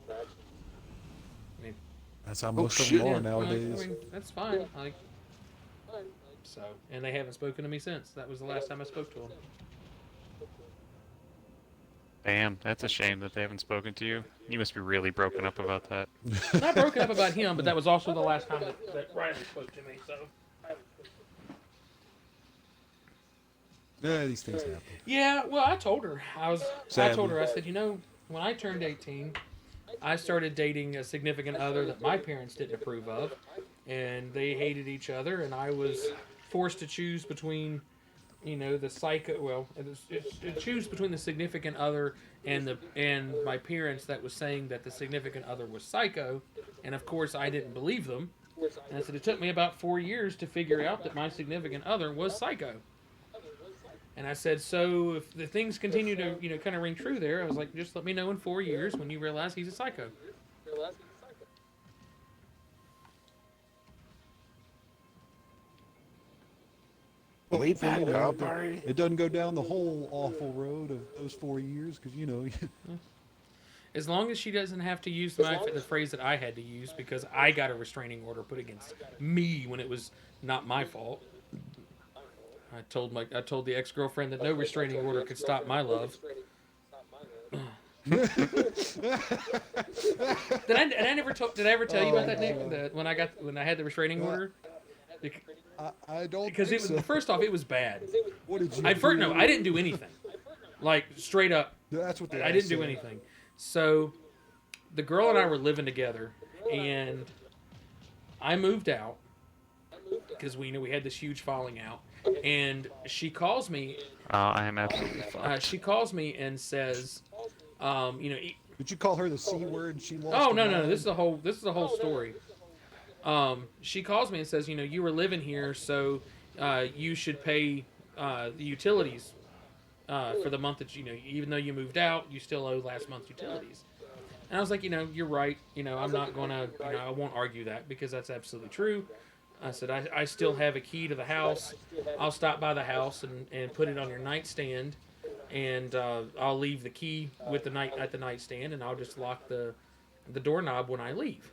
Speaker 1: I mean,
Speaker 10: That's how most of
Speaker 7: shit.
Speaker 10: them are
Speaker 1: well,
Speaker 10: nowadays.
Speaker 1: I mean, that's fine. Like, so, and they haven't spoken to me since. That was the last time I spoke to them.
Speaker 6: Damn, that's a shame that they haven't spoken to you. You must be really broken up about that.
Speaker 1: Not broken up about him, but that was also the last time that Riley spoke to me. So.
Speaker 10: Yeah, these things happen.
Speaker 1: Yeah, well, I told her. I
Speaker 10: Sadly.
Speaker 1: told her, I said, you know, when I turned 18, I started dating a significant other that my parents didn't approve of, and they hated each other, and I was forced to choose between, you know, the psycho. Well, choose between the significant other and my parents that was saying that the significant other was psycho, and of course I didn't believe them. And I said it took me about 4 years to figure out that my significant other was psycho. And I said, so if the things continue to, you know, kind of ring true there, I was like, just let me know in 4 years when you realize he's a psycho.
Speaker 7: Believe that
Speaker 10: You know,
Speaker 7: up, Barry.
Speaker 10: it doesn't go down the whole awful road of those 4 years because, you know,
Speaker 1: As long as she doesn't have to use the phrase that I had to use because I got a restraining order put against me when it was not my fault. I told the ex-girlfriend that no restraining order could stop my love. Did I ever tell you about that, Nick? When I had the restraining order?
Speaker 10: I don't
Speaker 1: Because
Speaker 10: think
Speaker 1: it was
Speaker 10: so.
Speaker 1: first off, it was bad.
Speaker 10: What did you
Speaker 1: No, I didn't do anything. Like straight up,
Speaker 10: That's what they
Speaker 1: I didn't do anything. So, the girl and I were living together, and I moved out because we had this huge falling out, and she calls me.
Speaker 6: I am absolutely fucked.
Speaker 1: She calls me and says,
Speaker 10: Did you call her the C word? She lost.
Speaker 1: Oh
Speaker 10: her
Speaker 1: no,
Speaker 10: mind?
Speaker 1: this is the whole story. She calls me and says, you were living here, so you should pay the utilities for the month that even though you moved out, you still owe last month's utilities. And I was like, you're right. I'm not gonna, I won't argue that because that's absolutely true. I said, I still have a key to the house. I'll stop by the house and put it on your nightstand, and I'll leave the key at the nightstand, and I'll just lock the doorknob when I leave.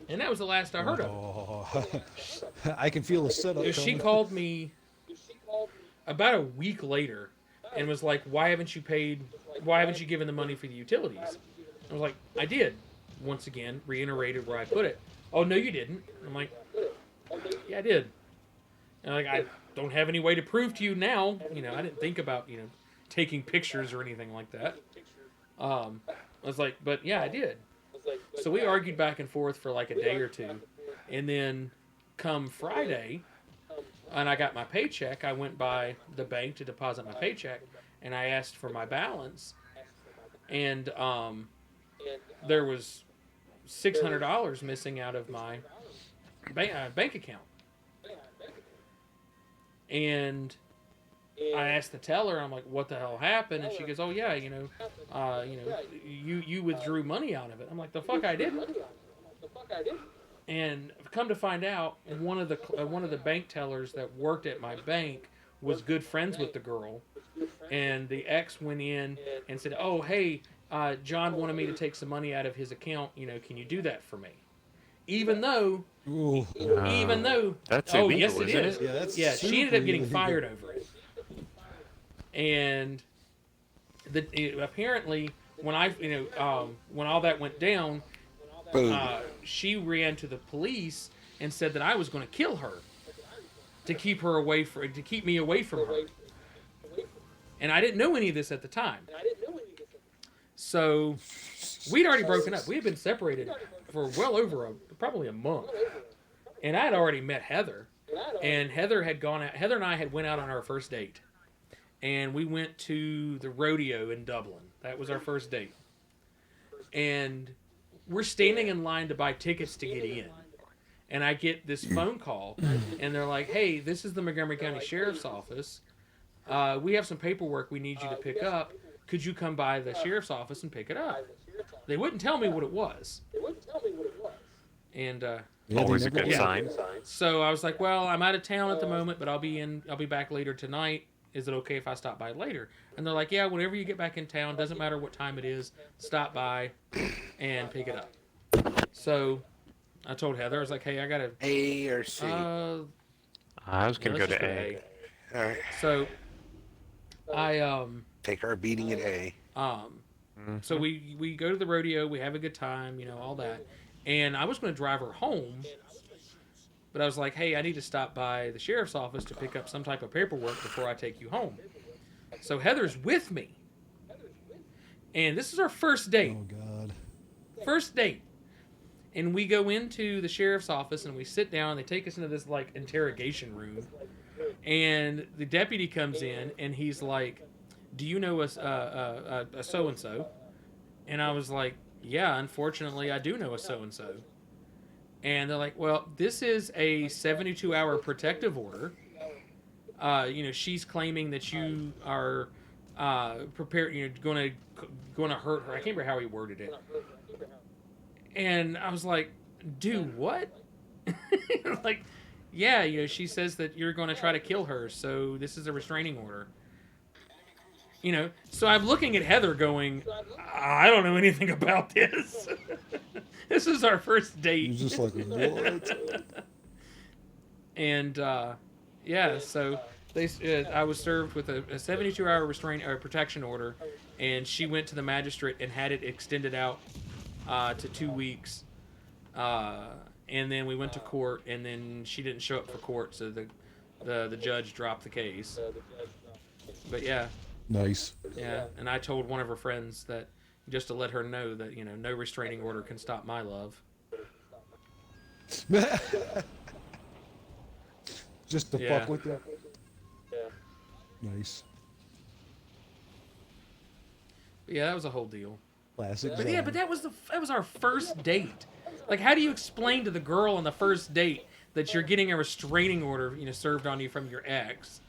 Speaker 1: And that was the last I heard of it.
Speaker 10: Oh, I can feel the setup.
Speaker 1: She
Speaker 10: coming.
Speaker 1: called me about a week later and was like, why haven't you given the money for the utilities? I was like, I did. Once again, reiterated where I put it. Oh, no, you didn't. I'm like, yeah, I did. And I don't have any way to prove to you now. I didn't think about, taking pictures or anything like that. I was like, but yeah, I did. So we argued back and forth for like a day or two. And then come Friday, and I got my paycheck, I went by the bank to deposit my paycheck, and I asked for my balance. And there was $600 missing out of my bank account. And I asked the teller, I'm like, what the hell happened? And she goes, oh yeah, you withdrew money out of it. I'm like, the fuck I didn't. And come to find out, one of the bank tellers that worked at my bank was good friends with the girl, and the ex went in and said, oh hey, John wanted me to take some money out of his account. Can you do that for me? Even though
Speaker 6: That's
Speaker 1: oh
Speaker 6: illegal,
Speaker 1: yes it
Speaker 6: isn't
Speaker 1: is.
Speaker 6: it?
Speaker 1: Yeah, she ended up getting
Speaker 10: illegal.
Speaker 1: fired over it. And apparently when when all that went down,
Speaker 7: Boom.
Speaker 1: she ran to the police and said that I was going to kill her to keep me away from her. And I didn't know any of this at the time. So we'd already broken up. We had been separated for well over probably a month. And I had already met Heather. And Heather and I had went out on our first date. And we went to the rodeo in Dublin. That was our first date. And we're standing in line to buy tickets to get in. And I get this phone call, and they're like, hey, this is the Montgomery County Sheriff's Office. We have some paperwork we need you to pick up. Could you come by the sheriff's office and pick it up? They wouldn't tell me what it was. And
Speaker 6: Always a good
Speaker 1: yeah.
Speaker 6: sign.
Speaker 1: So I was like, well, I'm out of town at the moment, but I'll be back later tonight. Is it okay if I stop by later? And they're like, yeah, whenever you get back in town, doesn't matter what time it is, stop by and pick it up. So I told Heather, I was like, hey, I got to...
Speaker 7: A or C.
Speaker 6: I was going to go
Speaker 1: let's just
Speaker 6: to A.
Speaker 7: All right.
Speaker 1: So I...
Speaker 7: Take our beating at A.
Speaker 1: So we go to the rodeo, we have a good time, all that. And I was going to drive her home, but I was like, hey, I need to stop by the sheriff's office to pick up some type of paperwork before I take you home. So Heather's with me. And this is our first date.
Speaker 10: Oh God.
Speaker 1: First date. And we go into the sheriff's office and we sit down. They take us into this like interrogation room. And the deputy comes in and he's like, do you know a so-and-so? And I was like, yeah, unfortunately, I do know a so-and-so. And they're like, well, this is a 72-hour protective order. She's claiming that you are prepared, going to hurt her. I can't remember how he worded it. And I was like, do what? Like, yeah, she says that you're going to try to kill her, so this is a restraining order. You know, so I'm looking at Heather going, I don't know anything about this. This is our first date.
Speaker 10: You're just like, what?
Speaker 1: And yeah, so I was served with a 72-hour restraint or protection order, and she went to the magistrate and had it extended out to 2 weeks. And then we went to court, and then she didn't show up for court, so the judge dropped the case. But yeah.
Speaker 10: Nice.
Speaker 1: Yeah, and I told one of her friends that just to let her know that, you know, no restraining order can stop my love.
Speaker 10: Just to
Speaker 1: Yeah.
Speaker 10: fuck with you. Nice.
Speaker 1: But yeah, that was a whole deal.
Speaker 10: Classic.
Speaker 1: But yeah, but that was our first date. Like, how do you explain to the girl on the first date that you're getting a restraining order, you know, served on you from your ex?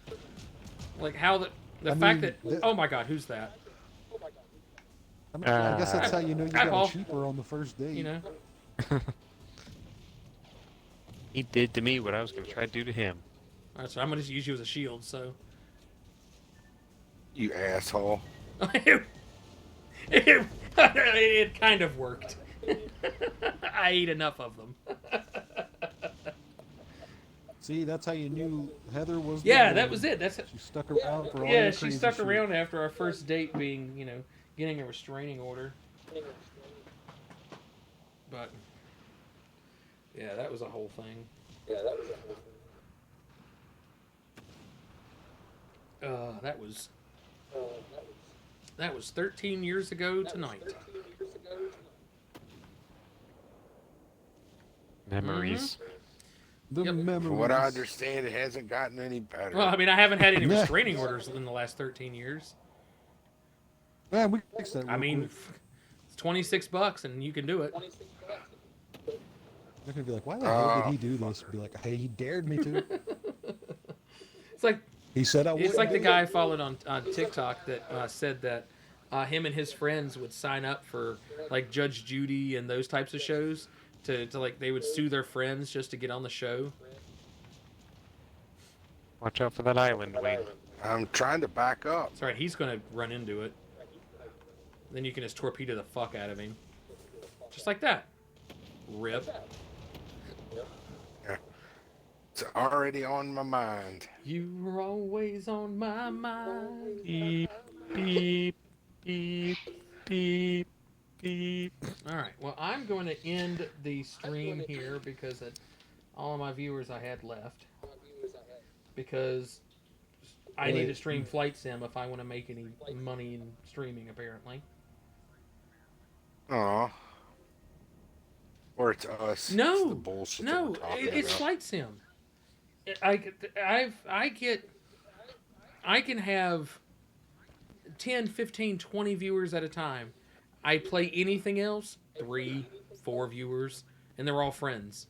Speaker 1: Like, how the fact that oh my God, who's that?
Speaker 10: I mean, I guess that's how you know you got
Speaker 1: Paul.
Speaker 10: it cheaper on the first date.
Speaker 1: You know.
Speaker 6: He did to me what I was going to try to do to him.
Speaker 1: All right, so I'm gonna just use you as a shield. So.
Speaker 7: You asshole.
Speaker 1: It kind of worked. I ate enough of them.
Speaker 10: See, that's how you knew Heather was.
Speaker 1: Yeah,
Speaker 10: the
Speaker 1: that
Speaker 10: one.
Speaker 1: was it. That's
Speaker 10: She stuck around for all
Speaker 1: yeah.
Speaker 10: that
Speaker 1: She
Speaker 10: crazy
Speaker 1: stuck
Speaker 10: shit.
Speaker 1: around after our first date, being, you know, getting a restraining order. But yeah, that was a whole thing. That was 13 years ago tonight.
Speaker 6: Memories.
Speaker 10: The
Speaker 1: Yep.
Speaker 10: memories.
Speaker 7: From what I understand, it hasn't gotten any better.
Speaker 1: Well, I mean, I haven't had any restraining orders in the last 13 years.
Speaker 10: Man, we can fix that.
Speaker 1: I
Speaker 10: real
Speaker 1: mean,
Speaker 10: quick.
Speaker 1: it's $26 and you can do it.
Speaker 10: They're gonna be like, why the hell did he do this? Be like, hey, he dared me to.
Speaker 1: It's like
Speaker 10: He said I would.
Speaker 1: It's like the guy I followed on TikTok that said that him and his friends would sign up for like Judge Judy and those types of shows to like they would sue their friends just to get on the show.
Speaker 6: Watch out for that island, Wayne.
Speaker 7: I'm trying to back up.
Speaker 1: That's right. He's gonna run into it. Then you can just torpedo the fuck out of him, just like that. Rip.
Speaker 7: It's already on my mind.
Speaker 1: You were always on my mind.
Speaker 6: Beep, beep, beep, beep, beep.
Speaker 1: All right. Well, I'm going to end the stream here because all of my viewers I had left. Because I need to stream Flight Sim if I want to make any money in streaming, apparently.
Speaker 7: Aw. Or it's us. It's
Speaker 1: No,
Speaker 7: the bullshit that
Speaker 1: no,
Speaker 7: we're talking
Speaker 1: it's
Speaker 7: about.
Speaker 1: Flight Sim. I can have 10, 15, 20 viewers at a time. I play anything else, 3, 4 viewers, and they're all friends.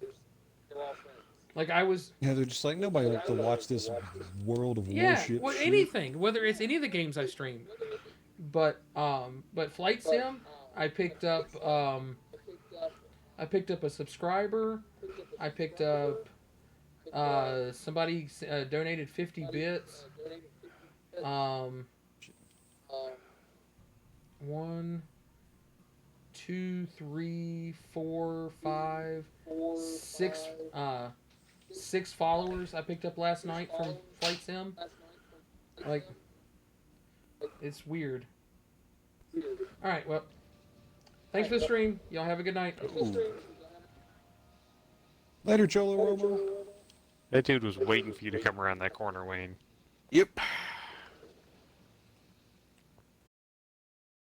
Speaker 1: Like I was.
Speaker 10: Yeah, they're just like, nobody wants to watch this World of
Speaker 1: Yeah,
Speaker 10: Warship
Speaker 1: well,
Speaker 10: shit.
Speaker 1: anything, whether it's any of the games I stream. But Flight Sim, I picked up a subscriber. I picked up somebody donated 50 bits. 1, 2, 3, 4, 5, 6 followers I picked up last night from Flight Sim. Like, it's weird. All right, well, thanks for the stream. Y'all have a good night.
Speaker 10: Later, Cholo Romo.
Speaker 6: That dude was waiting for you to come around that corner, Wayne.
Speaker 7: Yep.